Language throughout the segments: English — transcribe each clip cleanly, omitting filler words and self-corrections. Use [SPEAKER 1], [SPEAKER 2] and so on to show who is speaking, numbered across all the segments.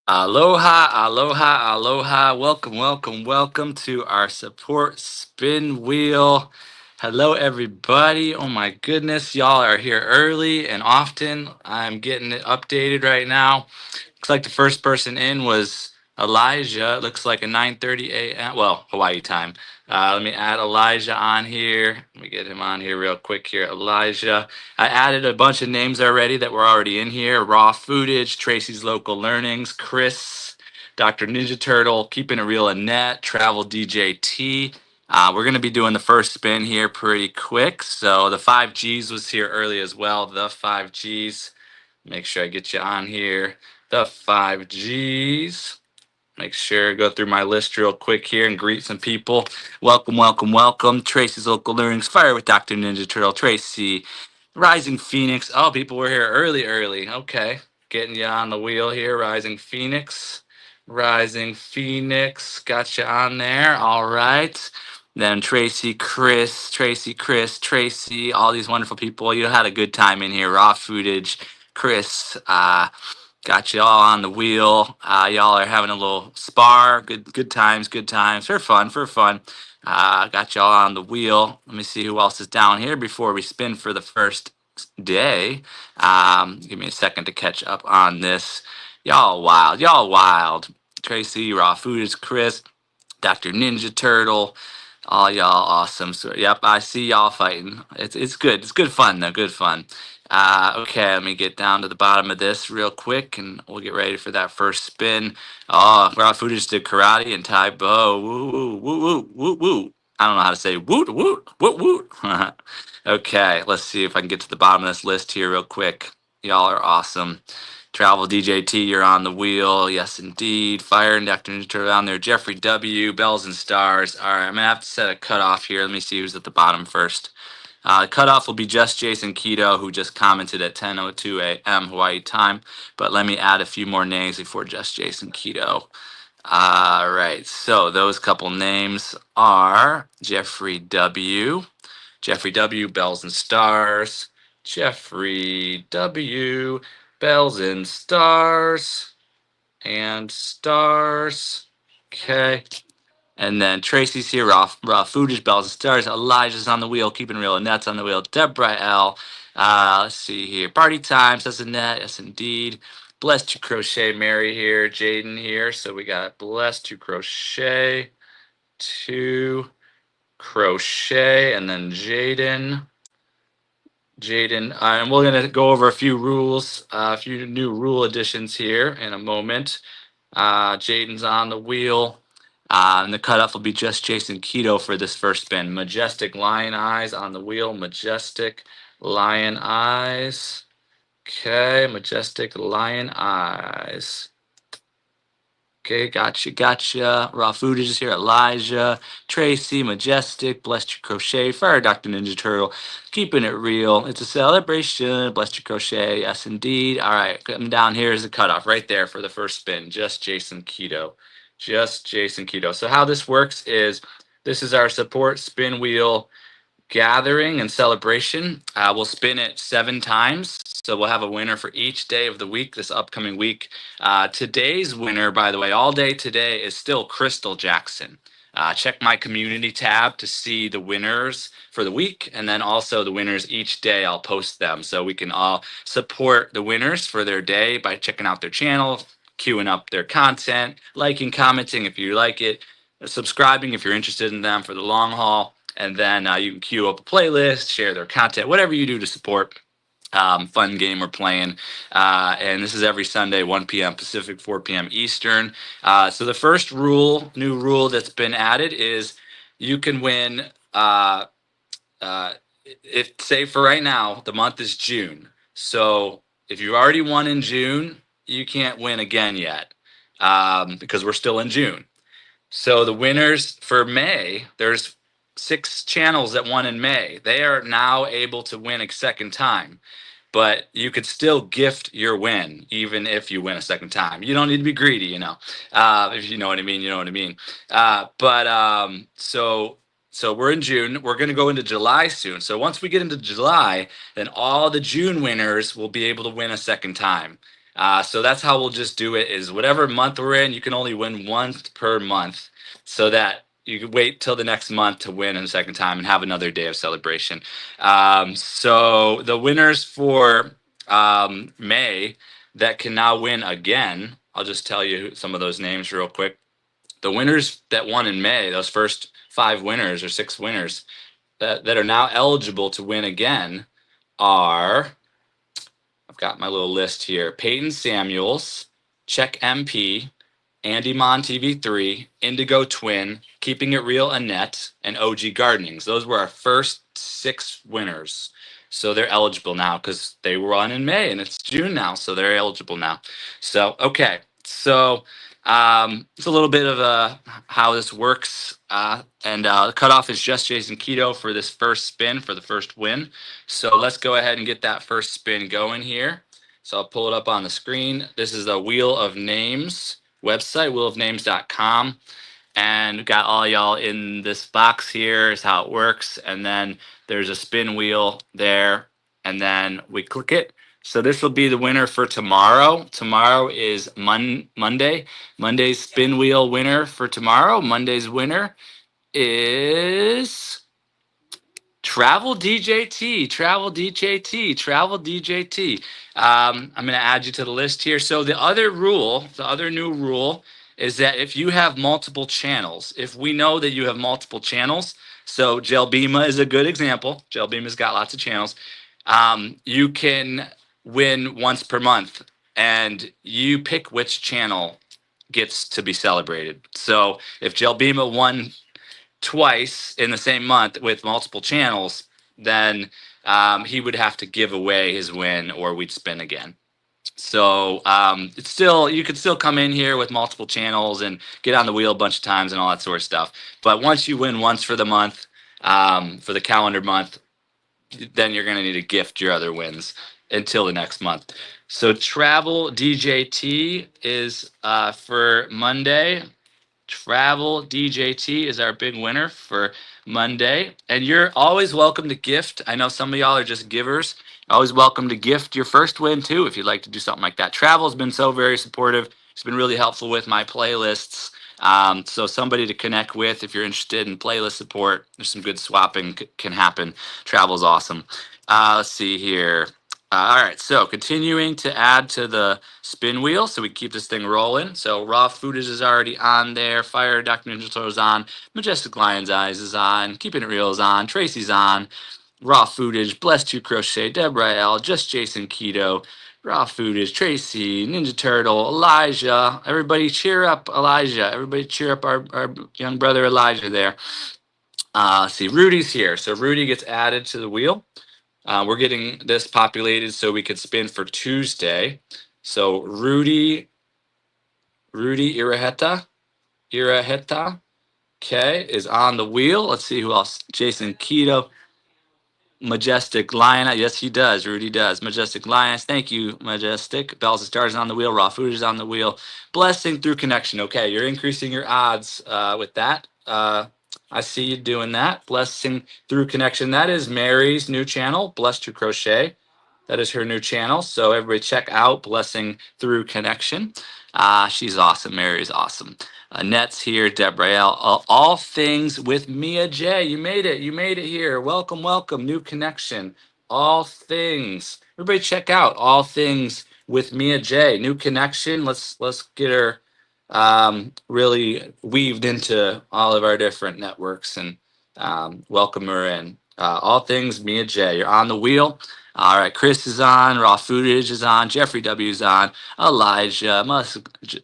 [SPEAKER 1] Aloha, aloha, aloha. Welcome, welcome, welcome to our support spin wheel. Hello, everybody. Oh my goodness, y'all are here early and often. I'm getting it updated right now. Looks like the first person in was Elijah. It looks like a 9:30 a.m. Well, Hawaii time. Let me add Elijah on here. Let me get him on here real quick here. Elijah. I added a bunch of names already that were already in here. Raw Footage, Tracy's Local Learnings, Chris, Dr. Ninja Turtle, Keeping It Real Annette, Travel DJ T. We're going to be doing the first spin here pretty quick. So the 5Gs was here early as well. The 5Gs. Make sure I get you on here. The 5Gs. Make sure go through my list real quick here and greet some people. Welcome, welcome, welcome. Tracy's Local Learnings, Fire with Dr. Ninja Turtle, Tracy, Rising Phoenix. Oh, people were here early. Okay. Getting you on the wheel here. Rising Phoenix. Rising Phoenix. Got you on there. All right. Then Tracy, Tracy, all these wonderful people. You had a good time in here. Raw Footage, Chris, got you all on the wheel. Y'all are having a little spar. Good times, good times. For fun. Got y'all on the wheel. Let me see who else is down here before we spin for the first day. Give me a second to catch up on this. Y'all wild, y'all wild. Tracy, Raw Footage, Chris, Dr. Ninja Turtle, all y'all awesome. So, yep, I see y'all fighting. It's good. It's good fun though. Good fun. Okay, let me get down to the bottom of this real quick, and we'll get ready for that first spin. Oh, Raw Footage did karate and Tai Bo. Woo woo woo woo woo woo. I don't know how to say woot woot woot woot. Okay, let's see if I can get to the bottom of this list here real quick. Y'all are awesome. Travel DJ T, you're on the wheel. Yes, indeed. Fire and Dr. Ninja Turtle down there. Jeffrey W, Bells and Stars. All right, I'm going to have to set a cutoff here. Let me see who's at the bottom first. Cutoff will be just Jason Keto, who just commented at 10:02 a.m. Hawaii time. But let me add a few more names before just Jason Keto. All right, so those couple names are Jeffrey W, Bells and Stars, Jeffrey W, Bells and Stars, and Stars. Okay. And then Tracy's here, raw Footage, Bells and Stars. Elijah's on the wheel, Keeping Real Annette's on the wheel. Deborah L. Let's see here. Party Time, says Annette. Yes, indeed. Blessed to Crochet, Mary here. Jaden here. So we got Blessed to Crochet, to Crochet, and then Jaden. And we're going to go over a few rules, a few new rule additions here in a moment. Jaden's on the wheel. And the cutoff will be just Jason Keto for this first spin. Majestic Lion Eyes on the wheel. Majestic Lion Eyes. Okay, Majestic Lion Eyes. Okay, gotcha. Raw Footage is here. Elijah, Tracy, Majestic, Blessed Your Crochet, Fire Dr. Ninja Turtle, Keeping It Real. It's a celebration. Blessed Your Crochet, yes indeed. All right, coming down here is the cutoff right there for the first spin. Just Jason Keto. Just Jason Keto. So how this works is this is our support spin wheel gathering and celebration. We'll spin it 7 times. So we'll have a winner for each day of the week, this upcoming week. Today's winner, by the way, all day today is still Crystal Jackson. Check my community tab to see the winners for the week, and then also the winners each day. I'll post them so we can all support the winners for their day by checking out their channel, queuing up their content, liking, commenting if you like it, subscribing if you're interested in them for the long haul. And then you can queue up a playlist, share their content, whatever you do to support fun game we're playing. And this is every Sunday, 1 p.m. Pacific, 4 p.m. Eastern. So the first new rule that's been added is you can win, if say for right now, the month is June. So if you already won in June, you can't win again yet because we're still in June. So the winners for May, there's 6 channels that won in May. They are now able to win a second time, but you could still gift your win even if you win a second time. You don't need to be greedy, if you know what I mean, you know what I mean. So we're in June. We're going to go into July soon. So once we get into July, then all the June winners will be able to win a second time. So that's how we'll just do it. Is whatever month we're in, you can only win once per month, so that you can wait till the next month to win a second time and have another day of celebration. So the winners for May that can now win again. I'll just tell you some of those names real quick. The winners that won in May, those first 5 winners or 6 winners that are now eligible to win again are, I've got my little list here: Peyton Samuels, Check MP, Andy Mon TV3, Indigo Twin, Keeping It Real Annette, and OG Gardenings. Those were our first 6 winners. So they're eligible now because they were on in May and it's June now. So they're eligible now. So, okay. So it's a little bit of how this works. The cutoff is just Jason Keto for this first spin for the first win. So let's go ahead and get that first spin going here. So I'll pull it up on the screen. This is the Wheel of Names website, wheelofnames.com. And got all y'all in this box here is how it works. And then there's a spin wheel there. And then we click it. So this will be the winner for tomorrow. Tomorrow is Monday. Monday's spin wheel winner for tomorrow. Monday's winner is Travel DJT, Travel DJT, Travel DJT. I'm going to add you to the list here. So the other new rule is that if you have multiple channels, if we know that you have multiple channels, so Jelbima is a good example. Jelbima's got lots of channels. You can win once per month, and you pick which channel gets to be celebrated. So if Jelbima won twice in the same month with multiple channels, then he would have to give away his win or we'd spin again. So it's still, you could still come in here with multiple channels and get on the wheel a bunch of times and all that sort of stuff. But once you win once for the month, for the calendar month, then you're going to need to gift your other wins until the next month. So Travel DJT is for Monday. Travel DJT is our big winner for Monday. And you're always welcome to gift. I know some of y'all are just givers. Always welcome to gift your first win too if you'd like to do something like that. Travel's been so very supportive. It's been really helpful with my playlists. So somebody to connect with if you're interested in playlist support. There's some good swapping can happen. Travel's awesome. Let's see here. All right, so continuing to add to the spin wheel so we keep this thing rolling. So Raw Footage is already on there. Fire Dr. Ninja Turtle's on. Majestic Lion's Eyes is on. Keeping It Real is on. Tracy's on. Raw Footage, Blessed to Crochet, Deborah L, Just Jason Keto, Raw Footage, Tracy, Ninja Turtle, Elijah. Everybody cheer up Elijah. Everybody cheer up our young brother Elijah there. See, Rudy's here. So Rudy gets added to the wheel. We're getting this populated so we could spin for Tuesday. So Rudy Iraheta, okay, is on the wheel. Let's see who else. Jason Keto, Majestic Lion. Yes, he does. Rudy does. Majestic Lions. Thank you, Majestic. Bells and Stars is on the wheel. Raw Food is on the wheel. Blessing through connection. Okay, you're increasing your odds with that. I see you doing that. Blessing through connection. That is Mary's new channel, Blessed to Crochet. That is her new channel. So everybody check out Blessing Through Connection. She's awesome. Mary's awesome. Net's here. Deborah L. All Things with Mia J. You made it. You made it here. Welcome, welcome. New connection. All Things. Everybody check out All Things with Mia J. New connection. Let's get her really weaved into all of our different networks and welcome her in. All Things Mia J. You're on the wheel. All right, Chris is on. Raw Footage is on. Jeffrey W is on. Elijah,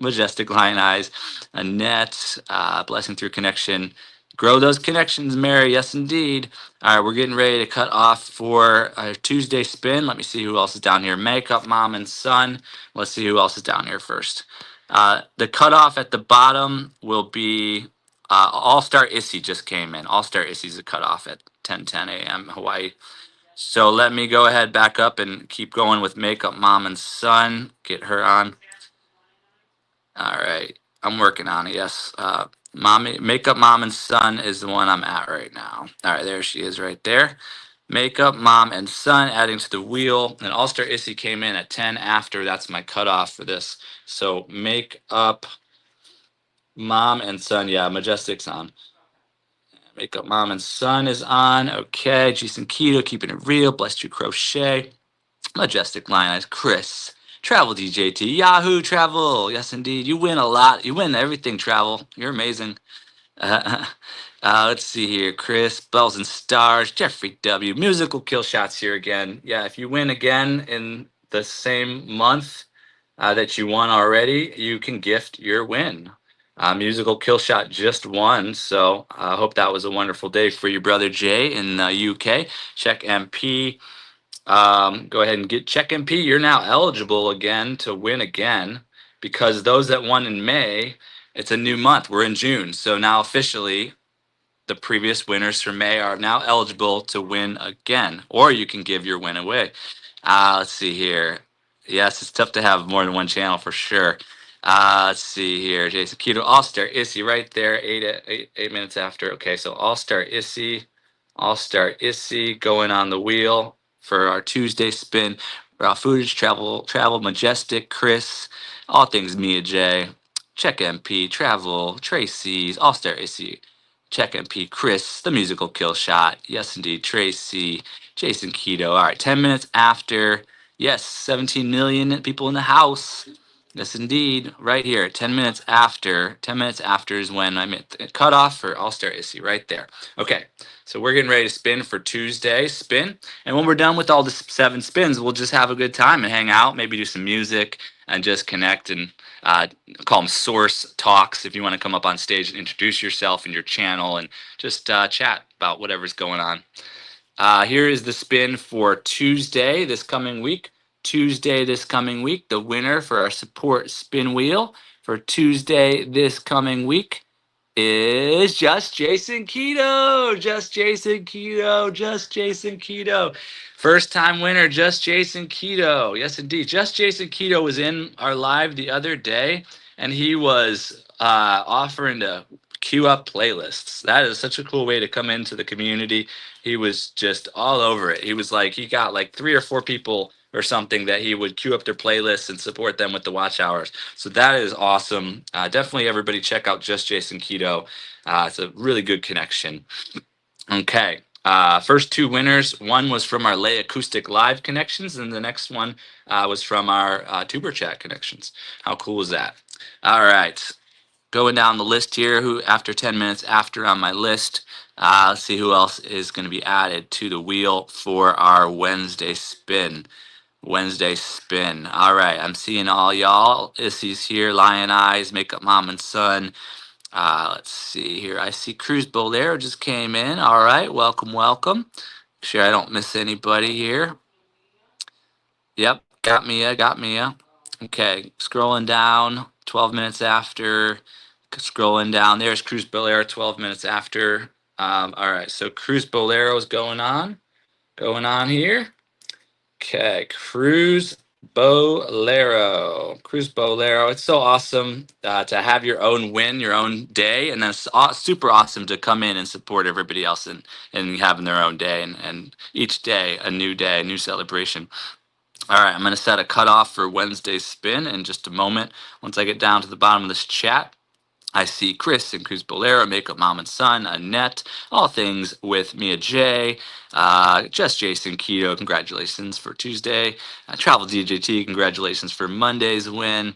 [SPEAKER 1] Majestic Lion Eyes, Annette, Blessing Through Connection. Grow those connections, Mary. Yes, indeed. All right, we're getting ready to cut off for our Tuesday spin. Let me see who else is down here. Makeup Mom and Son. Let's see who else is down here first. The cutoff at the bottom will be All Star Issy just came in. All Star Issy's a cutoff at 10:10 a.m. Hawaii. So let me go ahead back up and keep going with Makeup Mom and Son. Get her on. All right. I'm working on it. Yes. Makeup Mom and Son is the one I'm at right now. All right. There she is right there. Makeup, Mom, and Son adding to the wheel. And All Star Issy came in at 10 after. That's my cutoff for this. So Makeup, Mom, and Son. Yeah, Majestic's on. Makeup, Mom, and Son is on. Okay. Jason Keto, keeping it real. Blessed You Crochet. Majestic Line Eyes, Chris. Travel DJT, Yahoo Travel. Yes, indeed. You win a lot. You win everything, Travel. You're amazing. Let's see here. Chris, Bells and Stars, Jeffrey W. Musical Kill Shots here again. Yeah, if you win again in the same month that you won already, you can gift your win. Musical Kill Shot just won, so I hope that was a wonderful day for your brother Jay in the UK. Check MP. Go ahead and get check MP. You're now eligible again to win again because those that won in May, it's a new month. We're in June. So now officially the previous winners for May are now eligible to win again, or you can give your win away. Let's see here. Yes, it's tough to have more than one channel for sure. Let's see here. Jason Keto, All Star Issy right there, 8 minutes after. Okay, so All Star Issy, All Star Issy going on the wheel for our Tuesday spin. Raw Footage, Travel, Majestic, Chris, All Things Mia J, Check MP, Travel, Tracy's, All Star Issy, Check MP, Chris, The Musical Kill Shot. Yes, indeed, Tracy, Jason Keto. All right, 10 minutes after. Yes, 17 million people in the house. Yes, indeed. Right here, 10 minutes after. 10 minutes after is when I'm at the cutoff for All Star Issy, right there. Okay, so we're getting ready to spin for Tuesday spin. And when we're done with all the 7 spins, we'll just have a good time and hang out, maybe do some music and just connect and call them source talks if you want to come up on stage and introduce yourself and your channel and just chat about whatever's going on. Here is the spin for Tuesday this coming week. Tuesday this coming week, the winner for our support spin wheel for Tuesday this coming week is Just Jason Keto. Just Jason Keto. Just Jason Keto. First time winner, Just Jason Keto. Yes, indeed. Just Jason Keto was in our live the other day, and he was offering to queue up playlists. That is such a cool way to come into the community. He was just all over it. He was like, he got like 3 or 4 people or something that he would queue up their playlists and support them with the watch hours. So that is awesome. Definitely everybody check out Just Jason Keto. It's a really good connection. Okay. First 2 winners. One was from our Lay Acoustic Live connections, and the next one was from our Tuber Chat connections. How cool is that? All right. Going down the list here, who after 10 minutes after on my list, let's see who else is going to be added to the wheel for our Wednesday spin. Wednesday spin. All right, I'm seeing all y'all. Issy's here, Lion Eyes, Makeup Mom and Son. Let's see here. I see Cruz Bolero just came in. All right, welcome, welcome. Make sure I don't miss anybody here. Yep, got Mia, got Mia. Okay, scrolling down, 12 minutes after. Scrolling down, there's Cruz Bolero, 12 minutes after. All right, so Cruz Bolero is going on here. Okay, Cruz Bolero. Cruz Bolero. It's so awesome to have your own win, your own day, and then it's super awesome to come in and support everybody else and having their own day, and each day, a new celebration. All right, I'm going to set a cutoff for Wednesday's spin in just a moment. Once I get down to the bottom of this chat, I see Chris and Cruz Bolero, Makeup Mom and Son, Annette, All Things with Mia J, Just Jason Keto, congratulations for Tuesday, Travel DJT, congratulations for Monday's win.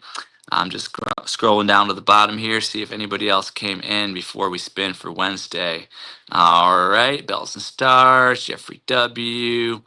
[SPEAKER 1] I'm just scrolling down to the bottom here, see if anybody else came in before we spin for Wednesday. All right, Bells and Stars, Jeffrey W,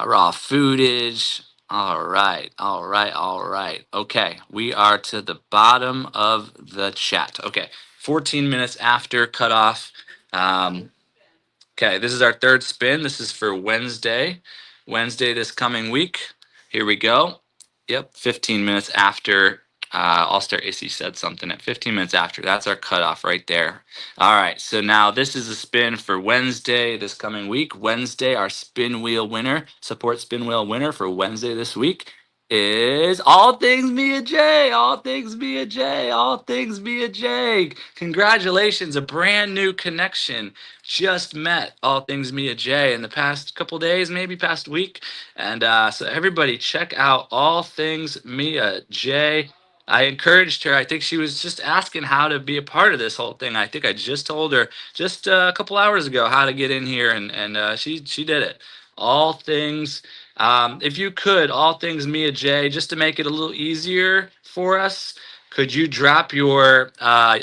[SPEAKER 1] Raw Footage. All right, all right, all right. Okay, we are to the bottom of the chat. Okay, 14 minutes after cutoff. Okay, this is our 3rd spin. This is for Wednesday. Wednesday this coming week. Here we go. Yep, 15 minutes after All Star Issy said something at 15 minutes after. That's our cutoff right there. All right, so now this is a spin for Wednesday this coming week. Wednesday, our spin wheel winner, support spin wheel winner for Wednesday this week is All Things Mia J. All Things Mia J. All Things Mia J. Congratulations, a brand new connection. Just met All Things Mia J in the past couple days, maybe past week. And so everybody check out All Things Mia J. I encouraged her. I think she was just asking how to be a part of this whole thing. I think I just told her just a couple hours ago how to get in here, and she did it. All things if you could, all things Mia J, just to make it a little easier for us, could you drop your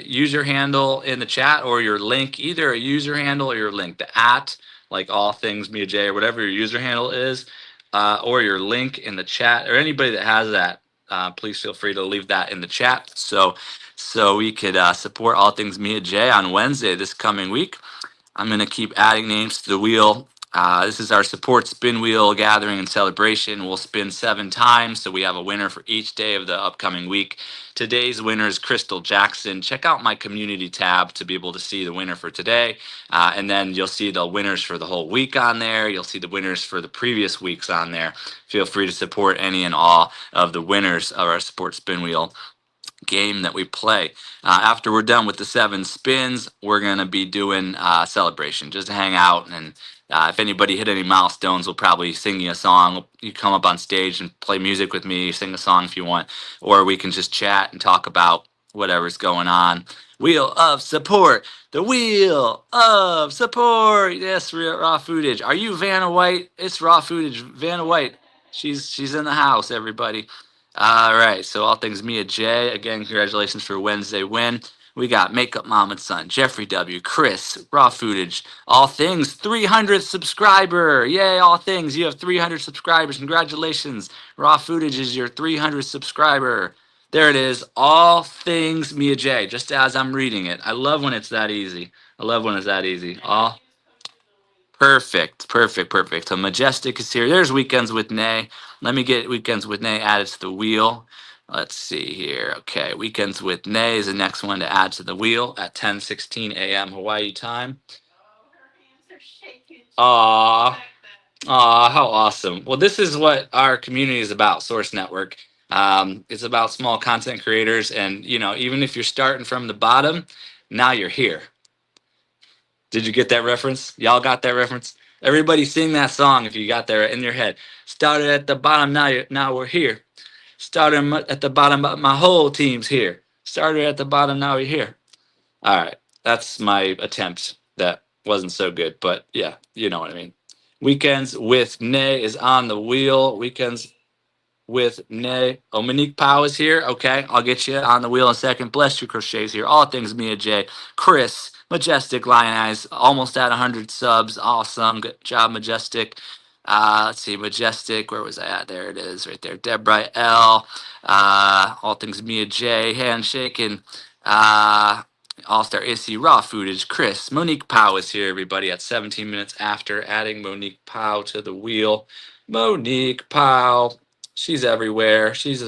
[SPEAKER 1] user handle in the chat or your link, either a user handle or your link, the at, like all things Mia J or whatever your user handle is, or your link in the chat, or anybody that has that, please feel free to leave that in the chat so we could support all things Mia J on Wednesday this coming week. I'm going to keep adding names to the wheel. This is our support spin wheel gathering and celebration. We'll spin 7 times, so we have a winner for each day of the upcoming week. Today's winner is Crystal Jackson. Check out my community tab to be able to see the winner for today. And then you'll see the winners for the whole week on there. You'll see the winners for the previous weeks on there. Feel free to support any and all of the winners of our support spin wheel game that we play. After we're done with the 7 spins, we're going to be doing celebration just to hang out. And if anybody hit any milestones, we'll probably sing you a song. You come up on stage and play music with me, sing a song if you want, or we can just chat and talk about whatever's going on. Wheel of support. The wheel of support. Yes, raw footage. Are you Vanna White? It's raw footage. Vanna White. She's in the house, everybody. All right, so all things Mia J. Again, congratulations for Wednesday win. We got Makeup Mom and Son, Jeffrey W, Chris, Raw Footage, All Things 300th subscriber. Yay, All Things, you have 300 subscribers. Congratulations. Raw Footage is your 300th subscriber. There it is, All Things Mia J, just as I'm reading it. I love when it's that easy. I love when it's that easy. All Perfect, perfect, perfect. So Majestic is here. There's Weekends with Nay. Let me get Weekends with Nay added to the wheel. Let's see here. Okay, Weekends with Nay is the next one to add to the wheel at 10:16 a.m. Hawaii time. Aw, aw, how awesome. Well, this is what our community is about, Source Network. It's about small content creators. And, you know, even if you're starting from the bottom, now you're here. Did you get that reference? Y'all got that reference? Everybody sing that song if you got that in your head. Started at the bottom, now we're here. Started at the bottom, but my whole team's here. Started at the bottom, now we're here. All right, that's my attempt. That wasn't so good, but yeah, you know what I mean. Weekends with Nay is on the wheel. Weekends with Nay. Oh, Monique Powell is here. Okay, I'll get you on the wheel in a second. Bless you, Crochet's here. All things Mia J. Chris, Majestic, Lion Eyes, almost at 100 subs. Awesome. Good job, Majestic. Let's see, Majestic. Where was I at? There it is, right there. Deborah L. All things Mia J. Handshaking. All Star Issy, Raw Footage. Chris, Monique Powell is here, everybody, at 17 minutes after adding Monique Powell to the wheel. Monique Powell. She's everywhere. She's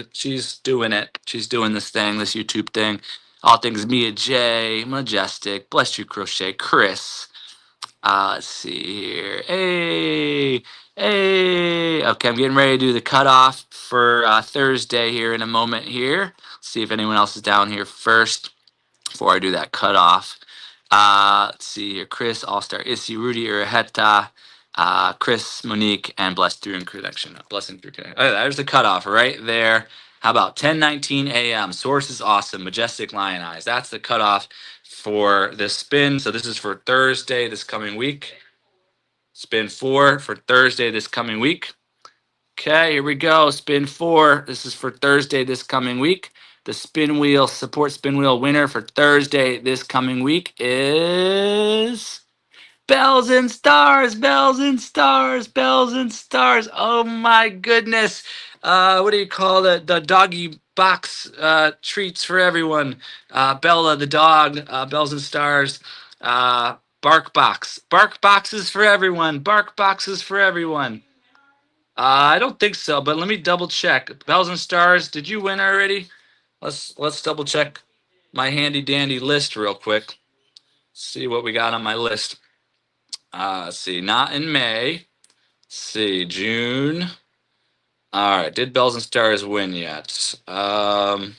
[SPEAKER 1] doing it. She's doing this thing, this YouTube thing. All things Mia J, Majestic, Bless You Crochet, Chris. Let's see here. Hey, hey. Okay, I'm getting ready to do the cutoff for Thursday here in a moment here. See if anyone else is down here first before I do that cutoff. Let's see here. Chris, All Star Issy, Rudy Uraheta, Chris, Monique, and Blessed Through Connection. Blessing Through Connection. Oh, there's the cutoff right there. How about 10:19 a.m.? Source is awesome. Majestic Lion Eyes. That's the cutoff for this spin. So this is for Thursday this coming week. Spin 4 for Thursday this coming week. Okay, here we go. Spin 4. This is for Thursday this coming week. The spin wheel, support spin wheel winner for Thursday this coming week is Bells and Stars, Bells and Stars, Bells and Stars. Oh my goodness. What do you call it? The doggy box treats for everyone. Bella the dog, Bells and Stars. Bark box. Bark boxes for everyone. Bark boxes for everyone. I don't think so, but let me double check. Bells and Stars, did you win already? Let's double check my handy dandy list real quick. See what we got on my list. Let's see, not in May. Let's see, June. All right. Did Bells and Stars win yet? Oh,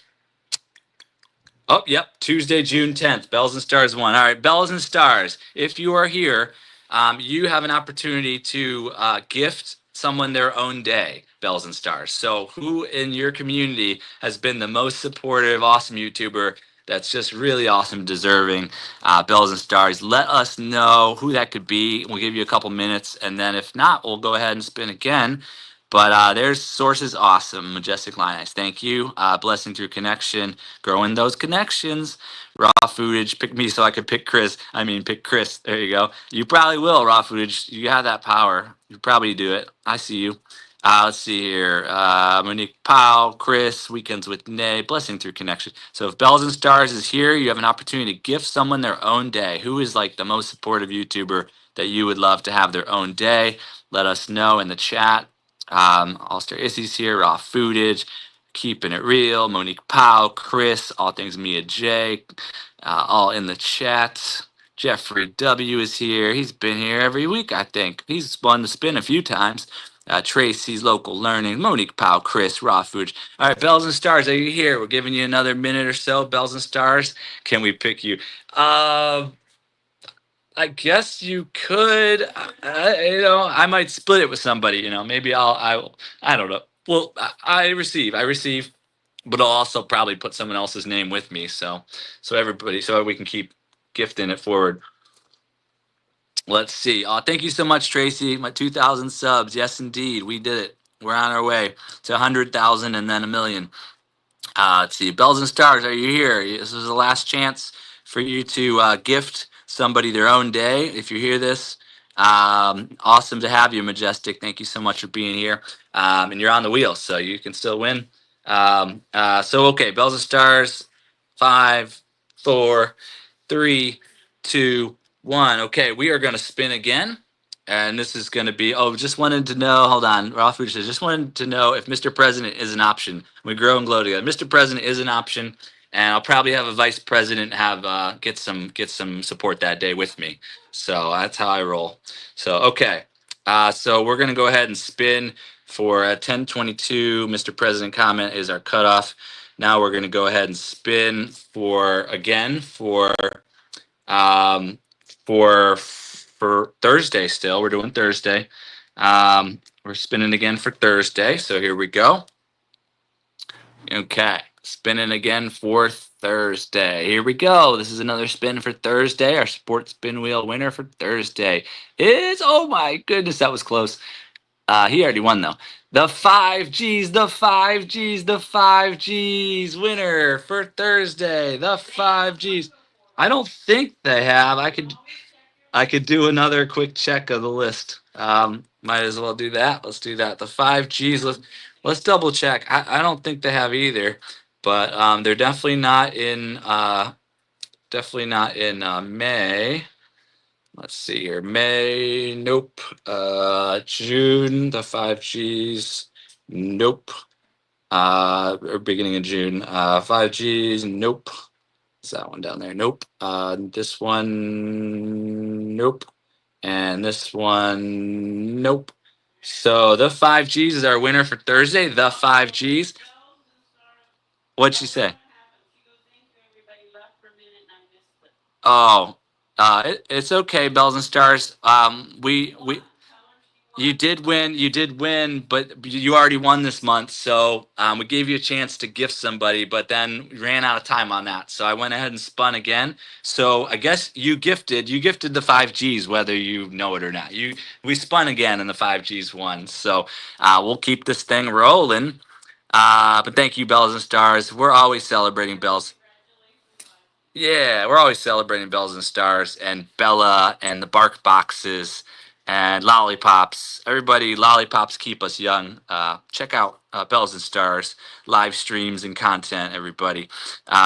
[SPEAKER 1] yep. Tuesday, June 10th. Bells and Stars won. All right. Bells and Stars. If you are here, you have an opportunity to gift someone their own day, Bells and Stars. So, who in your community has been the most supportive, awesome YouTuber that's just really awesome, deserving Bells and Stars? Let us know who that could be. We'll give you a couple minutes. And then if not, we'll go ahead and spin again. But there's Sources Awesome, Majestic Line Eyes. Thank you. Blessing Through Connection, growing those connections. Raw Footage, pick me so I could pick Chris. Pick Chris. There you go. You probably will, Raw Footage. You have that power. You probably do it. I see you. Let's see here. Monique Powell, Chris, Weekends with Nay, Blessing Through Connection. So if Bells and Stars is here, you have an opportunity to gift someone their own day. Who is like the most supportive YouTuber that you would love to have their own day? Let us know in the chat. All Star Issy's here, Raw Footage, Keeping It Real, Monique Powell, Chris, All Things Mia J, all in the chat. Jeffrey W is here. He's been here every week, I think. He's won the spin a few times. Tracy's Local Learning, Monique Powell, Chris, Raw Footage. All right, Bells and Stars, are you here? We're giving you another minute or so. Bells and Stars, can we pick you? I guess you could. I might split it with somebody. Maybe I don't know. Well, I receive, but I'll also probably put someone else's name with me. So we can keep gifting it forward. Let's see. Thank you so much, Tracy. My 2,000 subs. Yes, indeed, we did it. We're on our way to 100,000 and then 1,000,000. Let's see. Bells and Stars, are you here? This is the last chance for you to gift somebody their own day. If you hear this, awesome to have you, Majestic. Thank you so much for being here. And you're on the wheel, so you can still win. Okay, Bells and Stars, 5, 4, 3, 2, 1. Okay, we are going to spin again. And this is going to be, just wanted to know, hold on, Raw Food says, just wanted to know if Mr. President is an option. We grow and glow together. Mr. President is an option, and I'll probably have a vice president have get some support that day with me. So that's how I roll. So, okay. So we're going to go ahead and spin for 10:22. Mr. President comment is our cutoff. Now we're going to go ahead and spin for um, for Thursday still. We're doing Thursday. We're spinning again for Thursday. So here we go. Okay. Spinning again for Thursday. Here we go. This is another spin for Thursday. Our sports spin wheel winner for Thursday is, oh my goodness, that was close. He already won though. The 5Gs, the 5Gs, the 5Gs winner for Thursday. The 5Gs. I don't think they have. I could do another quick check of the list. Might as well do that. Let's do that. The 5Gs. Let's double check. I don't think they have either, but they're definitely not in. May. Let's see here. May. Nope. June. The 5Gs. Nope. Or beginning of June. 5Gs. Nope. Is that one down there? Nope. This one, nope. And this one, nope. So the 5Gs is our winner for Thursday. The 5Gs. What'd she say? Oh, it's okay, Bells and Stars. You did win, but you already won this month. So we gave you a chance to gift somebody, but then we ran out of time on that. So I went ahead and spun again. So I guess you gifted the 5Gs, whether you know it or not. We spun again and the 5Gs won. So we'll keep this thing rolling. But thank you, Bells and Stars. We're always celebrating Bells. Yeah, we're always celebrating Bells and Stars and Bella and the Bark Boxes and Lollipops. Everybody, Lollipops keep us young. Check out Bells and Stars, live streams and content, everybody.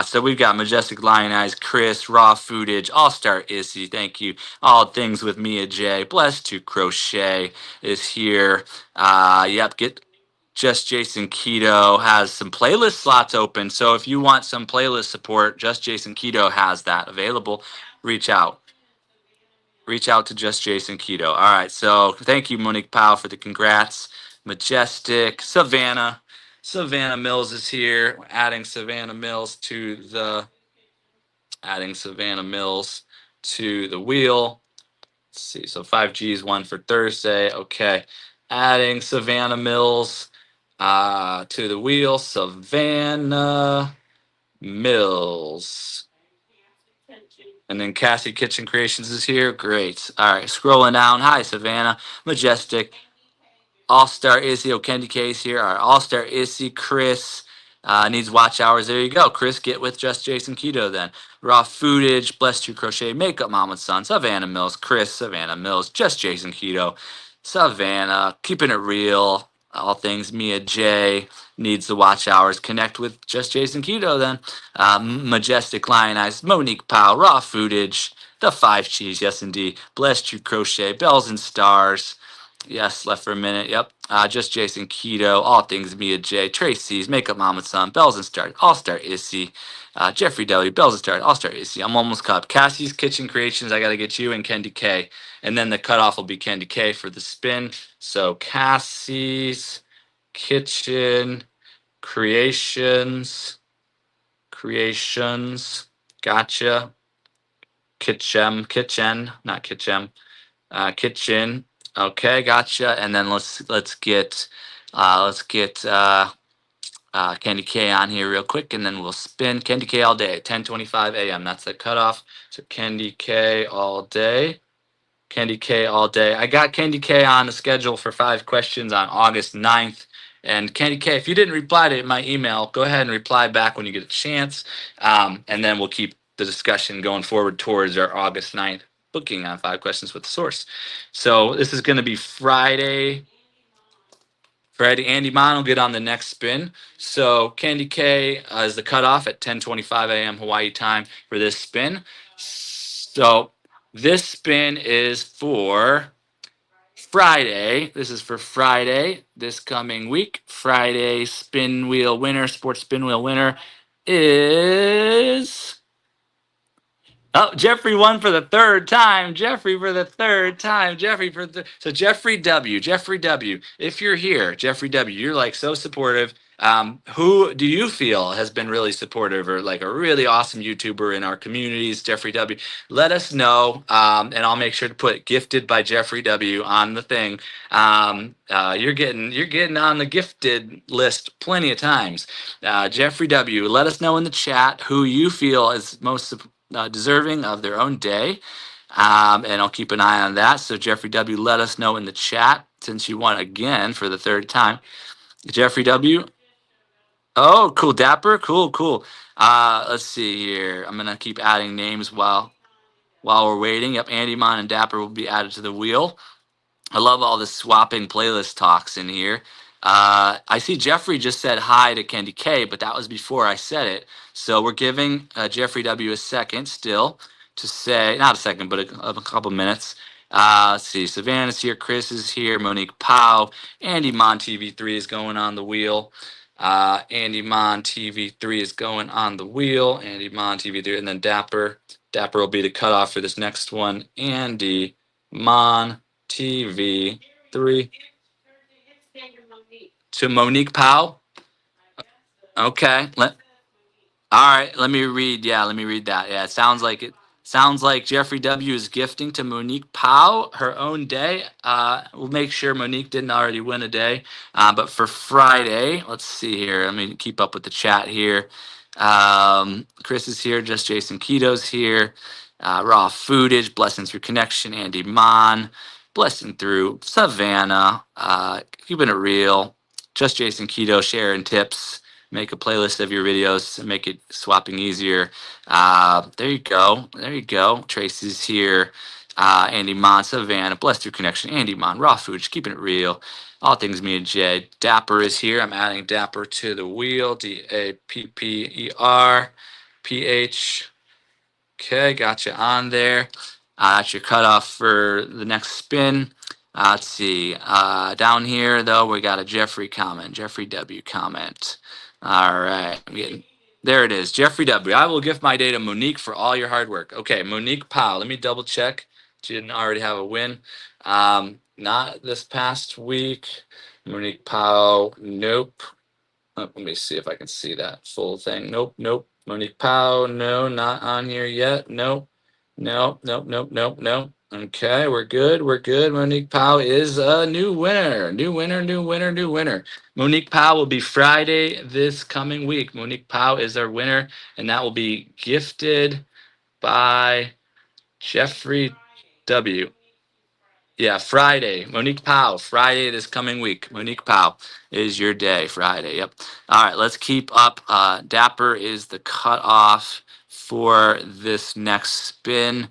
[SPEAKER 1] So we've got Majestic Lion Eyes, Chris, Raw Footage, All Star Issy, thank you. All Things with Mia J, Blessed to Crochet is here. Yep, get Just Jason Keto has some playlist slots open. So if you want some playlist support, Just Jason Keto has that available. Reach out. Reach out to Just Jason Keto. All right. So thank you, Monique Powell, for the congrats. Majestic, Savannah. Savannah Mills is here. We're adding Savannah Mills to the wheel. Let's see. So 5G's one for Thursday. Okay. Adding Savannah Mills to the wheel. Savannah Mills. And then Cassie Kitchen Creations is here. Great. All right. Scrolling down. Hi, Savannah. Majestic. All-Star Issy, Candy Case here. Our All-Star Issy, Chris, needs watch hours. There you go. Chris, get with Just Jason Keto then. Raw Foodage, Blessed True Crochet, Makeup Mom with Son, Savannah Mills, Chris, Savannah Mills, Just Jason Keto, Savannah, Keeping It Real, all things Mia J, needs the watch hours. Connect with Just Jason Keto then. Majestic Lion Eyes, Monique Powell, Raw Foodage, The Five Cheese, yes indeed. Blessed True Crochet, Bells and Stars. Yes, left for a minute. Yep. Just Jason Keto, all things Mia J, Tracy's, Makeup Mama Son, Bells and Stars, All Star Issy, Jeffrey W, Bells and Stars, All Star Issy. I'm almost caught up. Cassie's Kitchen Creations, I got to get you, and Candy K. And then the cutoff will be Candy K for the spin. So Cassie's Kitchen Creations. Gotcha. Kitchen, not kitchen. Kitchen. Okay, gotcha. And then let's get Candy K on here real quick, and then we'll spin Candy K all day at 10:25 a.m. That's the cutoff. So Candy K all day. Candy K all day. I got Candy K on the schedule for 5 questions on August 9th. And Candy K, if you didn't reply to my email, go ahead and reply back when you get a chance. And then we'll keep the discussion going forward towards our August 9th booking on 5 questions with the source. So this is going to be Friday. Andy Mon will get on the next spin. So Candy K is the cutoff at 10:25 a.m. Hawaii time for this spin. So this spin is for Friday. This is for Friday, this coming week. Friday spin wheel winner, sports spin wheel winner is... Oh, Jeffrey won for the 3rd time. So Jeffrey W. If you're here, Jeffrey W. You're like so supportive. Who do you feel has been really supportive or like a really awesome YouTuber in our communities? Jeffrey W. Let us know, and I'll make sure to put "gifted by Jeffrey W" on the thing. You're getting on the gifted list plenty of times. Jeffrey W. Let us know in the chat who you feel is most deserving of their own day. And I'll keep an eye on that. So Jeffrey W, let us know in the chat since you won again for the 3rd time. Jeffrey W. Oh, cool. Dapper. Cool. Let's see here. I'm going to keep adding names while we're waiting. Yep, Andy Mon and Dapper will be added to the wheel. I love all the swapping playlist talks in here. I see Jeffrey just said hi to Candy K, but that was before I said it. So we're giving Jeffrey W a second still to say, not a second, but a couple minutes. Let's see, Savannah's here, Chris is here, Monique Powell, Andy Mon TV3 is going on the wheel. Andy Mon TV3 is going on the wheel. Andy Mon TV3, and then Dapper. Dapper will be the cutoff for this next one. Andy Mon TV3 to Monique Powell. Okay. All right. Let me read. Yeah, let me read that. Yeah, it sounds like Jeffrey W is gifting to Monique Powell her own day. We'll make sure Monique didn't already win a day. But for Friday, let's see here. Let me keep up with the chat here. Chris is here. Just Jason Keto's here. Raw Foodage, Blessings Through Connection, Andy Mon, Blessing Through, Savannah, Keeping It Real, Just Jason Keto, sharing tips, make a playlist of your videos and make it swapping easier. There you go. Tracy's here. Andy Mon, Savannah, Blessed Through Connection, Andy Mon, Raw Foodage, Keeping It Real, all things me and Jay. Dapper is here. I'm adding Dapper to the wheel. DAPPERPH. Okay, got you on there. That's your cutoff for the next spin. Let's see. Down here, though, we got a Jeffrey comment. Jeffrey W comment. All right. There it is. Jeffrey W. I will gift my day to Monique for all your hard work. Okay, Monique Powell. Let me double check. She didn't already have a win. Not this past week. Monique Powell, nope. Let me see if I can see that full thing. Nope, nope. Monique Powell, no, not on here yet. Nope, nope, nope, nope, nope, nope. Okay, we're good. We're good. Monique Powell is a new winner. New winner, new winner, new winner. Monique Powell will be Friday this coming week. Monique Powell is our winner, and that will be gifted by Jeffrey W. Yeah, Friday. Monique Powell, Friday this coming week. Monique Powell is your day, Friday. Yep. All right, let's keep up. Dapper is the cutoff for this next spin.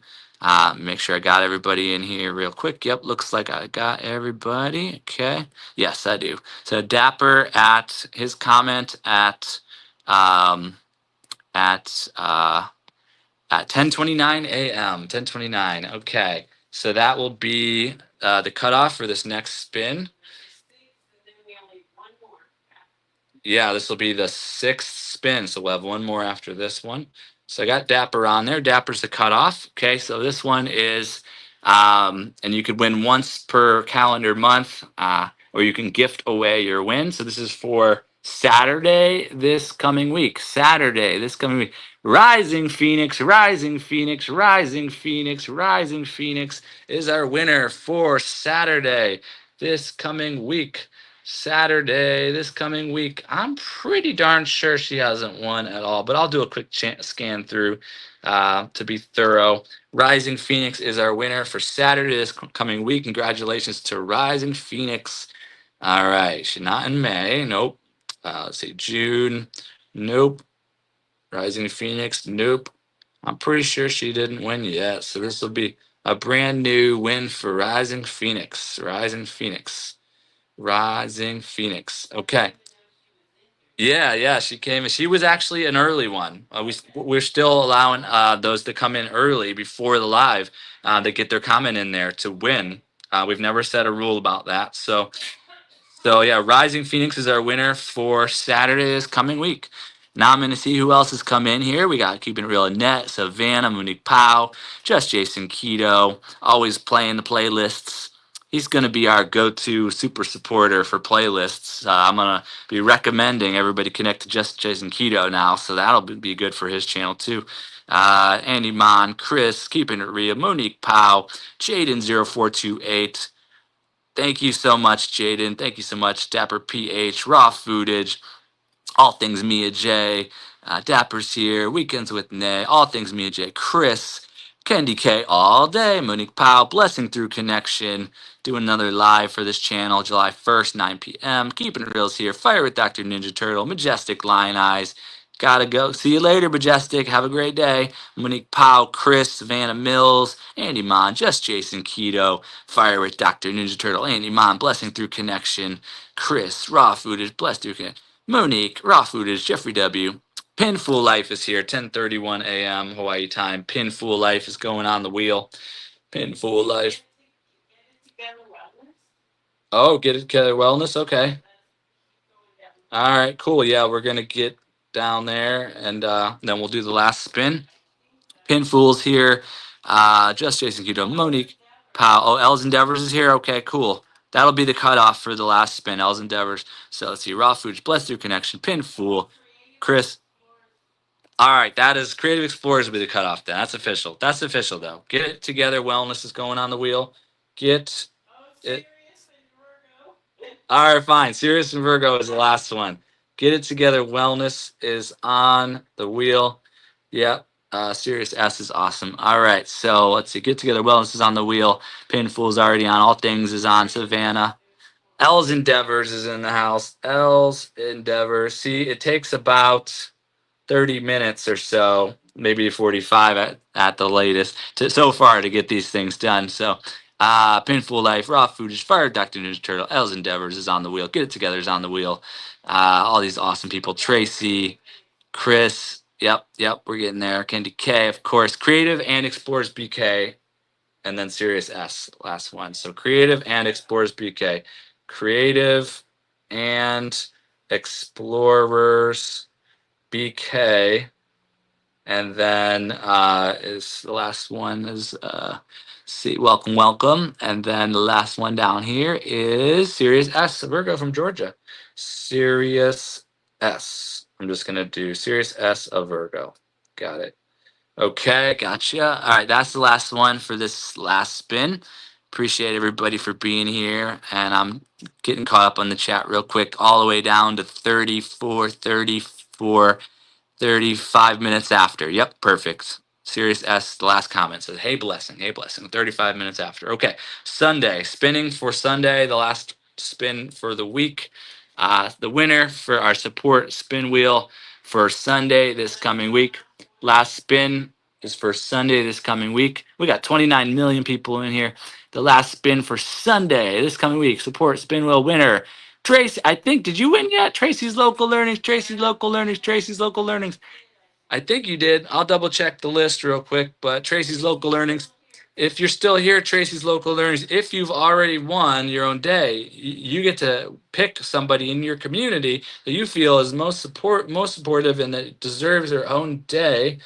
[SPEAKER 1] Make sure I got everybody in here real quick. Yep, looks like I got everybody. Okay. Yes, I do. So Dapper at his comment um, at at 10:29 a.m. 10:29. Okay, so that will be the cutoff for this next spin. Yeah, this will be the sixth spin, so we'll have one more after this one. So I got Dapper on there. Dapper's the cutoff. Okay, so this one is, and you could win once per calendar month, or you can gift away your win. So this is for Saturday this coming week. Saturday this coming week. Rising Phoenix, Rising Phoenix, Rising Phoenix, Rising Phoenix is our winner for Saturday this coming week. Saturday this coming week. I'm pretty darn sure she hasn't won at all, but I'll do a quick scan through to be thorough. Rising Phoenix is our winner for Saturday this coming week. Congratulations to Rising Phoenix. All right, she's not in May. Nope. Let's see, June. Nope. Rising Phoenix. Nope. I'm pretty sure she didn't win yet, so this will be a brand new win for Rising Phoenix. Rising Phoenix. Rising Phoenix. Okay. Yeah, yeah, she came. She was actually an early one. We're still allowing those to come in early before the live to get their comment in there to win. We've never set a rule about that. So yeah, Rising Phoenix is our winner for Saturday this coming week. Now I'm going to see who else has come in here. We got Keeping It Real Annette, Savannah, Monique Powell, Just Jason Keto, always playing the playlists. He's going to be our go-to super supporter for playlists. I'm going to be recommending everybody connect to Just Jason Keto now, so that'll be good for his channel too. Andy Mon, Chris, Keeping It Real, Monique Powell, Jaden0428. Thank you so much, Jaden. Thank you so much, Dapper PH, Raw Footage, All Things Mia J, Dapper's here, Weekends with Nay, All Things Mia J, Chris, Candy K all day, Monique Powell, Blessing Through Connection, doing another live for this channel, July 1st, 9 p.m. Keeping It Reals here, Fire with Dr. Ninja Turtle, Majestic Lion Eyes. Gotta go. See you later, Majestic. Have a great day. Monique Powell, Chris, Savannah Mills, Andy Mon, Just Jason Keto, Fire with Dr. Ninja Turtle, Andy Mon, Blessing Through Connection, Chris, Raw Footage, Blessed Through Connection, Monique, Raw Footage, Jeffrey W. Pinful Life is here, 10:31 a.m. Hawaii time. Pinful Life is going on the wheel. Pinful Life. Oh, get it together wellness. Okay. All right, cool. Yeah, we're gonna get down there, and then we'll do the last spin. Pinfools here. Just Jason Keto, Monique Powell. Oh, Els Endeavors is here. Okay, cool. That'll be the cutoff for the last spin. Els Endeavors. So let's see. Raw Foods, Blessed Through Connection, Pinfool, Chris. All right, that is Creative Explorers will be the cutoff. Then that's official. That's official though. Get it together. Wellness is going on the wheel. Get it. All right, fine. Sirius and Virgo is the last one. Get it together. Wellness is on the wheel. Yep. Sirius S is awesome. All right. So let's see. Get together. Wellness is on the wheel. Pinful is already on. All things is on. Savannah. L's Endeavors is in the house. L's Endeavors. See, it takes about 30 minutes or so, maybe 45 at the latest, so far to get these things done. So, Pinful Life, Raw Footage, Fire Dr. Ninja Turtle, L's Endeavors is on the wheel. Get It Together is on the wheel. All these awesome people. Tracy, Chris. Yep, we're getting there. Candy K, of course. Creative and Explorers BK, and then Sirius S, last one. So, Creative and Explorers BK. Creative and Explorers BK, And then is the last one is see, welcome, welcome. And then the last one down here is Sirius S, Virgo from Georgia. Sirius S. I'm just gonna do Sirius S of Virgo. Got it. Okay, gotcha. All right, that's the last one for this last spin. Appreciate everybody for being here. And I'm getting caught up on the chat real quick, all the way down to 35 minutes after. Yep, perfect. Sirius S, the last comment says, hey, blessing, hey, blessing. 35 minutes after. Okay, Sunday, spinning for Sunday, the last spin for the week. The winner for our support spin wheel for Sunday this coming week. Last spin is for Sunday this coming week. We got 29 million people in here. The last spin for Sunday this coming week. Support spin wheel winner. Tracy, I think, did you win yet? Tracy's Local Learnings, Tracy's Local Learnings, Tracy's Local Learnings. I think you did. I'll double check the list real quick, but Tracy's Local Learnings. If you're still here, Tracy's Local Learnings, if you've already won your own day, you get to pick somebody in your community that you feel is most supportive and that deserves their own day.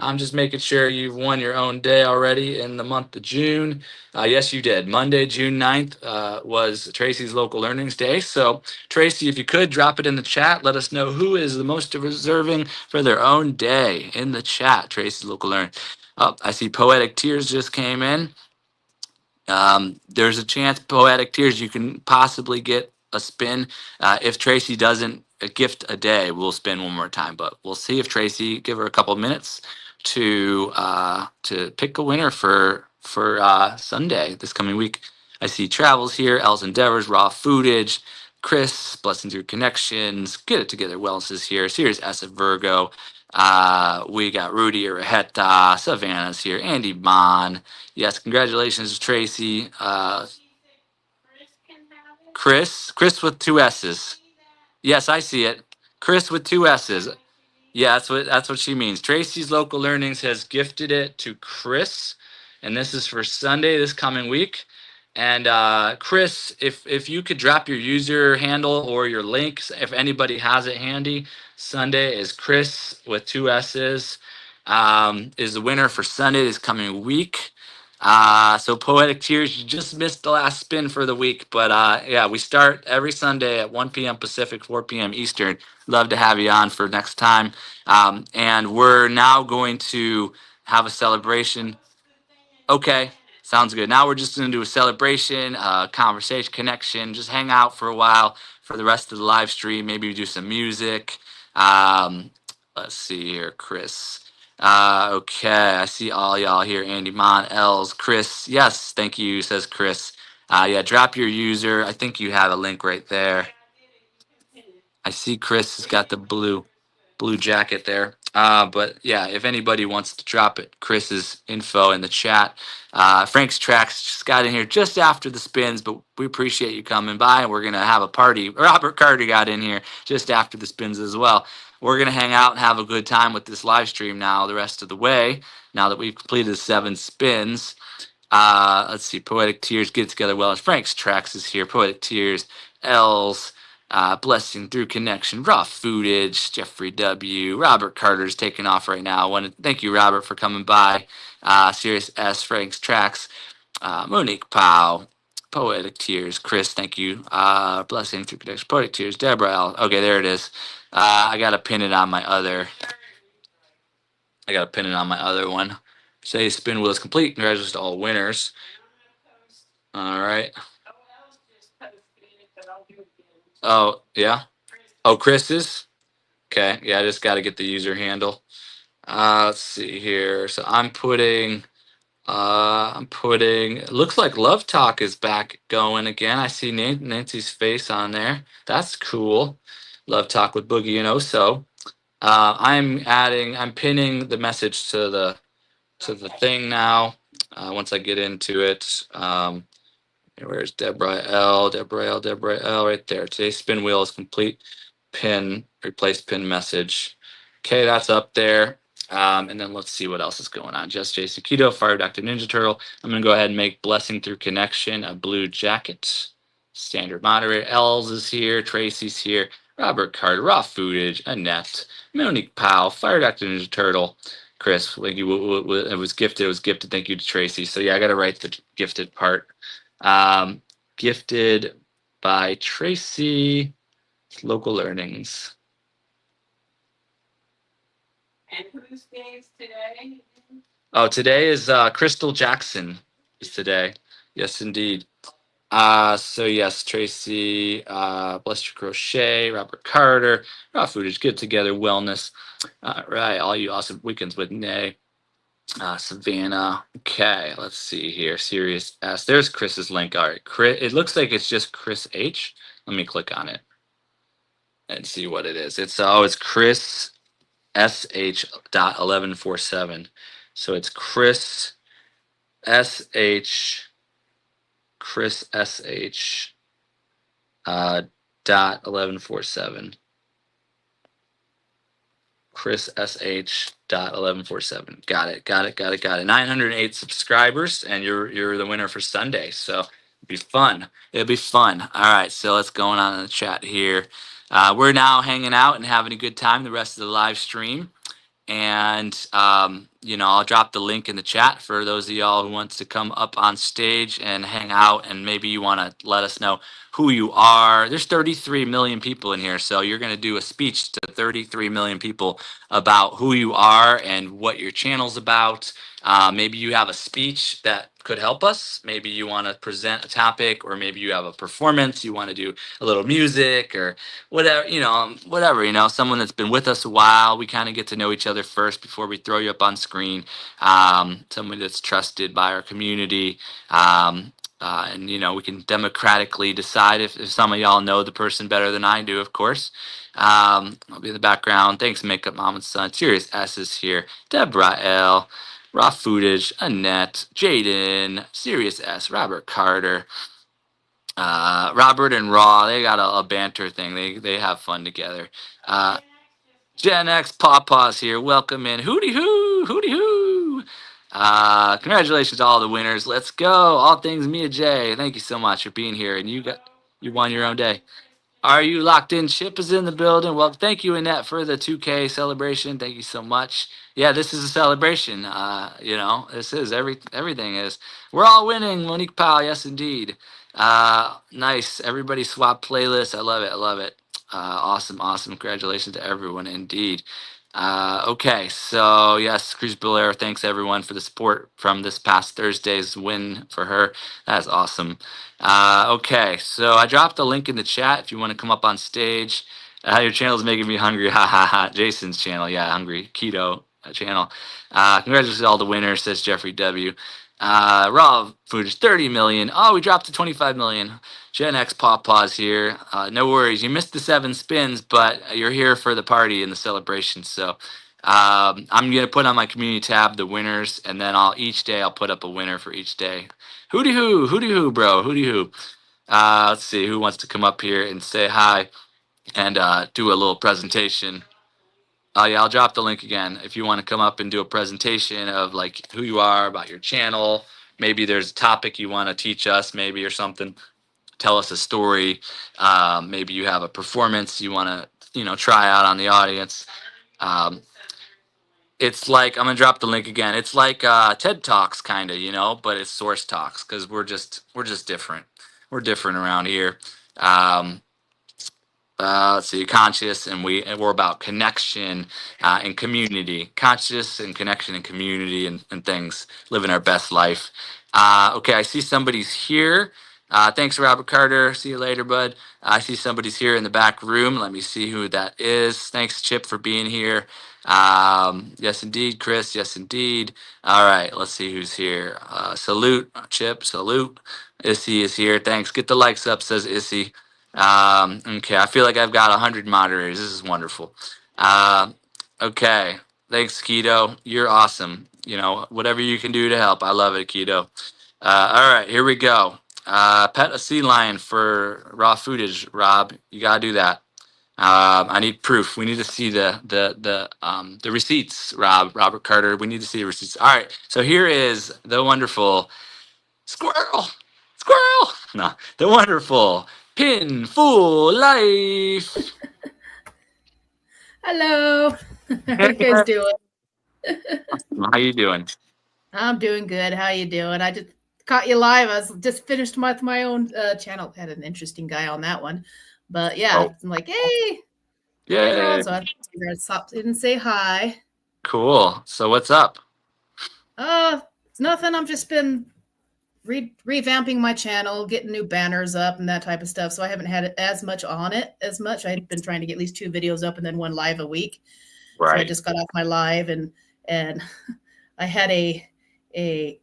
[SPEAKER 1] I'm just making sure you've won your own day already in the month of June. Yes, you did. Monday, June 9th was Tracy's Local Learnings Day. So, Tracy, if you could drop it in the chat, let us know who is the most deserving for their own day in the chat. Tracy's Local Learning. Oh, I see Poetic Tears just came in. There's a chance, Poetic Tears, you can possibly get a spin. If Tracy doesn't gift a day, we'll spin one more time. But we'll see if Tracy, give her a couple minutes to pick a winner for Sunday this coming week. I see Travels here, Elle's Endeavors, Raw Foodage, Chris, Blessing Through Connections, Get It Together Wellness is here, Sirius S of Virgo. We got Rudy Arajeta, Savannah's here, Andy Mon. Yes, congratulations, Tracy. Chris with two S's. Yes, I see it. Chris with two S's. Yeah, that's what she means. Tracy's Local Learnings has gifted it to Chris, and this is for Sunday this coming week. And Chris, if you could drop your user handle or your links, if anybody has it handy, Sunday is Chris with two S's, is the winner for Sunday this coming week. So Poetic Tears, you just missed the last spin for the week, but yeah, we start every Sunday at 1 p.m. Pacific, 4 p.m. Eastern. Love to have you on for next time. And we're now going to have a celebration. Okay, sounds good. Now we're just going to do a celebration, conversation, connection, just hang out for a while for the rest of the live stream. Maybe do some music. Um, let's see here, Chris. Okay, I see all y'all here. Andy, Mon, Els, Chris. Yes, thank you, says Chris. Yeah, drop your user. I think you have a link right there. I see Chris has got the blue jacket there. But yeah, if anybody wants to drop it, Chris's info in the chat. Frank's Tracks just got in here just after the spins, but we appreciate you coming by, and we're gonna have a party. Robert Carter got in here just after the spins as well. We're gonna hang out and have a good time with this live stream now the rest of the way. Now that we've completed 7 spins. Let's see, Poetic Tears, Get It Together Well. Frank's Tracks is here. Poetic Tears, L's. Blessing Through Connection, Raw Foodage, Jeffrey W. Robert Carter's taking off right now. I want to thank you, Robert, for coming by. Sirius S, Frank's Tracks, Monique Powell, Poetic Tears, Chris, thank you. Blessing Through Connection, Poetic Tears, Deborah L. Okay, there it is. I gotta pin it on my other. I gotta pin it on my other one. Say spin wheel is complete. Congratulations to all winners. All right. Oh yeah. Oh, Chris's. Okay, yeah, I just got to get the user handle. Let's see here. So I'm putting, it looks like Love Talk is back going again. I see Nancy's face on there. That's cool. Love Talk with Boogie and Oso. I'm pinning the message to the thing now. Once I get into it. Where's Deborah L? Deborah L. Deborah L. Right there. Today's spin wheel is complete. Pin, replace pin message. Okay, that's up there. And then let's see what else is going on. Just Jason Keto, Fire Dr. Ninja Turtle. I'm going to go ahead and make Blessing Through Connection a blue jacket. Standard moderator. Els is here. Tracy's here. Robert Carter, Raw Foodage, Annette, Monique Powell, Fire Dr. Ninja Turtle. Chris. Like it was gifted. It was gifted. Thank you to Tracy. So yeah, I got to write the gifted part. Gifted by Tracy. Local learnings. And whose name's today? Oh, today is Crystal Jackson. Is today? Yes, indeed. So yes, Tracy, Bless Your Crochet, Robert Carter, Raw Footage, Get Together, Wellness. Right, all you awesome weekends with Nay, Savannah. Okay, let's see here. Serious S. There's Chris's link. All right, Chris. It looks like it's just Chris H. Let me click on it and see what it is. It's Chris SH dot 1147. So it's Chris SH Chris SH dot 1147. Chris SH dot 1147. Got it. 908 subscribers, and you're the winner for Sunday. So it'll be fun. It'll be fun. All right, so let's go on in the chat here. We're now hanging out and having a good time the rest of the live stream. And I'll drop the link in the chat for those of y'all who wants to come up on stage and hang out, and maybe you want to let us know who you are. There's 33 million people in here, so you're going to do a speech to 33 million people about who you are and what your channel's about. Maybe you have a speech that could help us. Maybe you want to present a topic, or maybe you have a performance. You want to do a little music or whatever, someone that's been with us a while. We kind of get to know each other first before we throw you up on screen. Somebody that's trusted by our community. And we can democratically decide if some of y'all know the person better than I do, of course. I'll be in the background. Thanks, Makeup Mom and Son. Serious S is here. Deborah L. Raw Footage, Annette, Jaden, Serious S, Robert Carter, Robert and Raw. They got a banter thing. They have fun together. Gen X Pawpaws here. Welcome in. Hooty hoo, hooty hoo. Congratulations to all the winners. Let's go. All things Mia J. Thank you so much for being here. And you won your own day. Are you locked in? Chip is in the building. Well, thank you, Annette, for the 2K celebration. Thank you so much. Yeah, this is a celebration. This is everything is. We're all winning, Monique Powell. Yes, indeed. Nice. Everybody swap playlist. I love it. Awesome. Congratulations to everyone, indeed. Okay, so yes, Cruz Belair, thanks everyone for the support from this past Thursday's win for her. That's awesome. Okay, so I dropped a link in the chat if you want to come up on stage. Your channel is making me hungry. Ha ha ha. Jason's channel, yeah, hungry keto channel. Congratulations to all the winners, says Jeffrey W. Raw footage 30 million. Oh, we dropped to 25 million. Gen X Pawpaws here. No worries, you missed the 7 spins, but you're here for the party and the celebration. So I'm gonna put on my community tab the winners, and then each day I'll put up a winner for each day. Hooty hoo, bro. Hooty hoo. Let's see who wants to come up here and say hi and do a little presentation. Yeah, I'll drop the link again if you want to come up and do a presentation of like who you are, about your channel. Maybe there's a topic you want to teach us, maybe, or something. Tell us a story. Maybe you have a performance you want to, try out on the audience. It's like, I'm gonna drop the link again. It's like TED Talks, kind of, but it's Source Talks, because we're just different. We're different around here. Let's see, conscious, and we're about connection and community. Conscious and connection and community and things. Living our best life. Okay, I see somebody's here. Thanks, Robert Carter. See you later, bud. I see somebody's here in the back room. Let me see who that is. Thanks, Chip, for being here. Yes, indeed, Chris. Yes, indeed. All right, let's see who's here. Salute, Chip. Salute. Issy is here. Thanks. Get the likes up, says Issy. Okay, I feel like I've got 100 moderators. This is wonderful. Okay, thanks, Keto. You're awesome. Whatever you can do to help. I love it, Keto. All right, here we go. Pet a sea lion for raw footage, Rob. You gotta do that. I need proof. We need to see the receipts, Robert Carter. We need to see the receipts. All right, so here is the wonderful squirrel. No, the wonderful Pin Full Life.
[SPEAKER 2] Hello. How are you guys doing?
[SPEAKER 1] How you doing?
[SPEAKER 2] I'm doing good. How you doing? I just caught you live. I was just finished my own channel. Had an interesting guy on that one, but yeah,
[SPEAKER 1] Oh,
[SPEAKER 2] I'm like, hey, he's
[SPEAKER 1] yeah.
[SPEAKER 2] on. So I figured I'd stop in and say hi.
[SPEAKER 1] Cool. So what's up?
[SPEAKER 2] Uh, nothing. I've just been revamping my channel, getting new banners up and that type of stuff. So I haven't had as much on it as much. I'd been trying to get at least 2 videos up and then one live a week. So I
[SPEAKER 1] Right.
[SPEAKER 2] just got off my live and I had a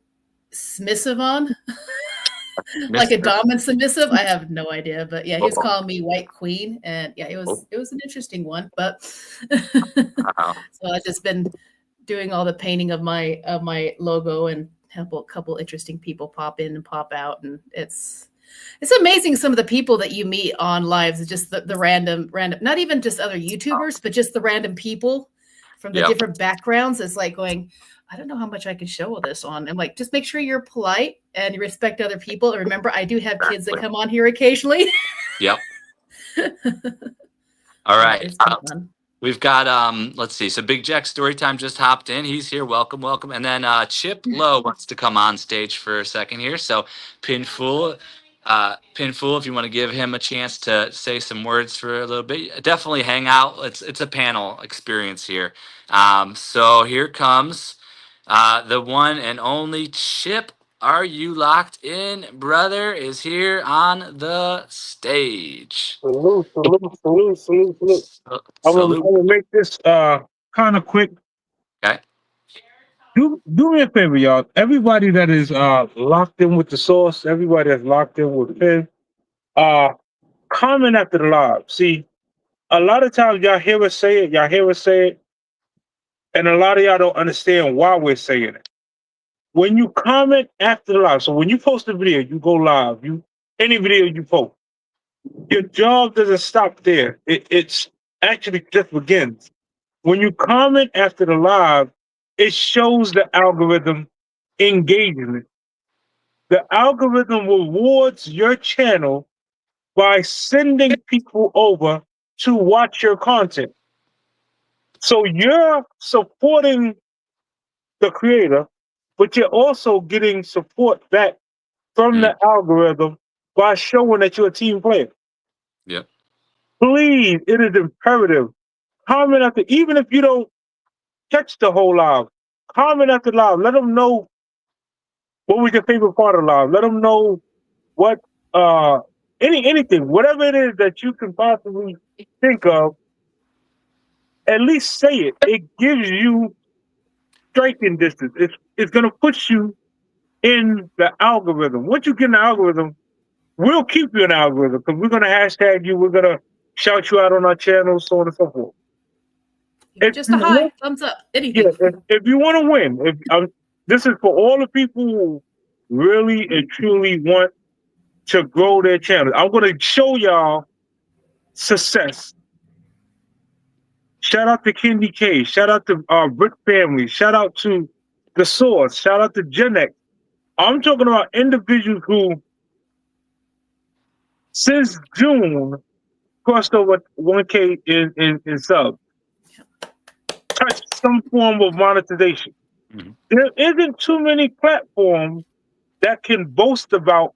[SPEAKER 2] submissive on, like a
[SPEAKER 1] Mister.
[SPEAKER 2] dominant submissive. I have no idea, but yeah, he was
[SPEAKER 1] Oh,
[SPEAKER 2] calling me White Queen, and yeah, it
[SPEAKER 1] oh,
[SPEAKER 2] was it was an interesting one. But
[SPEAKER 1] wow.
[SPEAKER 2] so I've just been doing all the painting of my logo and have a couple interesting people pop in and pop out, and it's amazing some of the people that you meet on lives. It's just the random, not even just other YouTubers, but just the random people from the
[SPEAKER 1] Yep.
[SPEAKER 2] different backgrounds. It's like going, I don't know how much I can show this on. I'm like, just make sure you're polite and you respect other people. And remember, I do have kids that
[SPEAKER 1] Exactly.
[SPEAKER 2] come on here occasionally.
[SPEAKER 1] Yep. All
[SPEAKER 2] But
[SPEAKER 1] right.
[SPEAKER 2] it's been fun.
[SPEAKER 1] We've got let's see. So Big Jack Storytime just hopped in. He's here. Welcome, welcome. And then Chip Lowe wants to come on stage for a second here. So Pinfool, Pinfool, if you want to give him a chance to say some words for a little bit, definitely hang out. It's a panel experience here. So here comes the one and only Chip. Are you locked in, brother? Is here on the stage.
[SPEAKER 3] Salute, salute, salute, salute, salute. I'm
[SPEAKER 1] Salute.
[SPEAKER 3] gonna make this kind of quick.
[SPEAKER 1] Okay.
[SPEAKER 3] Do me a favor, y'all. Everybody that is locked in with the source, everybody that's locked in with Pin, uh, comment after the live. See, a lot of times y'all hear us say it, and a lot of y'all don't understand why we're saying it. When you comment after the live, so when you post a video, you go live, any video you post, your job doesn't stop there. It's actually just begins. When you comment after the live, it shows the algorithm engagement. The algorithm rewards your channel by sending people over to watch your content. So you're supporting the creator, but you're also getting support back from
[SPEAKER 1] Mm,
[SPEAKER 3] the algorithm by showing that you're a team player.
[SPEAKER 1] yep.
[SPEAKER 3] Please, it is imperative. Comment after, even if you don't catch the whole live, comment after live. Let them know what was your favorite part of live. Let them know what uh anything, whatever it is that you can possibly think of. At least say it. It gives you striking distance. It's gonna put you in the algorithm. Once you get in the algorithm, we'll keep you in the algorithm because we're gonna hashtag you. We're gonna shout you out on our channel, so on and so forth.
[SPEAKER 2] Even
[SPEAKER 3] If
[SPEAKER 2] just a
[SPEAKER 3] you
[SPEAKER 2] hi,
[SPEAKER 3] want,
[SPEAKER 2] thumbs up,
[SPEAKER 3] yeah,
[SPEAKER 2] anything.
[SPEAKER 3] if you want to win, if this is for all the people who really and truly want to grow their channel. I'm gonna show y'all success. Shout out to Candy K. Shout out to Brick Family. Shout out to The Source. Shout out to Gen X. I'm talking about individuals who, since June, crossed over 1K in subs, touched some form of monetization.
[SPEAKER 1] Mhm.
[SPEAKER 3] There isn't too many platforms that can boast about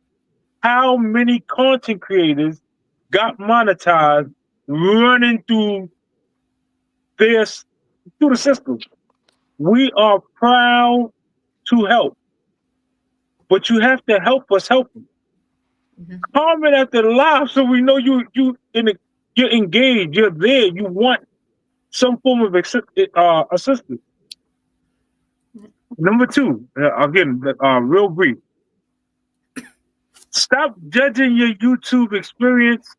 [SPEAKER 3] how many content creators got monetized running their through the system. We are proud to help, but you have to help us help you.
[SPEAKER 2] Mhm.
[SPEAKER 3] Comment at the live so we know you're engaged, you're there, you want some form of assistance. Number two, again, real brief. Stop judging your YouTube experience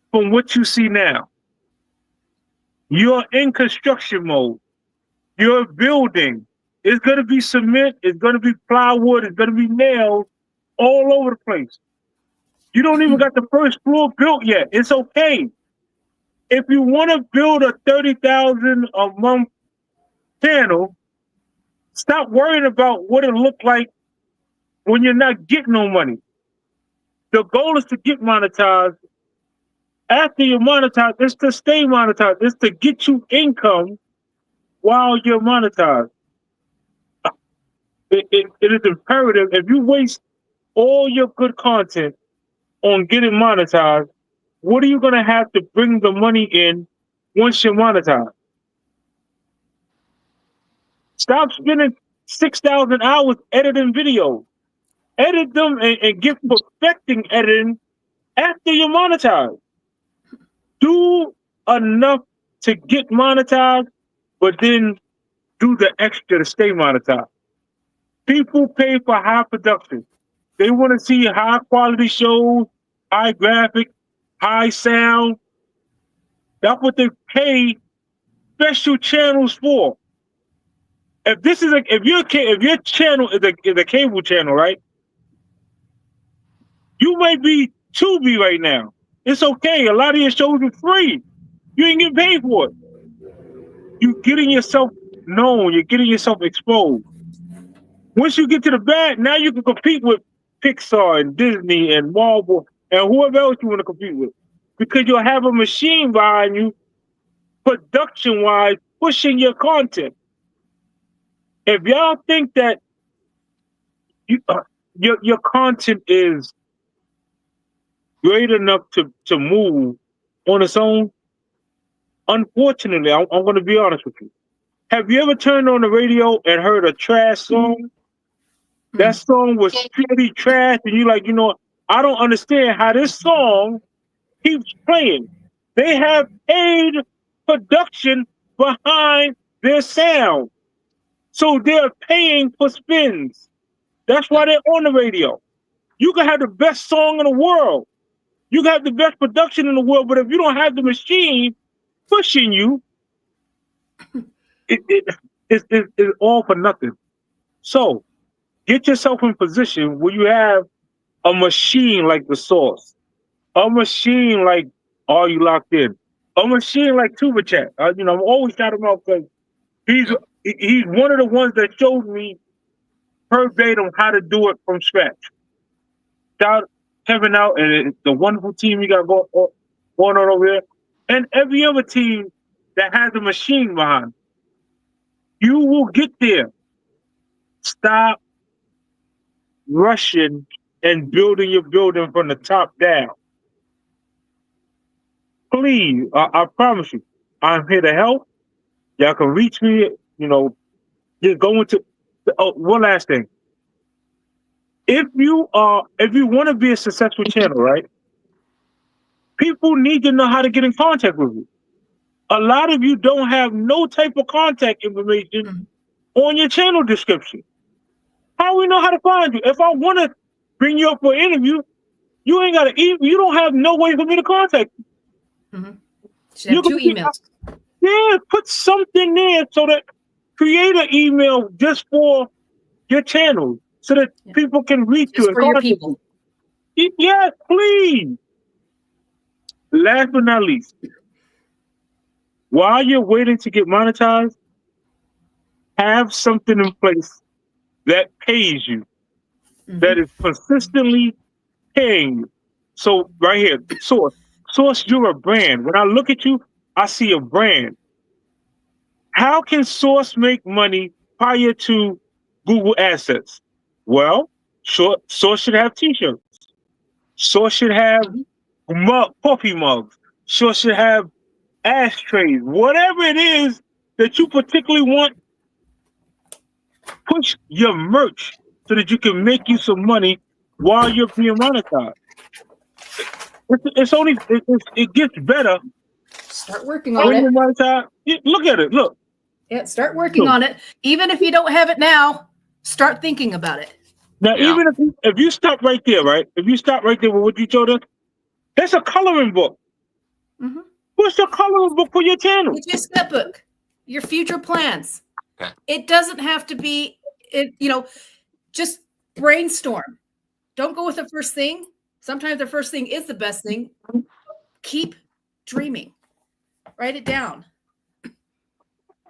[SPEAKER 3] from what you see now. You're in construction mode. You're building. It's going to be cement. It's going to be plywood. It's going to be nails all over the place. You don't even got the first floor built yet. It's okay. If you want to build a 30,000 a month channel, stop worrying about what it looked like when you're not getting no money. The goal is to get monetized. After you're monetized, it's to stay monetized. It's to get you income while you're monetized. it is imperative. If you waste all your good content on getting monetized, what are you going to have to bring the money in once you're monetized? Stop spending 6,000 hours editing videos. Edit them and get perfecting editing after you're monetized. Do enough to get monetized, but then do the extra to stay monetized. People pay for high production. They want to see high quality shows, high graphic, high sound. That's what they pay special channels for. If this is if your channel is a cable channel, right? You might be Tubi right now. It's okay. A lot of your shows are free. You ain't getting paid for it. You're getting yourself known. You're getting yourself exposed. Once you get to the bag, now you can compete with Pixar and Disney and Marvel and whoever else you want to compete with. Because you'll have a machine behind you, production-wise, pushing your content. If y'all think that your content is great enough to move on its own, unfortunately, I'm going to be honest with you. Have you ever turned on the radio and heard a trash song? That song was pretty trash, and you're like, I don't understand how this song keeps playing. They have paid production behind their sound. So they're paying for spins. That's why they're on the radio. You can have the best song in the world. You can have the best production in the world, but if you don't have the machine pushing you, it's all for nothing. So get yourself in position where you have a machine like The Source, a machine like Are You Locked In, a machine like Tuba Chat. I'm always shouting him out because he's one of the ones that showed me verbatim how to do it from scratch. Shout Kevin out and the wonderful team you got going on over there, and every other team that has a machine behind. You will get there. Stop rushing and building your building from the top down. Please, I promise you, I'm here to help. Y'all can reach me, just go into one last thing. If you want to be a successful channel, right? People need to know how to get in contact with you. A lot of you don't have no type of contact information on your channel description. How we know how to find you? If I want to bring you up for an interview, you ain't got to. You don't have no way for me to contact you.
[SPEAKER 2] Should have 2 emails.
[SPEAKER 3] Yeah, put something there so that create an email just for your channel so that people can reach
[SPEAKER 2] just
[SPEAKER 3] you.
[SPEAKER 2] For your people.
[SPEAKER 3] Yes, please. Last but not least, while you're waiting to get monetized, have something in place that pays you, that is consistently paying you. So right here, Source, you're a brand. When I look at you, I see a brand. How can Source make money prior to Google Assets? Well, Source should have t-shirts. Source should have coffee mugs. Source should have ashtrays. Whatever it is that you particularly want, push your merch so that you can make you some money while you're being monetized. It gets better.
[SPEAKER 2] Start working on it.
[SPEAKER 3] Look at it. Look.
[SPEAKER 2] Yeah, start working on it. Even if you don't have it now, start thinking about it.
[SPEAKER 3] Now, even if you stop right there, right? If you stop right there with what you told us, that's a coloring book. What's your coloring book for your channel?
[SPEAKER 2] It's your stepbook, your future plans.
[SPEAKER 1] Okay.
[SPEAKER 2] It doesn't have to be, just brainstorm. Don't go with the first thing. Sometimes the first thing is the best thing. Keep dreaming. Write it down.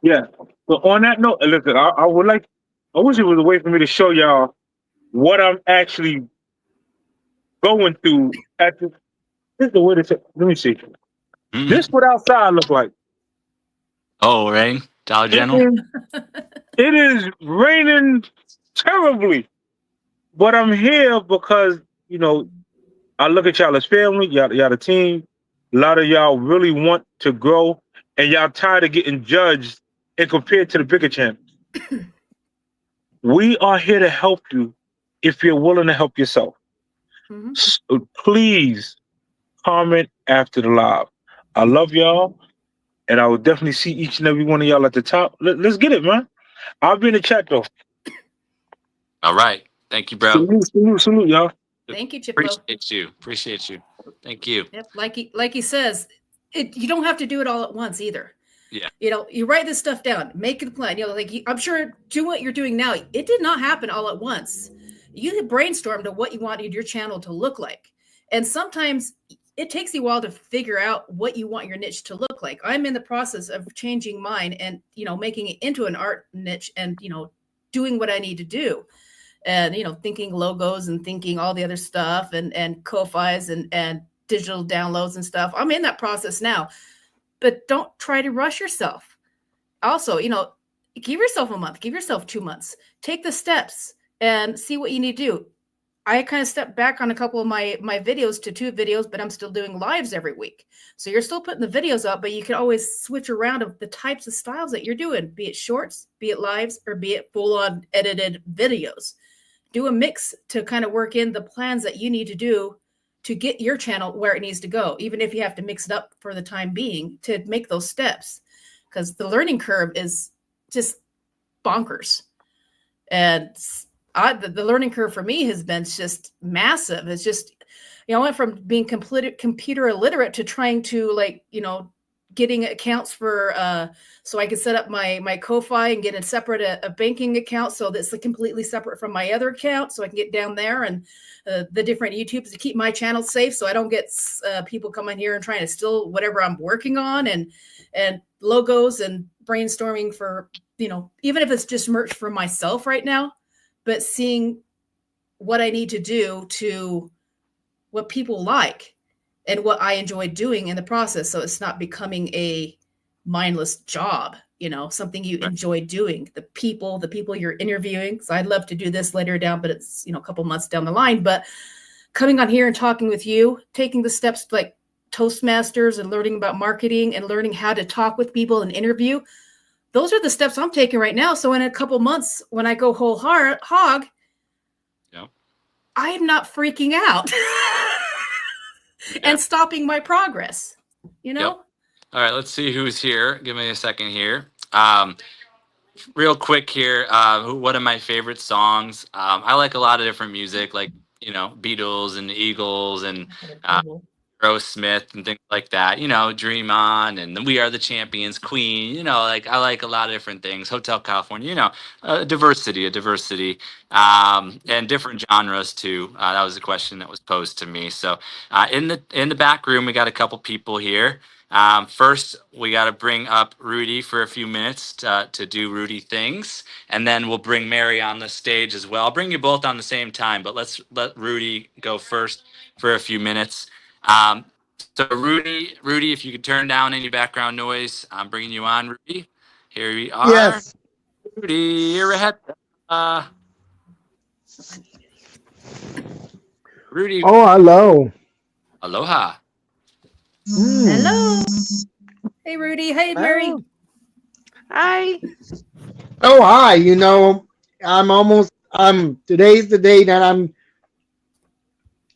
[SPEAKER 3] Yeah. So on that note, listen, I wish it was a way for me to show y'all what I'm actually going through at this. This is the way to say. Let me see. This is what outside look like.
[SPEAKER 1] Oh, rain, Dollar General.
[SPEAKER 3] It is raining terribly. But I'm here because, you know, I look at y'all as family, y'all a team. A lot of y'all really want to grow, and y'all tired of getting judged and compared to the bigger champions. We are here to help you if you're willing to help yourself.
[SPEAKER 2] Mhm.
[SPEAKER 3] So please comment after the live. I love y'all, and I will definitely see each and every one of y'all at the top. Let's get it, man. I'll be in the chat though.
[SPEAKER 1] All right. Thank you, bro.
[SPEAKER 3] Salute, y'all.
[SPEAKER 2] Thank you, Chiplo.
[SPEAKER 1] Appreciate you. Appreciate you. Thank you.
[SPEAKER 2] Yep, like he says, you don't have to do it all at once either.
[SPEAKER 1] Yeah.
[SPEAKER 2] You write this stuff down, make a plan. I'm sure do what you're doing now. It did not happen all at once. You brainstormed to what you wanted your channel to look like, and sometimes it takes you a while to figure out what you want your niche to look like. I'm in the process of changing mine and making it into an art niche and doing what I need to do. And thinking logos and thinking all the other stuff and Ko-Fis and digital downloads and stuff. I'm in that process now, but don't try to rush yourself. Also, give yourself a month, give yourself 2 months, take the steps and see what you need to do. I kind of stepped back on a couple of my videos to 2 videos, but I'm still doing lives every week. So you're still putting the videos up, but you can always switch around of the types of styles that you're doing, be it shorts, be it lives, or be it full on edited videos. Do a mix to kind of work in the plans that you need to do to get your channel where it needs to go, even if you have to mix it up for the time being to make those steps, because the learning curve is just bonkers. And the learning curve for me has been just massive. It's just, I went from being computer illiterate to trying to getting accounts for so I could set up my Ko-Fi and get a separate a banking account so that's completely separate from my other account, so I can get down there and the different YouTubes to keep my channel safe so I don't get people coming here and trying to steal whatever I'm working on, and logos and brainstorming for even if it's just merch for myself right now, but seeing what I need to do to what people like and what I enjoy doing in the process. So it's not becoming a mindless job, something you enjoy doing. The people you're interviewing. So I'd love to do this later down, but it's, a couple months down the line. But coming on here and talking with you, taking the steps like Toastmasters and learning about marketing and learning how to talk with people and interview, those are the steps I'm taking right now. So in a couple months, when I go whole hog, I am not freaking out. And stopping my progress,
[SPEAKER 1] All right, let's see who's here. Give me a second here. Real quick here, one of my favorite songs. I like a lot of different music, like Beatles and Eagles and Smith and things like that. Dream On and We Are the Champions, Queen. I like a lot of different things. Hotel California. A diversity, and different genres too. That was a question that was posed to me. So in the back room, we got a couple people here. First, we got to bring up Rudy for a few minutes to do Rudy things, and then we'll bring Mary on the stage as well. I'll bring you both on the same time, but let's let Rudy go first for a few minutes. So Rudy, if you could turn down any background noise, I'm bringing you on, Rudy. Here we are.
[SPEAKER 4] Yes.
[SPEAKER 1] Rudy, you're ahead. Rudy.
[SPEAKER 4] Oh, hello.
[SPEAKER 1] Aloha.
[SPEAKER 2] Hello. Hey, Rudy. Hey, Mary.
[SPEAKER 5] Hi.
[SPEAKER 4] Oh, hi. Today's the day that I'm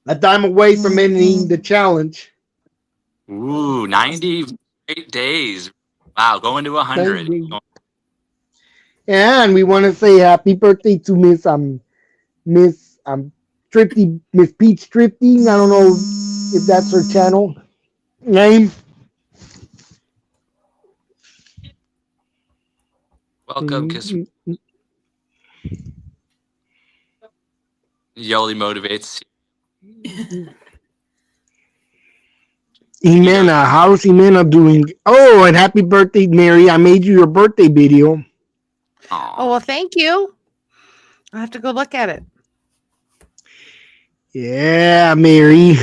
[SPEAKER 4] a time away from ending the challenge.
[SPEAKER 1] Ooh, 90 great days. Wow, going to 100.
[SPEAKER 4] Yeah, and we want to say happy birthday to Miss Thrifty, Miss Peach Thrifty. I don't know if that's her channel name.
[SPEAKER 1] Welcome, Kiss. Yoli motivates.
[SPEAKER 4] Ximena, how's Ximena doing? Oh, and happy birthday, Mary. I made you your birthday video.
[SPEAKER 5] Oh, well, thank you. I'll have to go look at it.
[SPEAKER 4] Yeah, Mary.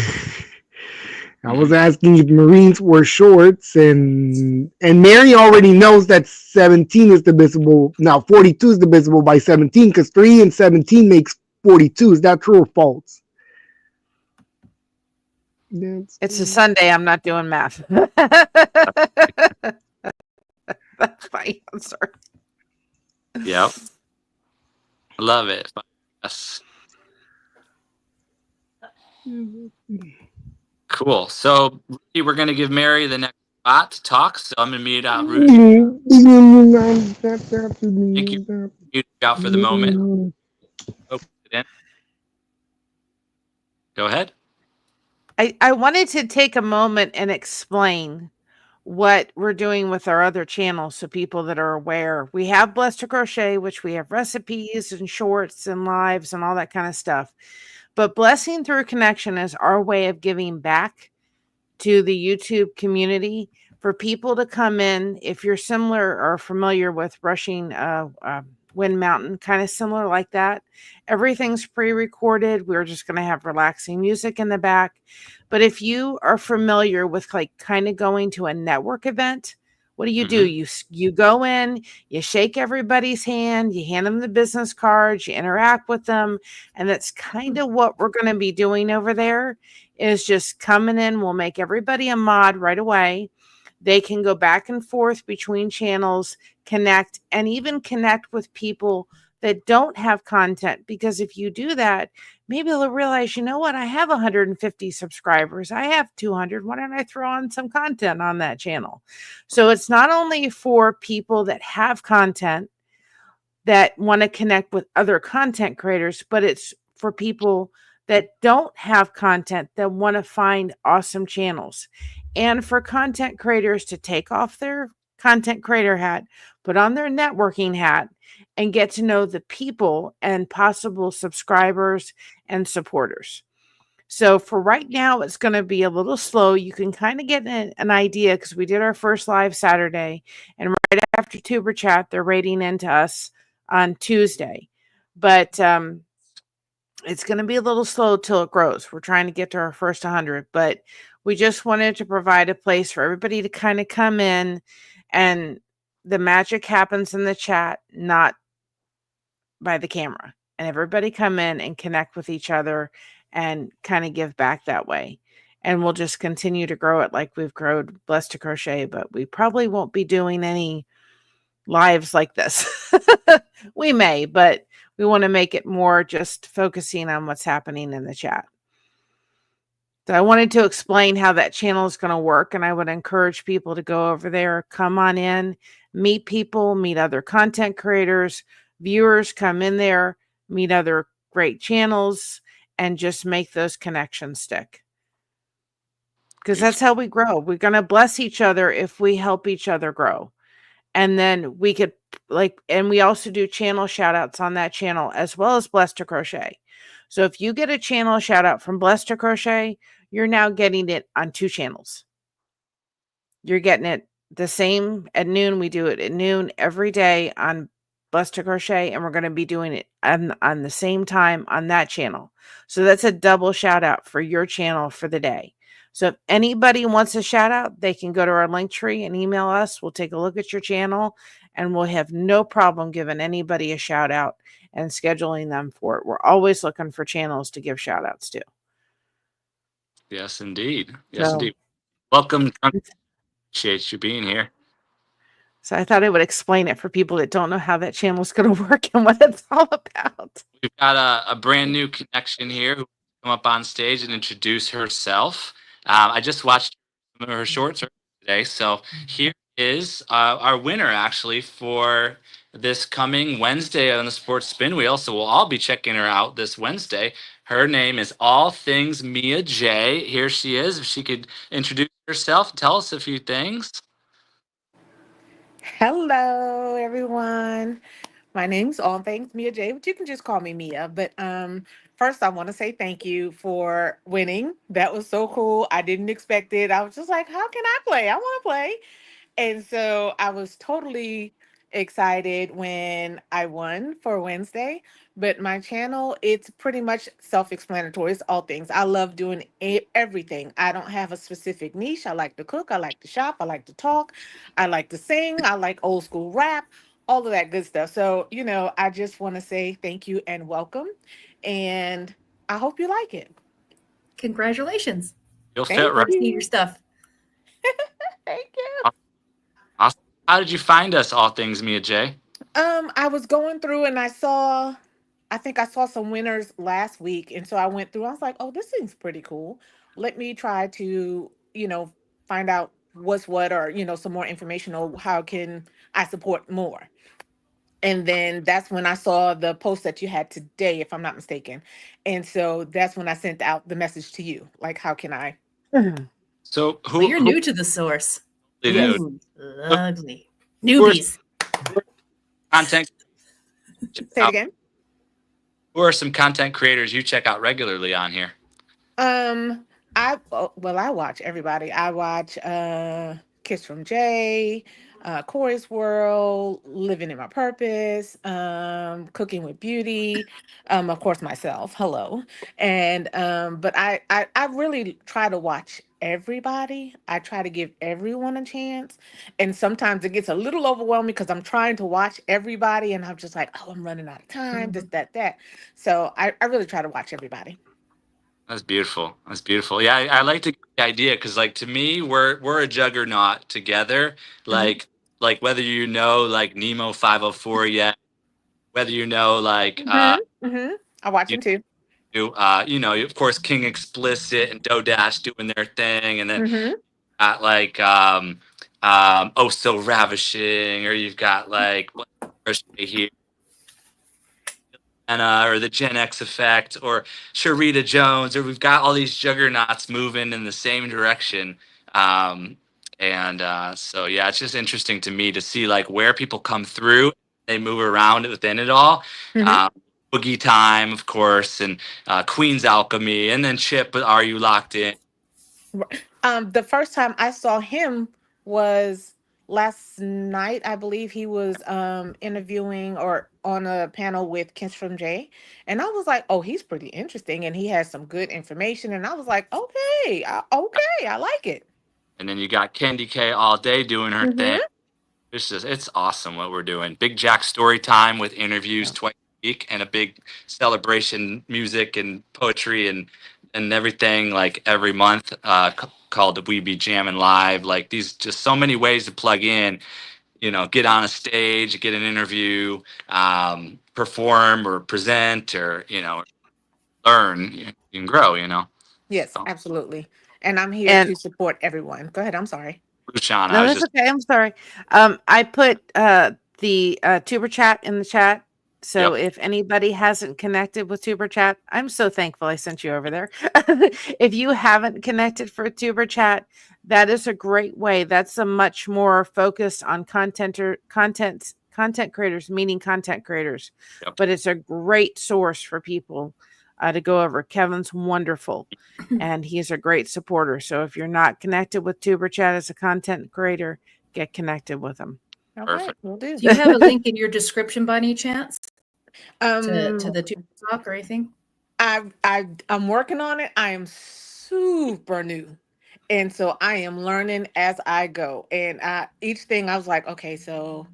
[SPEAKER 4] I was asking if Marines wore shorts, and Mary already knows that 17 is divisible. Now 42 is divisible by 17 because 3 and 17 makes 42. Is that true or false?
[SPEAKER 5] It's a Sunday. I'm not doing math. That's my answer.
[SPEAKER 1] Yep. I love it. Yes. Cool. So Rudy, we're gonna give Mary the next spot to talk. So I'm gonna mute out Rudy. Thank you. Mute out for the moment. Open it in. Go ahead.
[SPEAKER 5] I wanted to take a moment and explain what we're doing with our other channels so people that are aware. We have Blessed to Crochet, which we have recipes and shorts and lives and all that kind of stuff. But Blessing Through Connection is our way of giving back to the YouTube community for people to come in. If you're similar or familiar with Rushing Wind Mountain, kind of similar like that, everything's pre-recorded. We're just going to have relaxing music in the back. But if you are familiar with like kind of going to a network event, what do? You go in, you shake everybody's hand, you hand them the business cards, you interact with them, and that's kind of what we're going to be doing over there. Is just coming in. We'll make everybody a mod right away. They can go back and forth between channels, connect, and even connect with people that don't have content. Because if you do that, maybe they'll realize, you know what? I have 150 subscribers. I have 200. Why don't I throw on some content on that channel? So it's not only for people that have content that want to connect with other content creators, but it's for people that don't have content that want to find awesome channels, and for content creators to take off their content creator hat, put on their networking hat, and get to know the people and possible subscribers and supporters. So for right now, it's going to be a little slow. You can kind of get an idea because we did our first live Saturday, and right after Tuber Chat, they're rating into us on Tuesday. But it's going to be a little slow till it grows. We're trying to get to our first 100, but we just wanted to provide a place for everybody to kind of come in, and the magic happens in the chat, not by the camera. And everybody come in and connect with each other and kind of give back that way. And we'll just continue to grow it like we've grown Blessed to Crochet, but we probably won't be doing any lives like this. We may, but we want to make it more just focusing on what's happening in the chat. So I wanted to explain how that channel is going to work, and I would encourage people to go over there, come on in, meet people, meet other content creators, viewers, come in there, meet other great channels, and just make those connections stick. Because that's how we grow. We're going to bless each other if we help each other grow. And then we could and we also do channel shout outs on that channel as well as Blessed to Crochet. So if you get a channel shout out from Blessed to Crochet, you're now getting it on 2 channels. You're getting it the same at noon. We do it at noon every day on Blessed to Crochet, and we're going to be doing it on the same time on that channel. So that's a double shout out for your channel for the day. So if anybody wants a shout out, they can go to our link tree and email us. We'll take a look at your channel, and we'll have no problem giving anybody a shout out and scheduling them for it. We're always looking for channels to give shout outs to.
[SPEAKER 1] Yes, indeed. Yes, indeed. Welcome. Appreciate you being here.
[SPEAKER 5] So I thought I would explain it for people that don't know how that channel is going to work and what it's all about.
[SPEAKER 1] We've got a brand new connection here who come up on stage and introduce herself. I just watched some of her shorts today. So here is our winner, actually, for this coming Wednesday on the Sports Spin Wheel. So we'll all be checking her out this Wednesday. Her name is All Things Mia J. Here she is. If she could introduce herself and tell us a few things.
[SPEAKER 6] Hello, everyone. My name's All Things Mia J, but you can just call me Mia. But first, I want to say thank you for winning. That was so cool. I didn't expect it. I was just like, how can I play? I want to play. And so I was totally excited when I won for Wednesday. But my channel, it's pretty much self-explanatory. It's all things. I love doing everything. I don't have a specific niche. I like to cook. I like to shop. I like to talk. I like to sing. I like old school rap, all of that good stuff. So, I just want to say thank you and welcome. And I hope you like it.
[SPEAKER 2] Congratulations.
[SPEAKER 1] You'll
[SPEAKER 6] Thank
[SPEAKER 1] fit right.
[SPEAKER 2] See your stuff.
[SPEAKER 6] Thank you.
[SPEAKER 1] Awesome. How did you find us, All Things Mia J?
[SPEAKER 6] I was going through and I think I saw some winners last week. And so I went through, I was like, oh, this seems pretty cool. Let me try to, find out what's what, or, some more information on how can I support more. And then that's when I saw the post that you had today, if I'm not mistaken. And so that's when I sent out the message to you. Like, how can I?
[SPEAKER 1] So
[SPEAKER 2] Well, you're new to the source.
[SPEAKER 1] New.
[SPEAKER 2] Ooh, lovely. Newbies.
[SPEAKER 1] Content.
[SPEAKER 6] Say it again.
[SPEAKER 1] Who are some content creators you check out regularly on here?
[SPEAKER 6] I watch everybody. I watch Kiss from Jay, Corey's World, Living in My Purpose, Cooking with Beauty, of course myself. Hello. And but I really try to watch everybody. I try to give everyone a chance. And sometimes it gets a little overwhelming because I'm trying to watch everybody and I'm just like, oh, I'm running out of time, this, that. So I really try to watch everybody.
[SPEAKER 1] That's beautiful. That's beautiful. Yeah, I like the idea because, like, to me, we're a juggernaut together. Like whether like Nemo 504 yet, whether like
[SPEAKER 6] I watch
[SPEAKER 1] you
[SPEAKER 6] him too.
[SPEAKER 1] of course, King Explicit and Dodash doing their thing, and then like Oh So Ravishing, or you've got like here. Or the Gen X Effect, or Sharita Jones, or we've got all these juggernauts moving in the same direction. So yeah, it's just interesting to me to see like where people come through. They move around within it all. Boogie Time, of course, and Queen's Alchemy, and then Chip. But Are You Locked In?
[SPEAKER 6] The first time I saw him was last night. I believe he was interviewing or on a panel with Kiss from Jay, and I was like, oh, he's pretty interesting, and he has some good information, and I was like, okay, I like it.
[SPEAKER 1] And then you got Candy K all day doing her thing. It's awesome what we're doing. Big Jack Story Time with interviews twice a week, and a big celebration music and poetry and everything like every month called We Be Jammin' Live. Like these, just so many ways to plug in, get on a stage, get an interview, perform or present, or, learn, you can grow,
[SPEAKER 6] Yes,
[SPEAKER 1] So,
[SPEAKER 6] absolutely. And I'm here to support everyone. Go ahead. I'm sorry.
[SPEAKER 1] Lushonna,
[SPEAKER 5] No, that's okay. I'm sorry. I put the Tuber chat in the chat. So if anybody hasn't connected with Tuber chat, I'm so thankful I sent you over there. If you haven't connected for Tuber chat, that is a great way. That's a much more focused on content creators, meaning content creators. But it's a great source for people to go over. Kevin's wonderful, and he's a great supporter. So if you're not connected with Tuber chat as a content creator, get connected with him.
[SPEAKER 6] Perfect. We'll do.
[SPEAKER 2] Do you have a link in your description by any chance to the Tuber talk or anything?
[SPEAKER 6] I'm working on it. I am super new, and so I am learning as I go. And each thing I was like, okay, so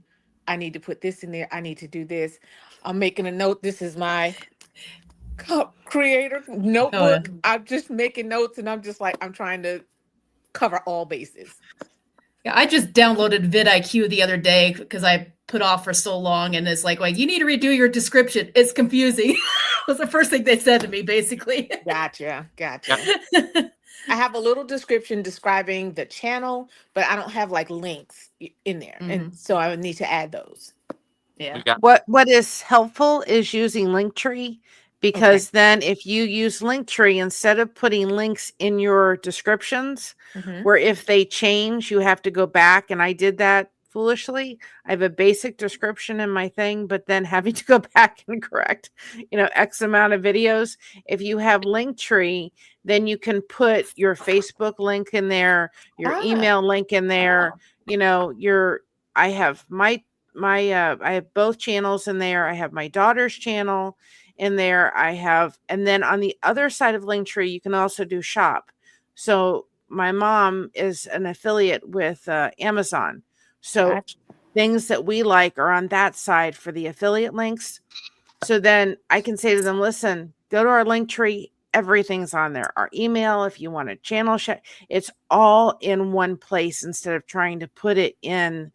[SPEAKER 6] I need to put this in there. I need to do this. I'm making a note. This is my creator notebook. I'm just making notes, and I'm just like, I'm trying to cover all bases.
[SPEAKER 2] Yeah, I just downloaded vidIQ the other day because I put off for so long, and it's like you need to redo your description. It's confusing. Was the first thing they said to me, basically.
[SPEAKER 6] Gotcha. I have a little description describing the channel, but I don't have like links in there, and so I would need to add those.
[SPEAKER 2] Yeah.
[SPEAKER 5] What is helpful is using Linktree, because then if you use Linktree, instead of putting links in your descriptions, where if they change, you have to go back. And I did that foolishly. I have a basic description in my thing, but then having to go back and correct, X amount of videos. If you have Linktree, then you can put your Facebook link in there, your email link in there. I have my I have both channels in there. I have my daughter's channel in there. And then on the other side of Linktree, you can also do shop. So my mom is an affiliate with Amazon. So
[SPEAKER 6] Gotcha.
[SPEAKER 5] things that we like are on that side for the affiliate links. So then I can say to them, listen, go to our Linktree. Everything's on there. Our email, if you want a channel share, it's all in one place instead of trying to put it in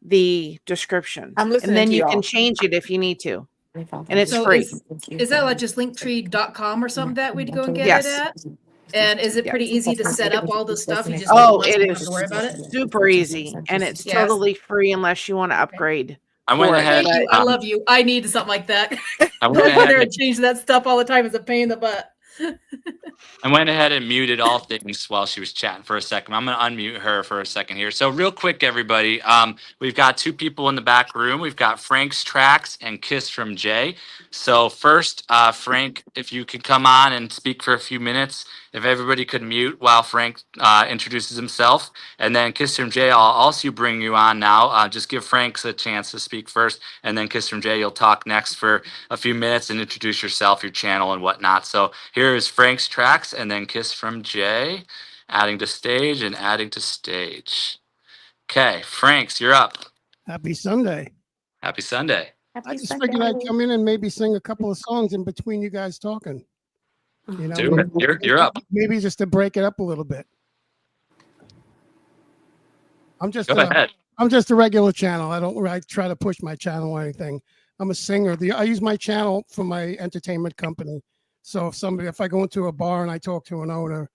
[SPEAKER 5] the description.
[SPEAKER 6] I'm listening
[SPEAKER 5] And then
[SPEAKER 6] to
[SPEAKER 5] you
[SPEAKER 6] y'all.
[SPEAKER 5] can change it if you need to. And it's
[SPEAKER 2] So
[SPEAKER 5] free.
[SPEAKER 2] is that like just linktree.com or something that we'd go and get
[SPEAKER 5] Yes.
[SPEAKER 2] it at? And is it pretty easy to set up all the stuff? You just
[SPEAKER 5] Oh,
[SPEAKER 2] click once
[SPEAKER 5] it
[SPEAKER 2] and you don't
[SPEAKER 5] is
[SPEAKER 2] have to worry about it?
[SPEAKER 5] super easy. And it's
[SPEAKER 2] Yes.
[SPEAKER 5] totally free unless you want to upgrade.
[SPEAKER 1] I went
[SPEAKER 5] for it,
[SPEAKER 1] ahead.
[SPEAKER 2] Thank you.
[SPEAKER 5] but-
[SPEAKER 2] I love you. I need something like that.
[SPEAKER 1] I went
[SPEAKER 2] Go there
[SPEAKER 1] ahead.
[SPEAKER 2] and change that stuff all the time. It's a pain in the butt.
[SPEAKER 1] I went ahead and muted all things while she was chatting for a second. I'm going to unmute her for a second here. So real quick, everybody, we've got two people in the back room. We've got Frank's Tracks and Kiss from Jay. So first, Frank, if you could come on and speak for a few minutes, if everybody could mute while Frank introduces himself. And then Kiss from Jay, I'll also bring you on now. Just give Frank a chance to speak first. And then Kiss from Jay, you'll talk next for a few minutes and introduce yourself, your channel, and whatnot. So here is Frank's Tracks and then Kiss from Jay, adding to stage and adding to stage. Okay, Franks, you're up.
[SPEAKER 7] Happy Sunday.
[SPEAKER 1] Happy Sunday.
[SPEAKER 7] I just figured I'd come in and maybe sing a couple of songs in between you guys talking. You know,
[SPEAKER 1] Do it. You're up.
[SPEAKER 7] maybe just to break it up a little bit. I'm just
[SPEAKER 1] Go ahead.
[SPEAKER 7] I'm just a regular channel. I don't try to push my channel or anything. I'm a singer. I use my channel for my entertainment company. So if I go into a bar and I talk to an owner,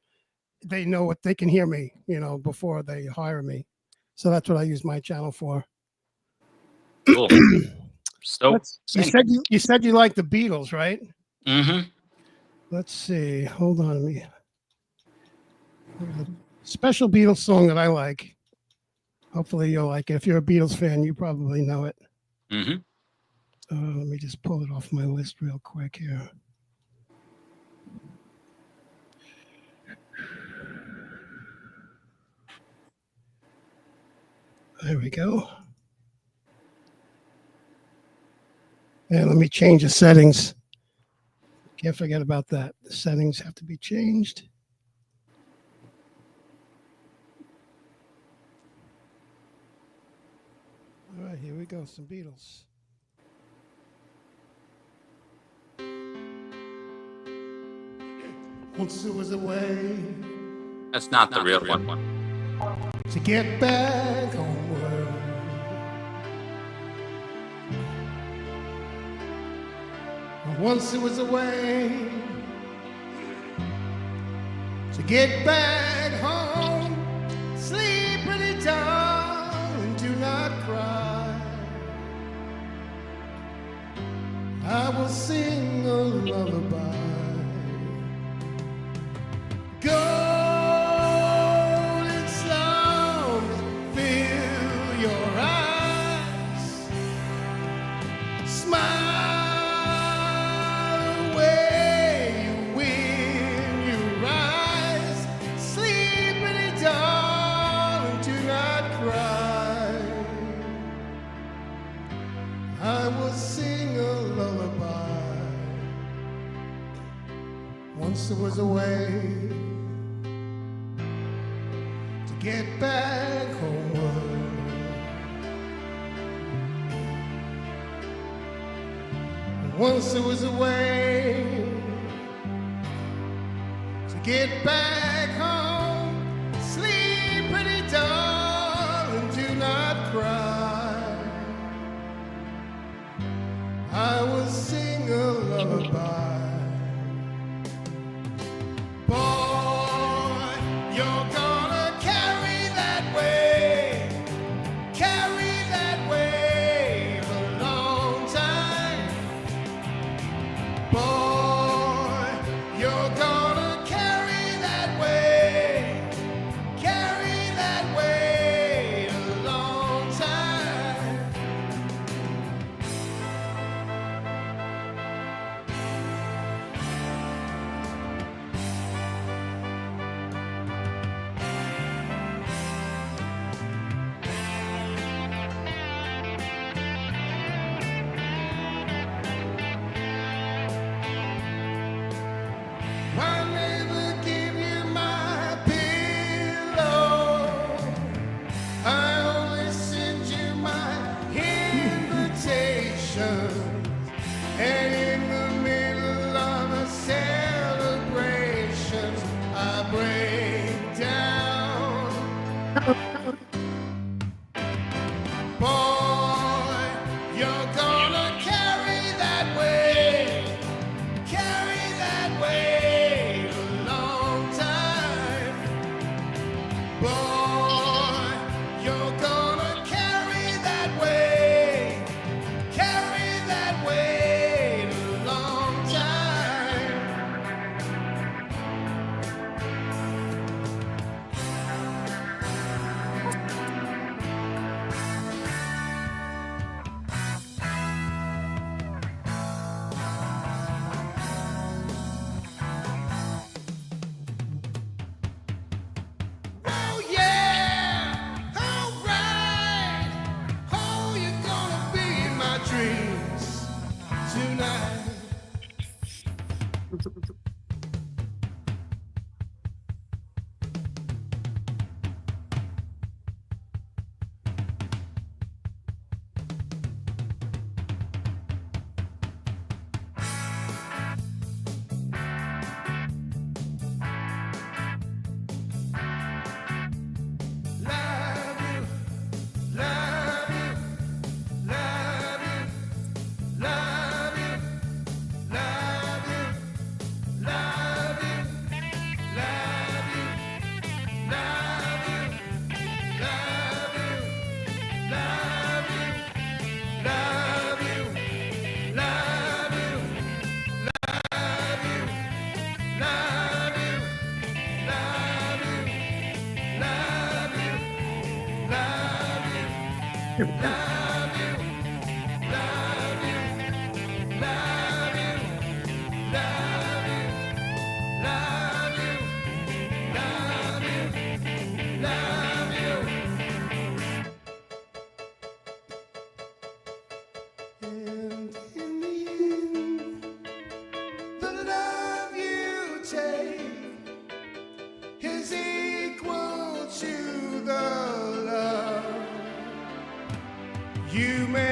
[SPEAKER 7] they know what they can hear me, you know, before they hire me. So that's what I use my channel for.
[SPEAKER 1] Cool. So,
[SPEAKER 7] You said you like the Beatles, right?
[SPEAKER 1] mm-hmm.
[SPEAKER 7] Let's see. Hold on to me. Special Beatles song that I like. Hopefully you'll like it. If you're a Beatles fan, you probably know it.
[SPEAKER 1] Mm-hmm.
[SPEAKER 7] Let me just pull it off my list real quick here. There we go. And let me change the settings. Can't forget about that. The settings have to be changed. All right, here we go. Some Beatles. Once there was a way
[SPEAKER 1] That's not the real one.
[SPEAKER 7] to get back homeward. Once there was a way to get back home. Sleep pretty darling, do not cry. I will sing a lullaby. Golden songs fill your eyes. Smile away when you rise. Sleep, pretty darling, do not cry. I will sing a lullaby. Once there was a way to get back homeward. Once there was a way to get back home. Sleep, pretty darling, do not cry. I will sing a lullaby. Boy, you're gonna carry that way a long time. Boy, you're gonna carry that way a long time.
[SPEAKER 8] And in the end, the love you take is equal to the love you make.